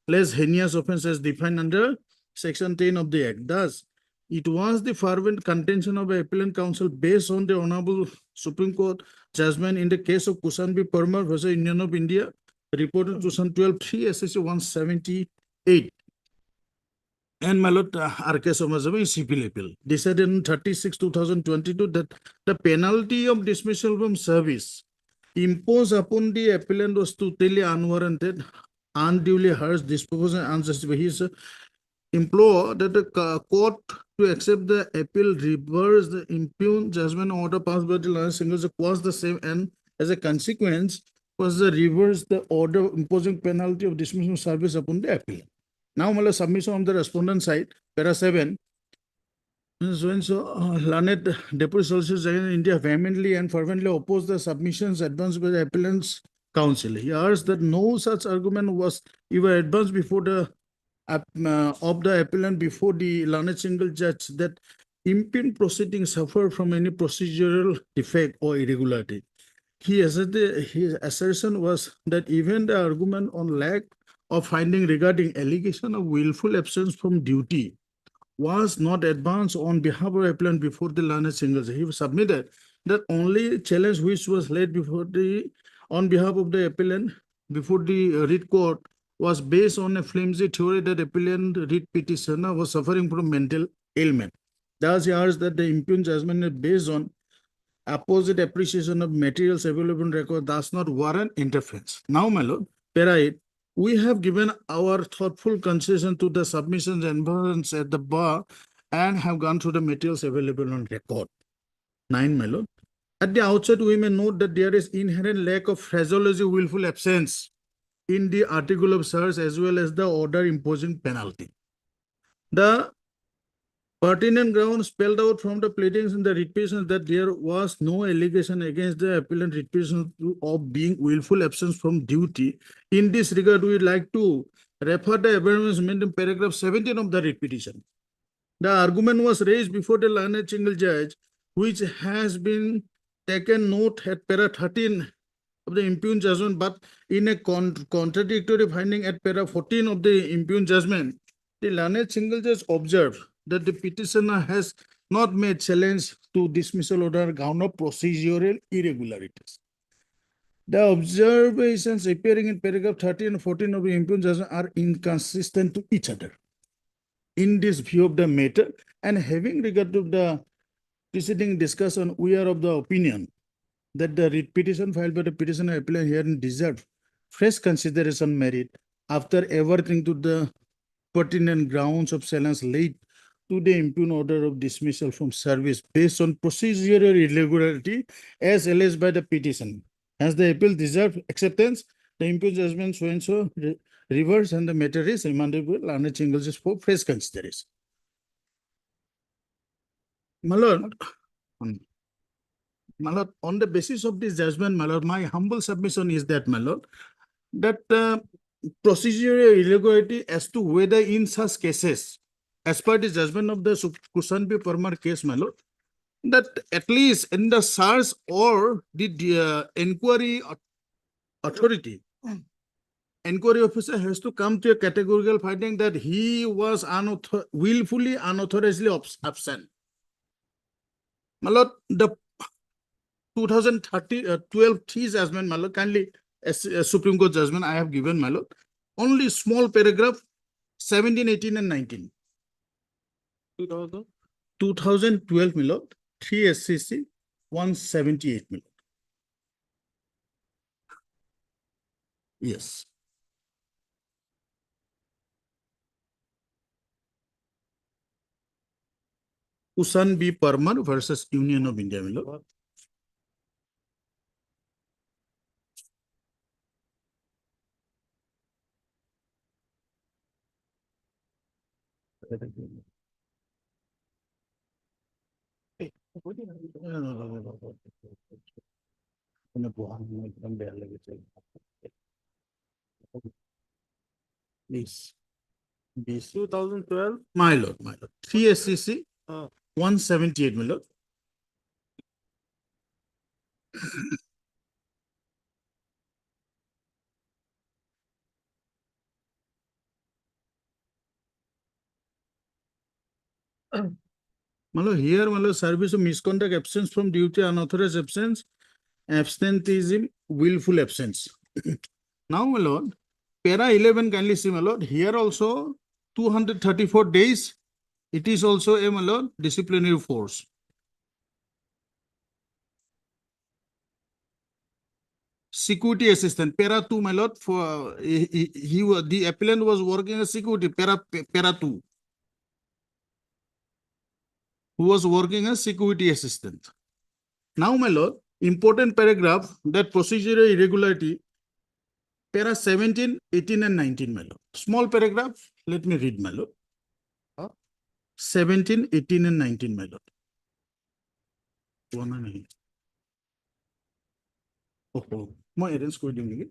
less heinous offense as defined under Section 10 of the Act. Thus, it was the fervent contention of the appellant counsel based on the Honorable Supreme Court judgment in the case of Kushan B. Parmar versus Union of India, reported 2012-3 SSC 178. And my lord, R.K. Somazawa is CPL appeal. Decided on 36/2022 that the penalty of dismissal from service imposed upon the appellant was totally unwarranted, unduly harsh, disproportionate, unjustified. He implored that the court to accept the appeal, reverse the impugned judgment order passed by the learned single judge was the same, and as a consequence was the reverse the order imposing penalty of dismissal from service upon the appellant. Now, my submission on the respondent side, para 7. Learned Deputy Solicitor General in India vehemently and fervently opposed the submissions advanced by the appellant's counsel. He urged that no such argument was even advanced before the of the appellant before the learned single judge that impugned proceedings suffer from any procedural defect or irregularity. His assertion was that even the argument on lack of finding regarding allegation of willful absence from duty was not advanced on behalf of appellant before the learned single judge. He submitted that only challenge which was laid before the on behalf of the appellant before the writ court was based on a flimsy theory that appellant writ petitioner was suffering from mental ailment. Thus, he urged that the impugned judgment is based on opposite appreciation of materials available in record does not warrant interference. Now, my lord, para 8, we have given our thoughtful concession to the submissions and evidence at the bar and have gone through the materials available on record. 9, my lord. At the outset, we may note that there is inherent lack of phraseology willful absence in the article of search as well as the order imposing penalty. The pertinent ground spelled out from the pleadings in the writ petition that there was no allegation against the appellant writ petition of being willful absence from duty. In this regard, we would like to refer the evidence made in paragraph 17 of the writ petition. The argument was raised before the learned single judge, which has been taken note at para 13 of the impugned judgment, but in a contradictory finding at para 14 of the impugned judgment, the learned single judge observed that the petitioner has not made challenge to dismissal order ground of procedural irregularities. The observations appearing in paragraph 13 and 14 of the impugned judgment are inconsistent to each other. In this view of the matter, and having regard to the preceding discussion, we are of the opinion that the writ petition filed by the petitioner appellant herein deserve fresh consideration merit after everything to the pertinent grounds of challenge laid to the impugned order of dismissal from service based on procedural irregularity as alleged by the petition. As the appeal deserves acceptance, the impugned judgment so and so reversed and the matter is remanded with learned changes for fresh consideration. My lord, on the basis of this judgment, my lord, my humble submission is that, my lord, that procedural irregularity as to whether in such cases, as per the judgment of the Kushan B. Parmar case, my lord, that at least in the search or the inquiry authority, inquiry officer has to come to a categorical finding that he was willfully unauthorizedly absent. My lord, the 2012 judgment, my lord, kindly, Supreme Court judgment I have given, my lord, only small paragraph 17, 18, and 19. 2012, my lord, 3 SCC 178, my lord. Yes. Kushan B. Parmar versus Union of India, my lord. Please. 2012. My lord, 3 SCC 178, my lord. My lord, here, my lord, service of misconduct, absence from duty, unauthorized absence, absenteeism, willful absence. Now, my lord, para 11, kindly see, my lord, here also 234 days. It is also a, my lord, disciplinary force. Security assistant, para 2, my lord, for the appellant was working as security, para 2, who was working as security assistant. Now, my lord, important paragraph, that procedural irregularity, para 17, 18, and 19, my lord. Small paragraph, let me read, my lord. 17, 18, and 19, my lord. Oh, my errands going again.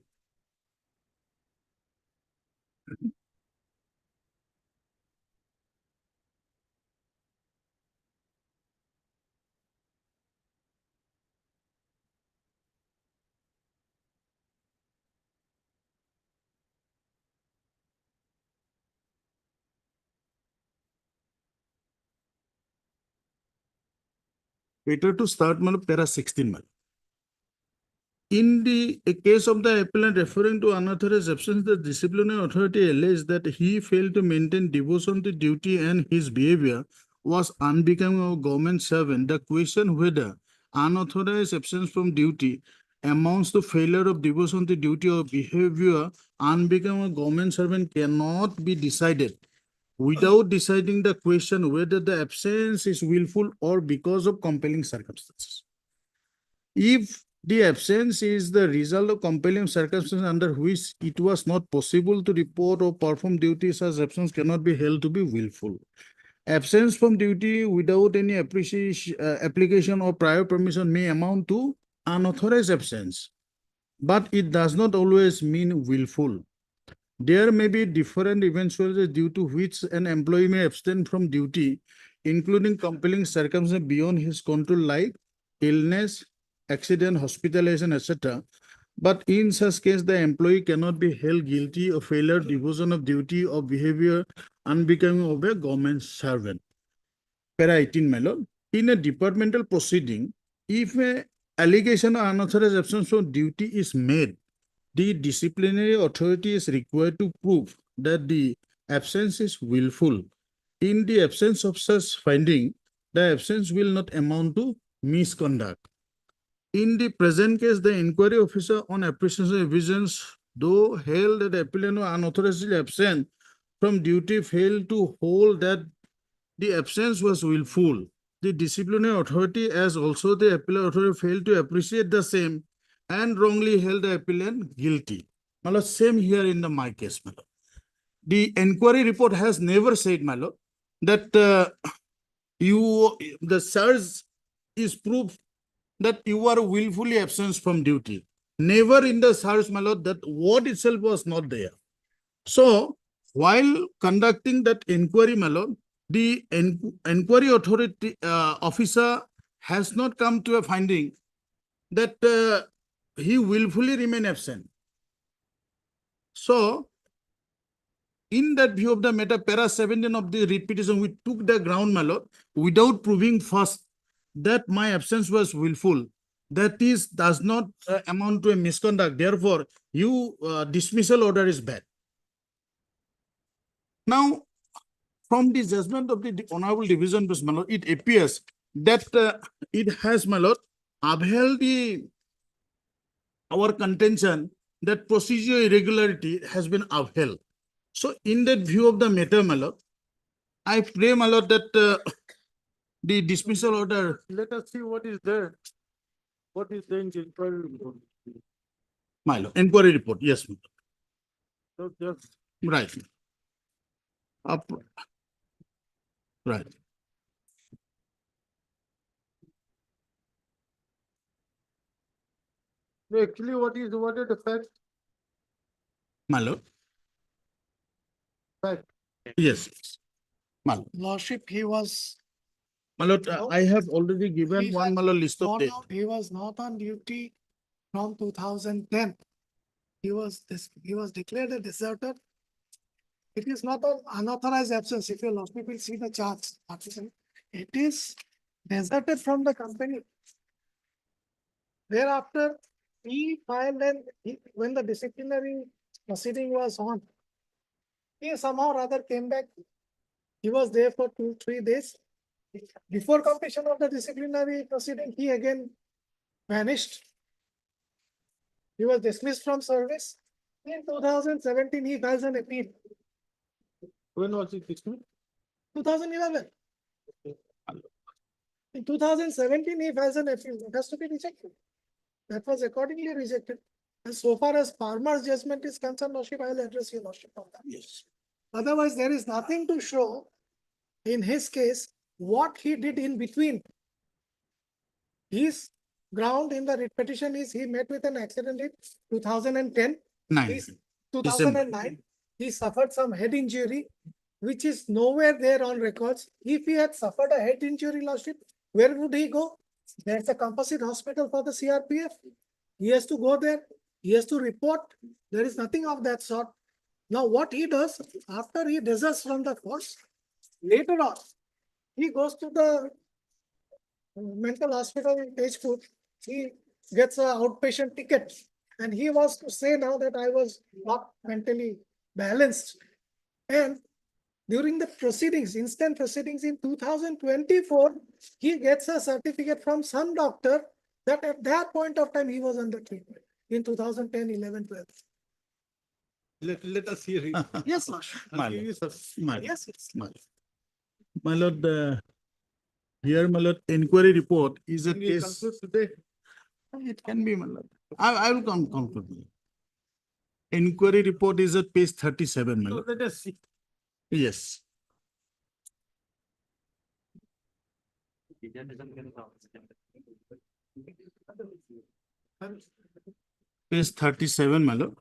Better to start, my lord, para 16, my lord. In the case of the appellant referring to unauthorized absence, the disciplinary authority alleged that he failed to maintain devotion to duty and his behavior was unbecoming of a government servant. The question whether unauthorized absence from duty amounts to failure of devotion to duty or behavior unbecoming of a government servant cannot be decided without deciding the question whether the absence is willful or because of compelling circumstances. If the absence is the result of compelling circumstances under which it was not possible to report or perform duties, such absence cannot be held to be willful. Absence from duty without any application or prior permission may amount to unauthorized absence, but it does not always mean willful. There may be different eventualities due to which an employee may abstain from duty, including compelling circumstances beyond his control like illness, accident, hospitalization, etc. But in such case, the employee cannot be held guilty of failure, devotion of duty, or behavior unbecoming of a government servant. para 18, my lord. In a departmental proceeding, if a allegation of unauthorized absence from duty is made, the disciplinary authority is required to prove that the absence is willful. In the absence of such finding, the absence will not amount to misconduct. In the present case, the inquiry officer on appreciation of evidence, though held that the appellant was unauthorizedly absent from duty, failed to hold that the absence was willful. The disciplinary authority, as also the appellate authority, failed to appreciate the same and wrongly held the appellant guilty. My lord, same here in my case, my lord. The inquiry report has never said, my lord, that the search is proof that you are willfully absent from duty. Never in the search, my lord, that word itself was not there. So, while conducting that inquiry, my lord, the inquiry authority officer has not come to a finding that he willfully remain absent. So, in that view of the matter, para 17 of the writ petition, we took the ground, my lord, without proving first that my absence was willful. That is, does not amount to a misconduct. Therefore, you dismissal order is bad. Now, from the judgment of the Honorable Division, my lord, it appears that it has, my lord, upheld our contention that procedural irregularity has been upheld. So, in that view of the matter, my lord, I pray, my lord, that the dismissal order. Let us see what is there. What is there in the inquiry report? My lord, inquiry report, yes, my lord. So just right. Up. Right. Actually, what is the fact? My lord. Fact. Yes. My lord. Lordship, he was My lord, I have already given He one, my lord, list of not dates. out, he was not on duty from 2010. He was declared a deserter. It is not an unauthorized absence. If your lordship will see the charts, it is deserted from the company. Thereafter, he filed when the disciplinary proceeding was on, he somehow rather came back. He was there for 2-3 days. Before completion of the disciplinary proceeding, he again vanished. He was dismissed from service. In 2017, he files an appeal. When was it dismissed? 2011. In 2017, he files an appeal. It has to be rejected. That was accordingly rejected. And so far as farmer's judgment is concerned, lordship, I will address your lordship on that. Yes. Otherwise, there is nothing to show in his case what he did in between. His ground in the writ petition is he met with an accident in 2010. 2009. He suffered some head injury, which is nowhere there on records. If he had suffered a head injury, lordship, where would he go? There's a composite hospital for the CRPF. He has to go there. He has to report. There is nothing of that sort. Now, what he does after he deserts from the force, later on, he goes to the mental hospital in Tejpur. He gets an outpatient ticket. And he was to say now that I was not mentally balanced. And during the proceedings, instant proceedings in 2024, he gets a certificate from some doctor that at that point of time he was under treatment in 2010, 11, 12. Let us hear it. Yes, Lord. My lord. Yes, yes. My lord, here, my lord, inquiry report is a case. Today. It can be, my lord. I will conclude. Inquiry report is at page 37, my lord. Let us see. Yes. Page 37, my lord.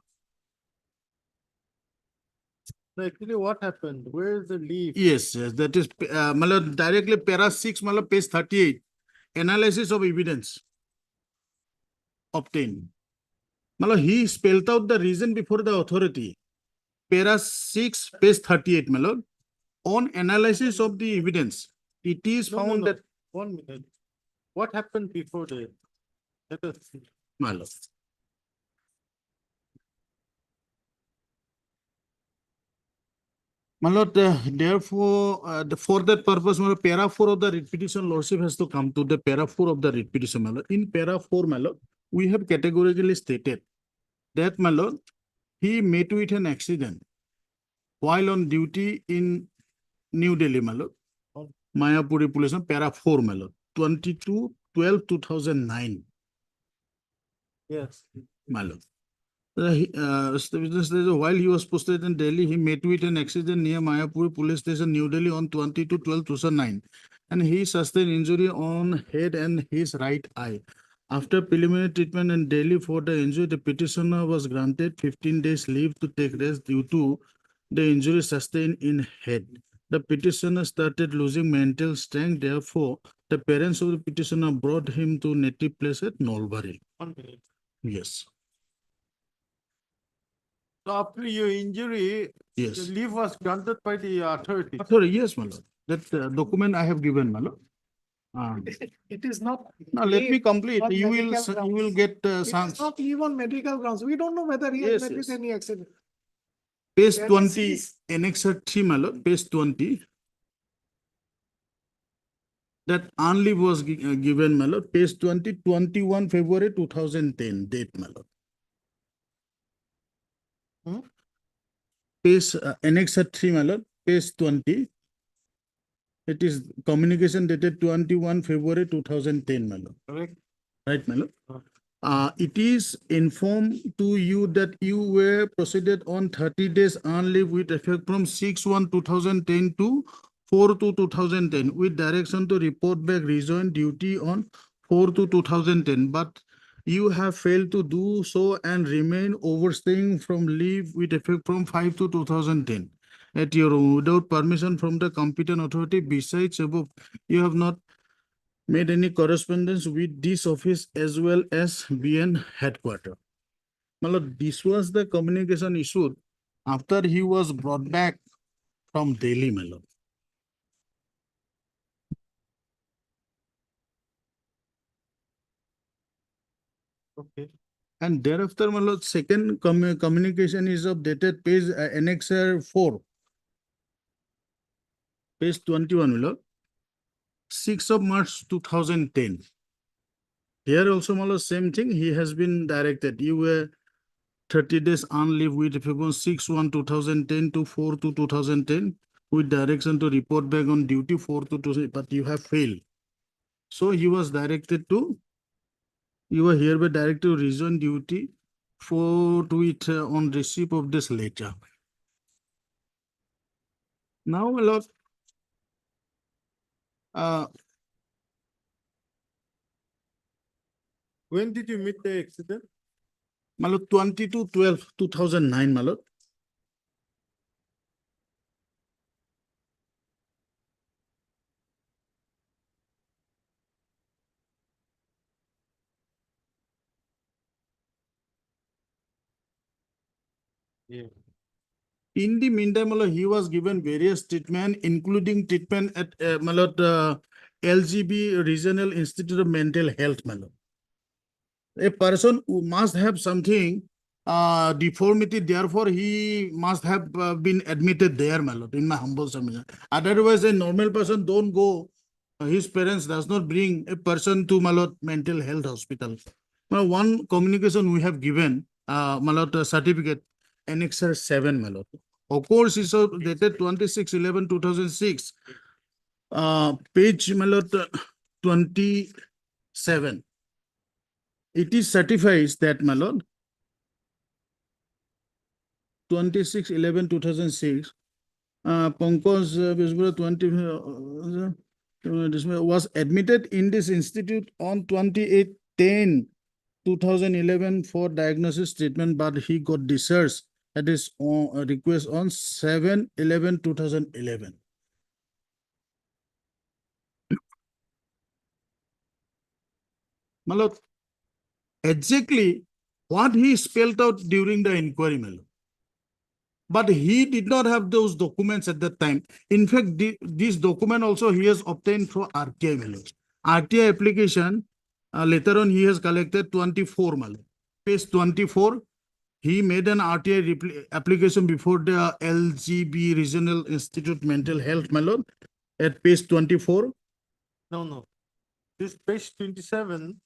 Actually, what happened? Where is the leaf? Yes, that is, my lord, directly para 6, my lord, page 38. Analysis of evidence obtained. My lord, he spelled out the reason before the authority. Para 6, page 38, my lord. On analysis of the evidence, it is No, no, found no. that, 1 minute. What happened before the? Let us see. my lord. My lord, therefore, for that purpose, my lord, para 4 of the writ petition, lordship has to come to the para 4 of the writ petition, my lord. In para 4, my lord, we have categorically stated that, my lord, he met with an accident while on duty in New Delhi, my lord. Mayapuri Police, para 4, my lord, 22/12/2009, Yes. my lord. While he was posted in Delhi, he met with an accident near Mayapur Police Station, New Delhi on 22/12/2009, and he sustained injury on head and his right eye. After preliminary treatment in Delhi for the injury, the petitioner was granted 15 days leave to take rest due to the injury sustained in head. The petitioner started losing mental strength. Therefore, the parents of the petitioner brought him to native place at Nolbari. 1 minute. Yes. So after your injury, Yes. the leave was granted by the authorities. Sorry, yes, my lord. That document I have given, my lord. It is not. Now let me leave complete. on You will, medical you will grounds. get It some. is not leave on medical grounds. We don't know whether he Yes, has met with yes. any accident. Page That is 20, his- annexure 3, my lord, page 20. That only was given, my lord, page 20, 21 February 2010, date, my lord. Hmm? Page annexure 3, my lord, page 20. It is communication dated 21 February 2010, my lord. Correct. Right, my lord. It is informed to you that you were proceeded on 30 days on leave with effect from 6/1/2010 to 4/2/2010 with direction to report back rejoin duty on 4/2/2010. But you have failed to do so and remain overstaying from leave with effect from 5/2/2010 at your own without permission from the competent authority. Besides above, you have not made any correspondence with this office as well as BN headquarters. Malad, this was the communication issued after he was brought back from Delhi, Malad. Okay. And thereafter, Malad, second communication is of dated page annexure 4, page 21, Malad, 6 of March 2010. Here also, Malad, same thing. He has been directed. You were 30 days on leave with effect from 6/1/2010 to 4/2/2010 with direction to report back on duty 4/2/2010, but you have failed. So he was directed to, you were hereby directed to resume duty for to it on receipt of this letter. Now, my lord, When did you meet the accident? my lord, 22/12/2009, my lord. Yeah. In the meantime, my lord, he was given various treatment, including treatment at my lord, LGB Regional Institute of Mental Health, my lord. A person who must have something deformity, therefore he must have been admitted there, my lord, in my humble submission. Otherwise, a normal person don't go, his parents does not bring a person to, my lord, mental health hospital. Now, one communication we have given, my lord, certificate, annexure 7, my lord. Of course, it's dated 26/11/2006, page, my lord, 27. It is certifies that, my lord, 26/11/2006, Pankaj Bisbara 20 was admitted in this institute on 28/10/2011 for diagnosis treatment, but he got discharged at his own request on 7/11/2011. My lord, exactly what he spelled out during the inquiry, my lord. but he did not have those documents at that time. In fact, this document also he has obtained through RTI, my lord. RTI application, later on he has collected 24, my lord. Page 24, he made an RTI application before the LGB Regional Institute Mental Health, my lord, at page 24. No. This page 27.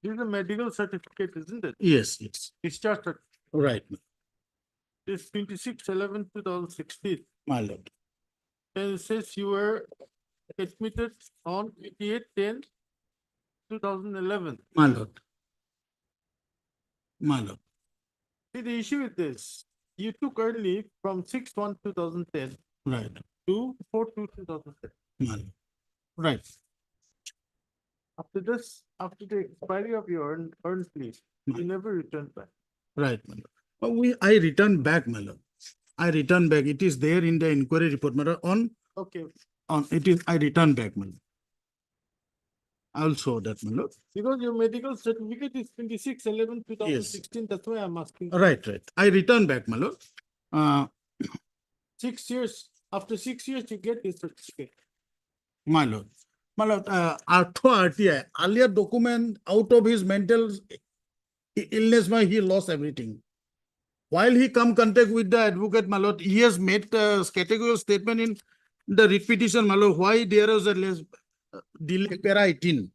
This is a medical certificate, isn't it? Yes. Discharge certificate. Right, This 26/11/2016. my lord. And it says you were admitted on 28/10/2011. My lord. My lord. See, the issue with this, you took early from 6/1/2010 Right. to 4/2/2010. My lord. Right. After this, after the expiry of your earned leave, you never returned back. Right, my lord. I returned back, my lord. I returned back. It is there in the inquiry report, my lord. Okay, I returned back, my lord. I'll show that, my lord. because your medical certificate is 26/11/2016. That's why I'm asking. Right. I returned back, my lord. 6 years, after 6 years, you get this certificate. My lord. After RTI, earlier document out of his mental illness, he lost everything. While he come contact with the advocate, my lord, he has made a categorical statement in the writ petition, my lord, why there was a less delay, para 18.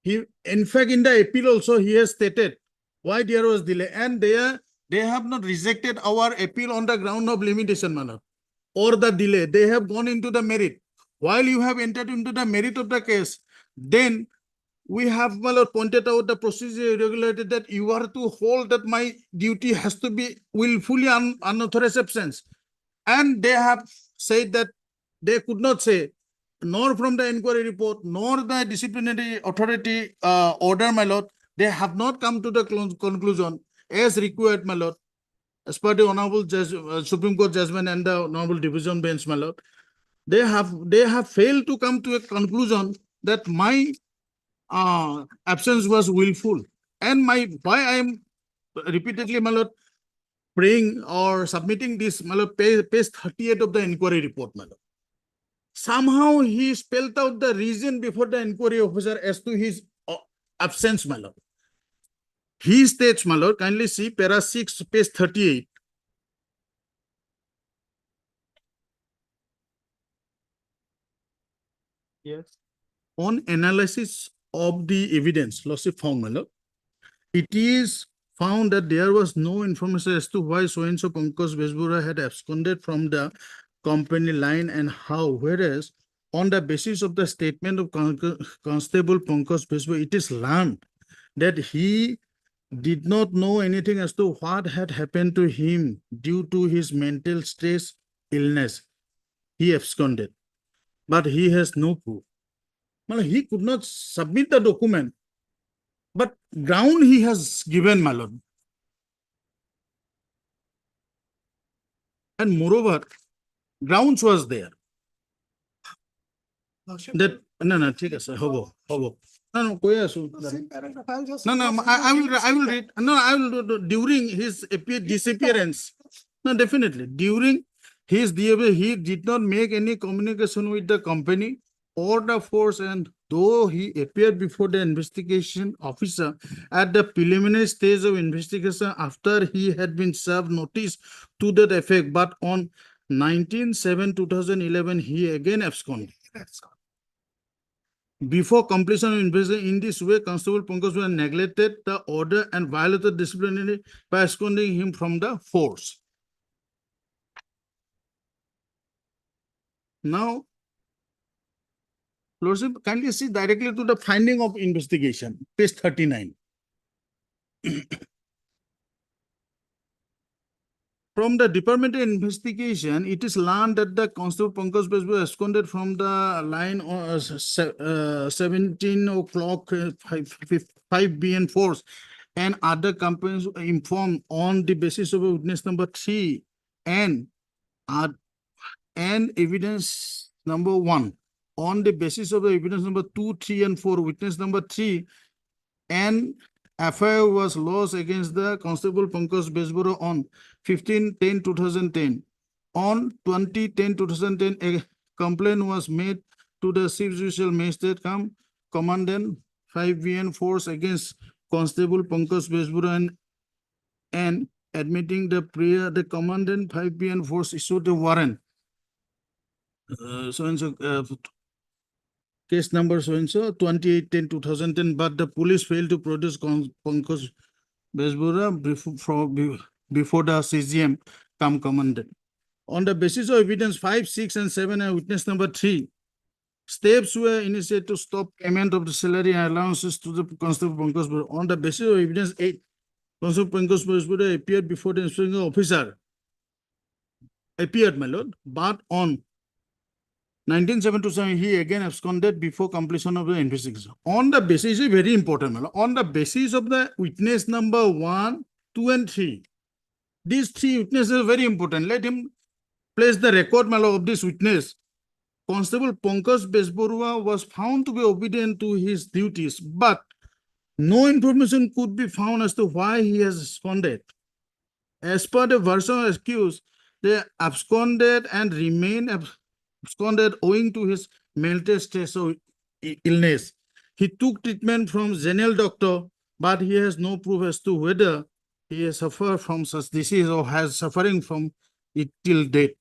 In fact, in the appeal also, he has stated why there was delay, and they have not rejected our appeal on the ground of limitation, my lord, or the delay. They have gone into the merit. While you have entered into the merit of the case, then we have, my lord, pointed out the procedure regulated that you are to hold that my duty has to be willfully unauthorized absence. And they have said that they could not say, nor from the inquiry report, nor the disciplinary authority order, my lord, they have not come to the conclusion as required, my lord, as per the Honorable Supreme Court judgment and the Honorable Division Bench, my lord. They have failed to come to a conclusion that my absence was willful, and why I am repeatedly, my lord, praying or submitting this, my lord, page 38 of the inquiry report, my lord. Somehow he spelled out the reason before the inquiry officer as to his absence, my lord. He states, my lord, kindly see para 6, page 38. Yes. On analysis of the evidence, lordship found, my lord, it is found that there was no information as to why so-and-so Pankaj Besbura had absconded from the company line and how, whereas on the basis of the statement of Constable Pankaj Besbura, it is learned that he did not know anything as to what had happened to him due to his mental stress illness. He absconded, but he has no proof. Well, he could not submit the document, but ground he has given, my lord. And moreover, grounds was there. That no, ঠিক আছে, হব. No, কৈ আছো. No, I will read. No, I will do during his disappearance. No, definitely. During his disappearance, he did not make any communication with the company or the force, and though he appeared before the investigation officer at the preliminary stage of investigation after he had been served notice to that effect, but on 19/7/2011, he again absconded. Before completion of investigation, in this way, Constable Pankaj Besbura neglected the order and violated disciplinary by absconding him from the force. Now, Lordship, kindly see directly to the finding of investigation, page 39. From the Department of Investigation, it is learned that the Constable Pankaj Besbura absconded from the line on 17 o'clock, 5 BN force, and other companies informed on the basis of witness number 3 and evidence number 1. On the basis of the evidence number 2, 3, and 4, witness number 3 and FIR was lodged against the Constable Pankaj Besbura on 15/10/2010. On 20/10/2010, a complaint was made to the Chief Judicial Magistrate cum Commandant 5VN Force against Constable Pankaj Besbura and admitting the prayer, the Commandant 5VN Force issued a warrant. Case number so-and-so 28/10/2010, but the police failed to produce Pankaj Besbura before the CGM come commanded. On the basis of evidence 5, 6, and 7, and witness number 3, steps were initiated to stop payment of the salary and allowances to the Constable Pankaj Besbura. On the basis of evidence 8, Constable Pankaj Besbura appeared before the inspecting officer. Appeared, my lord, but on 1977, he again absconded before completion of the investigation. On the basis, is very important, my lord. On the basis of the witness number 1, 2, and 3, these 3 witnesses are very important. Let him place the record, my lord, of this witness. Constable Pankaj Besbura was found to be obedient to his duties, but no information could be found as to why he has absconded. As per the version of accused, they absconded and remained absconded owing to his mental stress or illness. He took treatment from general doctor, but he has no proof as to whether he has suffered from such disease or has suffering from it till date.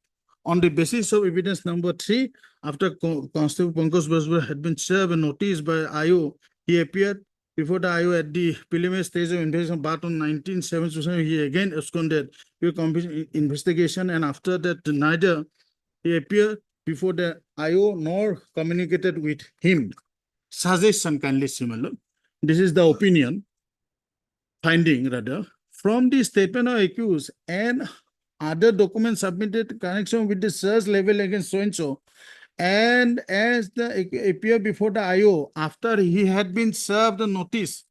On the basis of evidence number 3, after Constable Pankaj Besbura had been served a notice by IO, he appeared before the IO at the preliminary stage of investigation, but on 1977, he again absconded with investigation, and after that, neither he appeared before the IO nor communicated with him. Suggestion kindly similar. This is the opinion, finding rather, from the statement of accused and other documents submitted in connection with the search level against so-and-so, and as the appear before the IO after he had been served the notice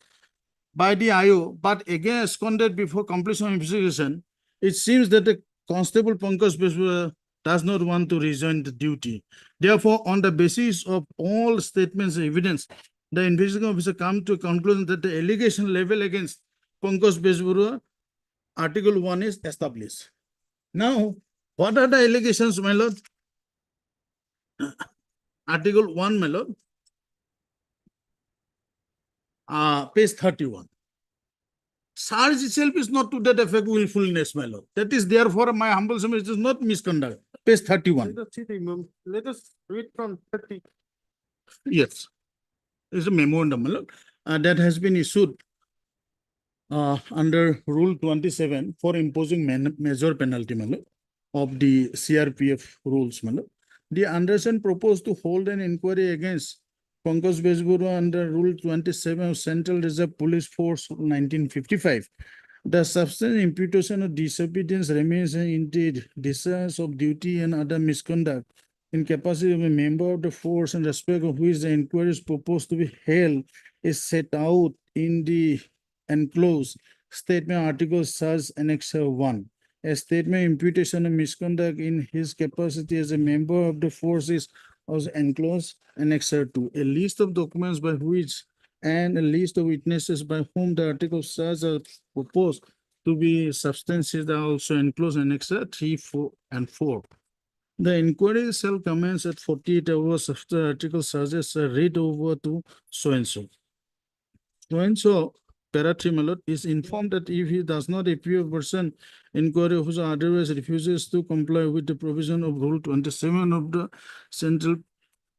by the IO, but again absconded before completion of investigation, it seems that the Constable Pankaj Besbura does not want to rejoin the duty. Therefore, on the basis of all statements and evidence, the investigating officer come to a conclusion that the allegation level against Pankaj Besbura, Article 1 is established. Now, what are the allegations, my lord? Article 1, my lord. Page 31. Charge itself is not to that effect willfulness, my lord. That is therefore my humble submission, it is not misconduct. Page 31. Let us read from 30. Yes. It's a memorandum, my lord, that has been issued under Rule 27 for imposing major penalty, my lord, of the CRPF rules, my lord. The undersigned proposed to hold an inquiry against Pankaj Besbura under Rule 27 of Central Reserve Police Force 1955. The substantial imputation of disobedience remains indeed discharge of duty and other misconduct in capacity of a member of the force in respect of which the inquiry is proposed to be held is set out in the enclosed statement article such annexure 1. A statement imputation of misconduct in his capacity as a member of the force is also enclosed annexure 2. A list of documents by which and a list of witnesses by whom the articles such are proposed to be substantiated are also enclosed annexure 3, 4, and 4. The inquiry shall commence at 48 hours after article charges are read over to so-and-so. So-and-so, para 3, my lord, is informed that if he does not appear person, inquiry officer otherwise refuses to comply with the provision of Rule 27 of the Central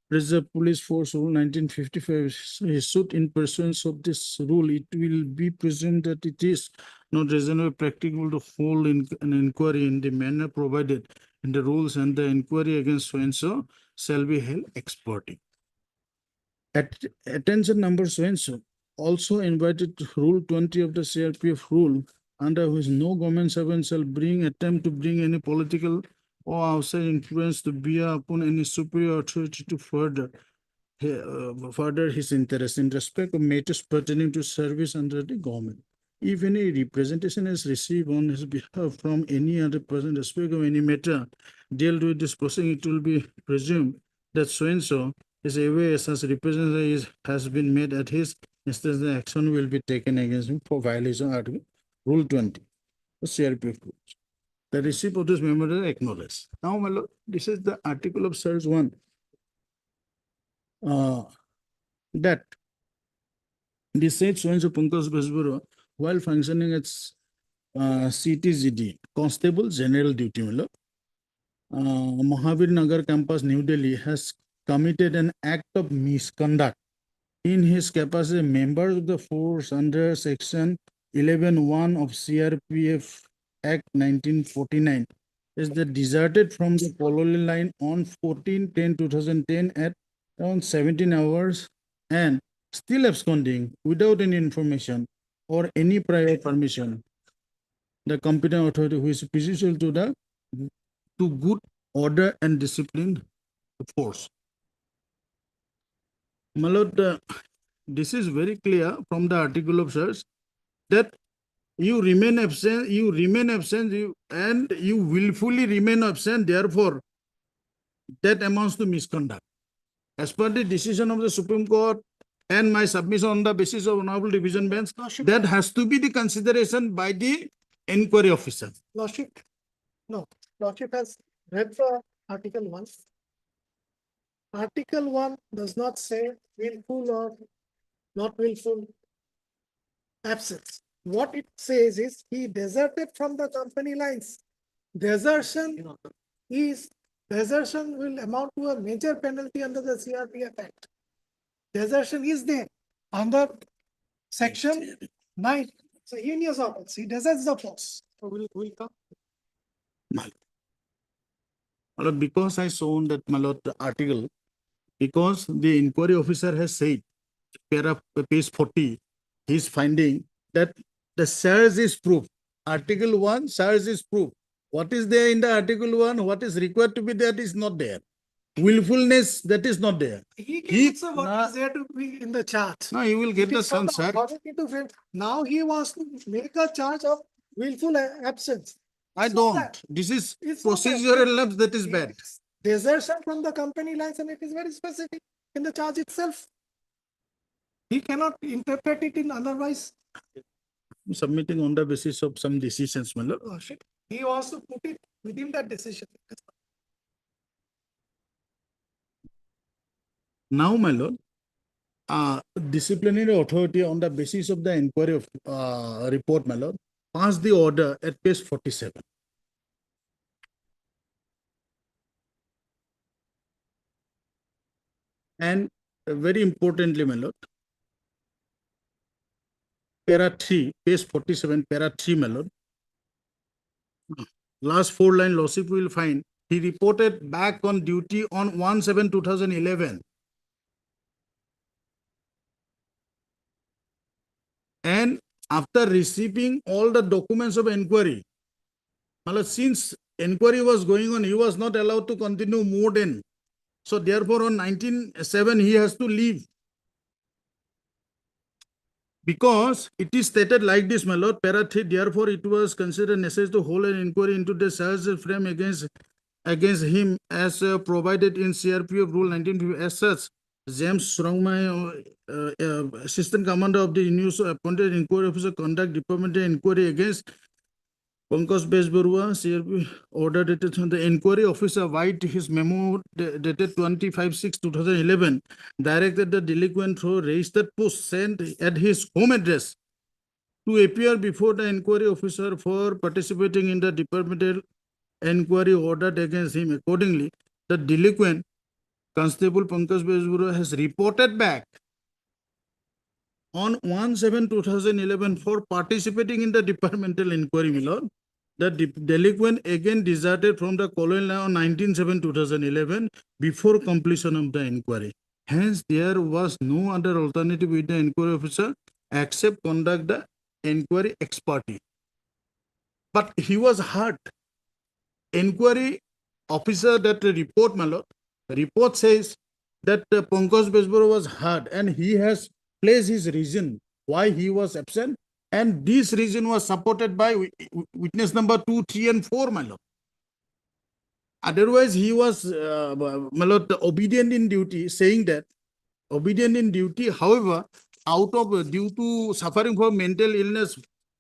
Reserve Police Force Rule 1955 issued in pursuance of this rule, it will be presumed that it is not reasonably practicable to hold an inquiry in the manner provided in the rules, and the inquiry against so-and-so shall be held ex parte. Attention number so-and-so also invited to Rule 20 of the CRPF rule, under which no government servant shall attempt to bring any political or outside influence to bear upon any superior authority to further his interest in respect of matters pertaining to service under the government. If any representation is received on his behalf from any other person in respect of any matter dealt with this proceeding, it will be presumed that so-and-so is aware such representation has been made at his instance, the action will be taken against him for violation of Article Rule 20, the CRPF rules. The receipt of this memorandum acknowledged. Now, my lord, this is the article of search 1. That the said so-and-so Pankaj Besbura, while functioning as CTGD, Constable General Duty, my lord, Mahavir Nagar campus, New Delhi, has committed an act of misconduct in his capacity as a member of the force under Section 11(1) of CRPF Act 1949 is that deserted from the colonial line on 14/10/2010 at around 17 hours and still absconding without any information or any prior permission. The competent authority who is prejudicial to good order and discipline force. My lord, this is very clear from the article of search that you remain absent, and you willfully remain absent, therefore, that amounts to misconduct. As per the decision of the Supreme Court and my submission on the basis of Honorable Division Bench, that has to be the consideration by the inquiry officer. Lordship, no, Lordship has read the Article 1. Article 1 does not say willful or not willful absence. What it says is he deserted from the company lines. Desertion will amount to a major penalty under the CRPF Act. Desertion is there under Section 9. So heinous offense. He deserts the force. So we'll come. My lord, because I shown that, my lord, the article, because the inquiry officer has said, page 40, he is finding that the search is proof. Article 1, search is proof. What is there in the Article 1, what is required to be there is not there. Willfulness, that is not there. He can answer what is there to be in the chart. No, you will get It the is for sun, sir. authority to frame. Now he wants to make a charge of willful absence. I It's not don't. that. This is It's not that. procedural lapse, that is bad. Desertion from the company lines, and it is very specific in the charge itself. He cannot interpret it in otherwise. I'm submitting on the basis of some decisions, my lord. Oh, shit. He wants to put it within that decision. Now, my lord, disciplinary authority on the basis of the inquiry of, report, my lord, passed the order at page 47. And very importantly, my lord, para 3, page 47, para 3, my lord, last 4 line lordship will find he reported back on duty on 1/7/2011. And after receiving all the documents of inquiry, since inquiry was going on, he was not allowed to continue more than. So therefore, on 19/7, he has to leave. Because it is stated like this, my lord, para 3, therefore it was considered necessary to hold an inquiry into the charge frame against him as provided in CRPF Rule 1950. As such, James Strongman, Assistant Commander of the News appointed inquiry officer, conduct departmental inquiry against Pankaj Besbarua, CRP, order dated from the inquiry officer, White, his memo dated 25/6/2011, directed the delinquent through registered post sent at his home address to appear before the inquiry officer for participating in the departmental inquiry ordered against him. Accordingly, the delinquent, Constable Pankaj Besbarua, has reported back on 1/7/2011 for participating in the departmental inquiry, my lord. The delinquent again deserted from the colonial line on 19/7/2011 before completion of the inquiry. Hence, there was no other alternative with the inquiry officer except conduct the inquiry ex parte. But he was hurt. Inquiry officer that report, my lord, the report says that Pankaj Besbarua was hurt and he has placed his reason why he was absent. And this reason was supported by witness number 2, 3, and 4, my lord. Otherwise, he was, my lord, obedient in duty, saying that obedient in duty. However, out of due to suffering from mental illness,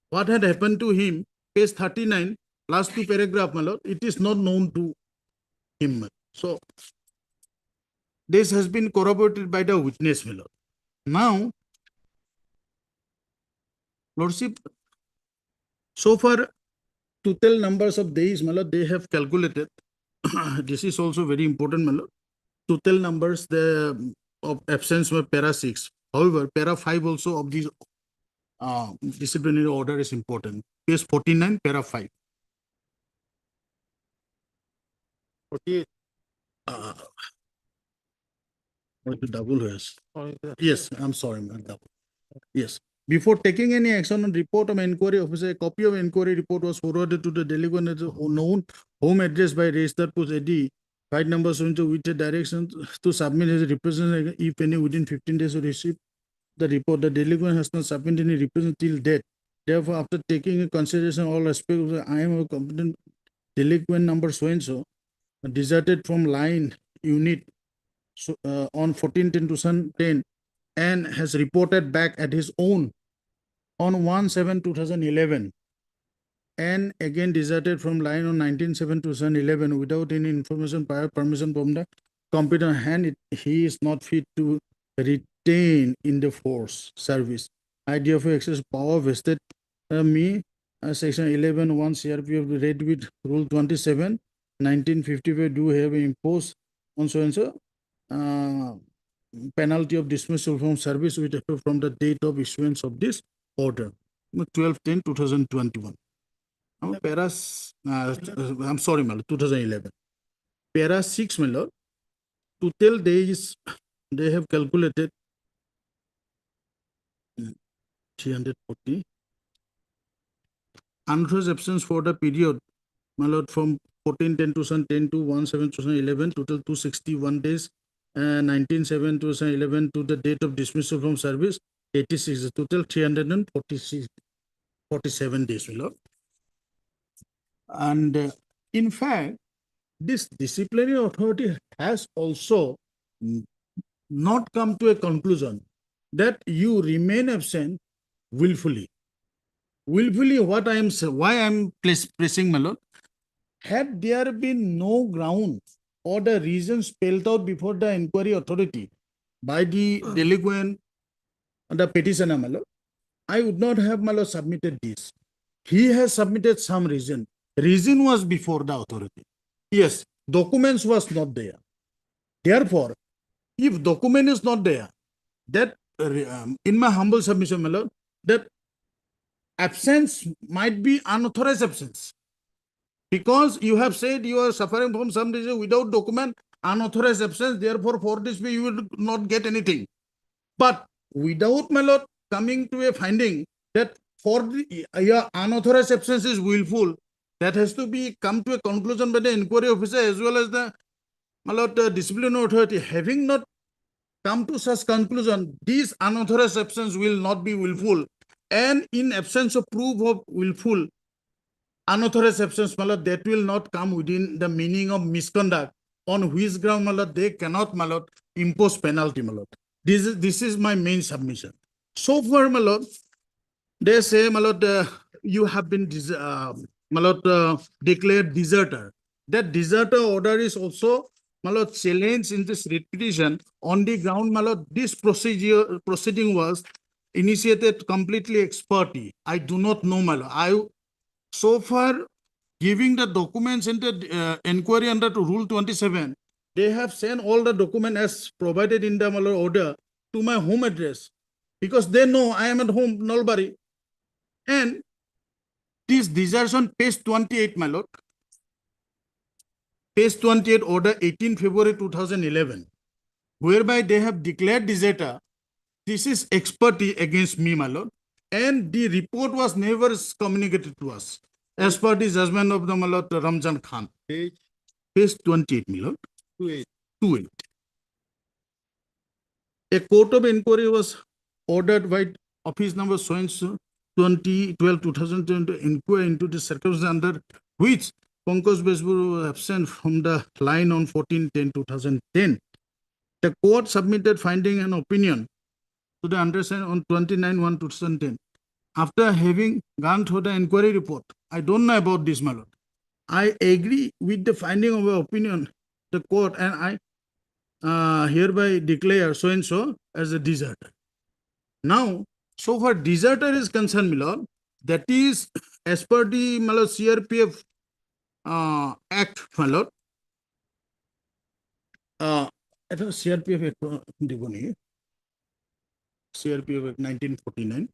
what had happened to him, page 39, last two paragraph, my lord, it is not known to him. So this has been corroborated by the witness, my lord. Now, lordship, so far total numbers of days, my lord, they have calculated. This is also very important, my lord. Total numbers the of absence were para 6. However, para 5 also of these disciplinary order is important. Page 49, para 5. 48. Double yes. Yes, I'm sorry, man. Double. Yes. Before taking any action on report of inquiry officer, a copy of inquiry report was forwarded to the delinquent at the known home address by registered post AD. File number showing to with the direction to submit his representation if any within 15 days to receive the report. The delinquent has not submitted any representation till date. Therefore, after taking into consideration all aspects of the I am a competent delinquent number so and so, deserted from line unit on 14/10/2010 and has reported back at his own on 1/7/2011 and again deserted from line on 19/7/2011 without any information prior permission from the competent hand. He is not fit to retain in the force service. Idea of excess power vested me section 11(1) CRPF read with rule 27 1955 do have imposed on so and so penalty of dismissal from service with effect from the date of issuance of this order 12/10/2021. I'm sorry, my lord, 2011. Para 6, my lord, total days they have calculated 340. Unauthorized absence for the period, my lord, from 14/10/2010 to 1/7/2011, total 261 days. 19/7/2011 to the date of dismissal from service, 86. Total 347 days, my lord. And in fact, this disciplinary authority has also not come to a conclusion that you remain absent willfully. Willfully, what I am saying, why I am pressing, my lord, had there been no ground or the reasons spelled out before the inquiry authority by the delinquent, the petitioner, my lord, I would not have, my lord, submitted this. He has submitted some reason. Reason was before the authority. Yes, documents was not there. Therefore, if document is not there, that in my humble submission, my lord, that absence might be unauthorized absence. Because you have said you are suffering from some disease without document, unauthorized absence, therefore for this way you will not get anything. But without, my lord, coming to a finding that for the your unauthorized absence is willful, that has to be come to a conclusion by the inquiry officer as well as the, my lord, the disciplinary authority. Having not come to such conclusion, this unauthorized absence will not be willful. And in absence of proof of willful, unauthorized absence, my lord, that will not come within the meaning of misconduct, on which ground, my lord, they cannot, my lord, impose penalty, my lord. This is my main submission. So far, my lord, they say, my lord, you have been, my lord, declared deserter. That deserter order is also, my lord, challenged in this repetition on the ground, my lord, this proceeding was initiated completely ex parte. I do not know, my lord. So far, giving the documents in the inquiry under to Rule 27, they have sent all the document as provided in the, my lord, order to my home address because they know I am at home, Nalbari. And this desertion, page 28, my lord, page 28, order 18 February 2011, whereby they have declared deserter. This is expertise against me, my lord. And the report was never communicated to us as per the judgment of the, my lord, Ramzan Khan. Page 28, my lord. 28. A court of inquiry was ordered by office number so and so 2012-2020 to inquire into the circumstances under which Pankaj Besbur was absent from the line on 14/10/2010. The court submitted finding an opinion to the undersigned on 29/1/2010. After having gone through the inquiry report, I don't know about this, my lord. I agree with the finding of opinion, the court, and I hereby declare so and so as a deserter. Now, so far deserter is concerned, my lord, that is as per the my lord, CRPF Act, my lord. I don't know, CRPF Act, CRPF Act 1949.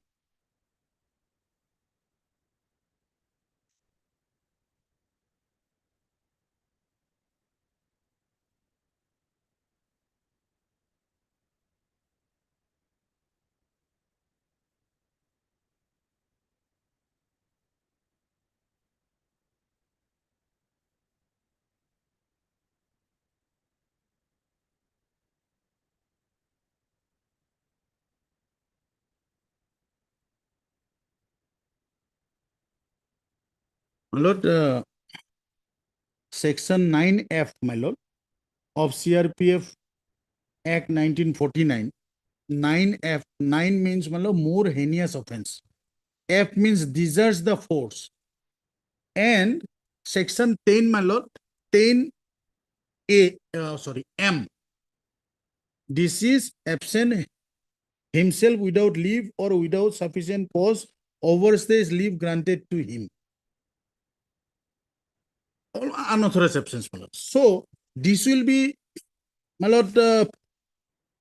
My lord, Section 9F, my lord, of CRPF Act 1949. 9F, 9 means my lord, more heinous offense. F means deserts the force. And Section 10, my lord, 10M. This is absent himself without leave or without sufficient cause overstays leave granted to him. All unauthorized absence, my lord. So this will be, my lord,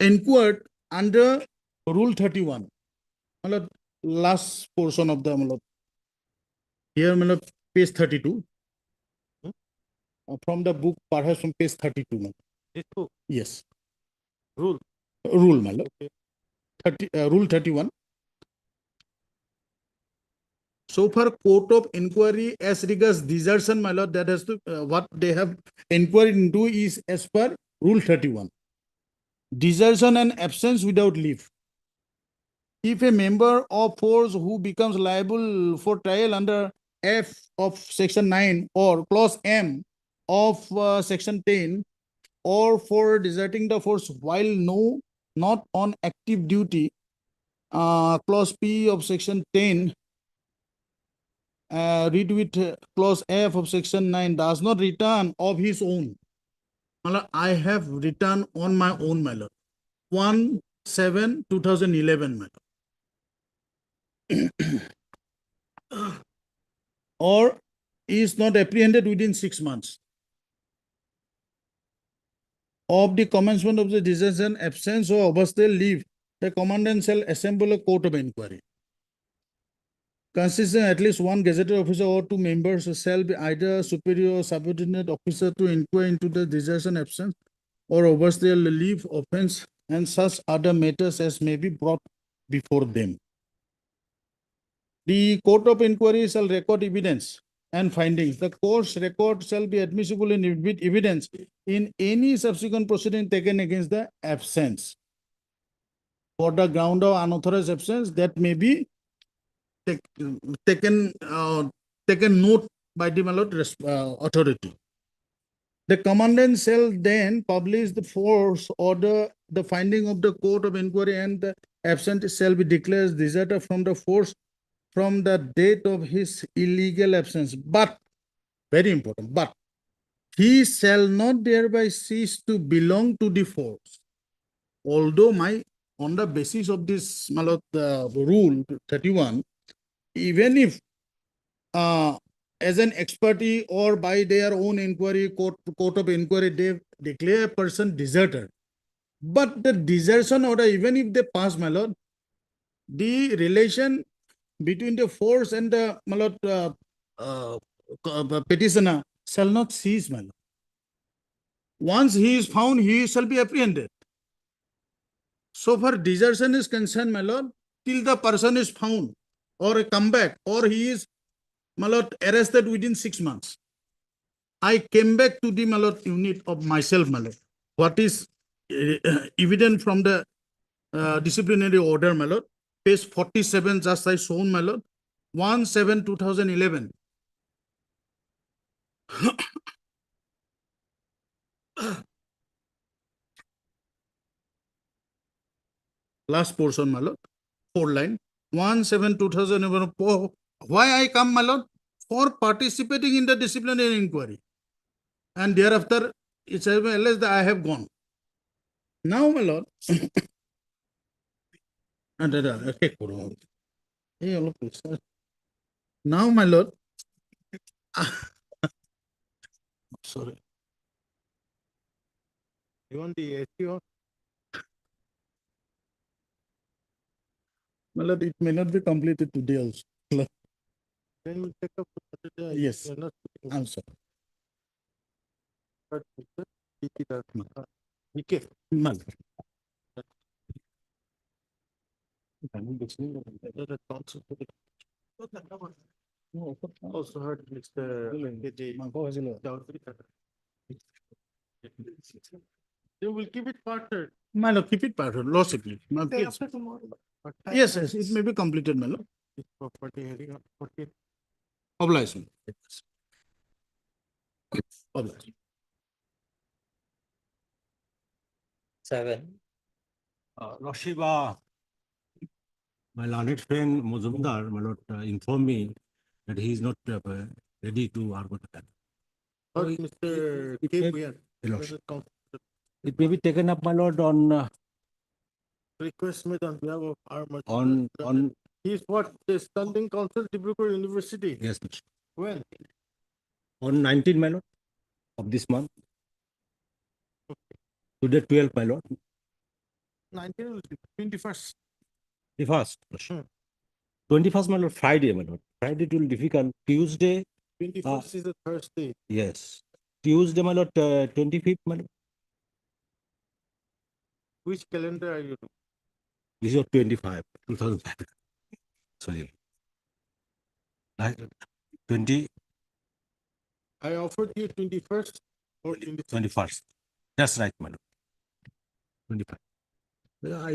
inquired under Rule 31. My lord, last portion of the, my lord. Here, my lord, page 32. From the book, perhaps from page 32. My lord. This book, Yes. rule. Rule, my lord. Okay. Rule 31. So far, court of inquiry as regards desertion, my lord, that has to, what they have inquired into is as per Rule 31. Desertion and absence without leave. If a member of force who becomes liable for trial under F of Section 9 or Clause M of Section 10 or for deserting the force while not on active duty, Clause P of Section 10, read with Clause F of Section 9, does not return of his own. I have returned on my own, my lord. 1/7/2011, my lord. Or is not apprehended within 6 months of the commencement of the desertion, absence or overstay leave, the commandant shall assemble a court of inquiry. Consisting at least one gazetted officer or 2 members shall be either superior or subordinate officer to inquire into the desertion, absence or overstay leave, offense, and such other matters as may be brought before them. The court of inquiry shall record evidence and findings. The court's record shall be admissible in evidence in any subsequent proceeding taken against the absence. For the ground of unauthorized absence, that may be taken note by the authority. The commandant shall then publish the force order, the finding of the court of inquiry, and the absent shall be declared deserter from the force from the date of his illegal absence. But, very important, but he shall not thereby cease to belong to the force. Although on the basis of this rule 31, even if as an expertise or by their own inquiry, court of inquiry, they declare a person deserter. But the desertion order, even if they pass, my lord, the relation between the force and the petitioner shall not cease, my lord. Once he is found, he shall be apprehended. So far desertion is concerned, my lord, till the person is found or come back or he is, my lord, arrested within 6 months. I came back to the, my lord, unit of myself, my lord. What is evident from the disciplinary order, my lord, page 47, just I shown, my lord, 1/7/2011. last portion, my lord, 4 line, 1/7/2004. Why I come, my lord? For participating in the disciplinary inquiry. And thereafter, it's alleged that I have gone. Now, my lord, now, my lord, sorry. You want the SEO? My lord, it may not be completed today also. Then we'll take up. Yes, I'm sorry. My lord. Also heard Mr. Then we'll keep it partnered. My lord, keep it partnered, lordship, please. Yes. Yes, yes, it may be completed, my lord. Property hearing of 40. Obligation. Obligation. 7. Lordship, my learned friend Muzumdar, my lord, informed me that he is not ready to argue the matter. But So Mr. it K. may- Bhuyan, Your does lordship, it count? it may be taken up, my lord, on Request made on behalf of our. on He's what, the standing council, Dibrugarh University. yes, lordship. When? On 19, my lord, of this month. Today 12, my lord. 19 will be 21st. The first. 21st, my lord, Friday, my lord. Friday it will be difficult. Tuesday, 21st is a Thursday. yes. Tuesday, my lord, 25th, my lord. Which calendar are you? This is 25, 2005. Sorry. Like 20, I offered you 21st or 21st. That's right, my lord. 25.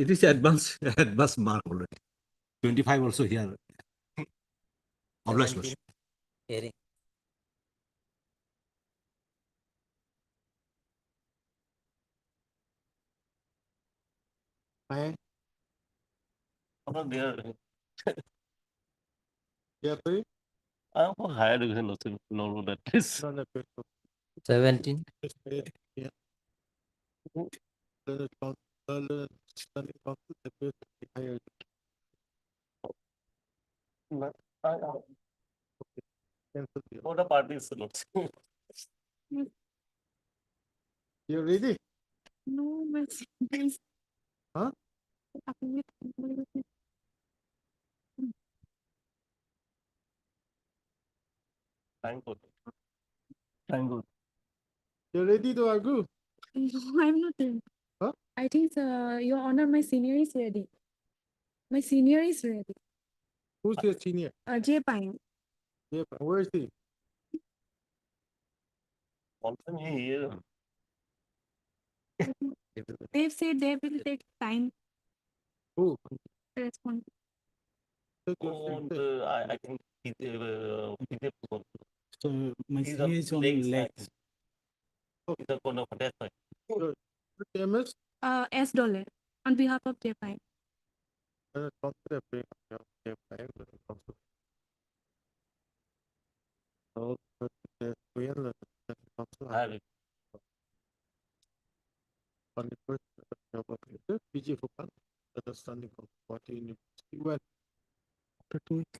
It is advance, advance mark already. 25 also here. Obliged, lordship. Hearing. I, Not there. yeah, sorry? I am for higher education lordship, no, that is. No, no, no, no. 17. Yeah. Learned council, standing council, appears to be higher. Cancel the- What a party is lordship. You ready? No, my seniors. Huh? Thank God. Thank God. You ready to argue? No, I'm not ready. Huh? I think, Your Honor, my senior is ready. My senior is ready. Who's your senior? J. Pine. Yeah, but where is he? Also here. They've said they will take time Who? to respond. And I think he's So my He's senior is on legs. legs. He's a corner for that side. Good. MS? S. Dollar on behalf of J. Pine. Council appearing on behalf of their client, the council. So, but the Korean learned council I on the first job of the PG Fukan, understanding of what university when after 2 weeks.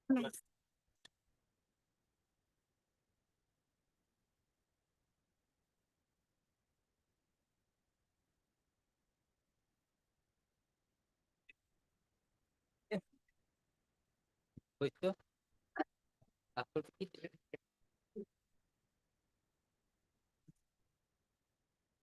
Nice. Wait, after it.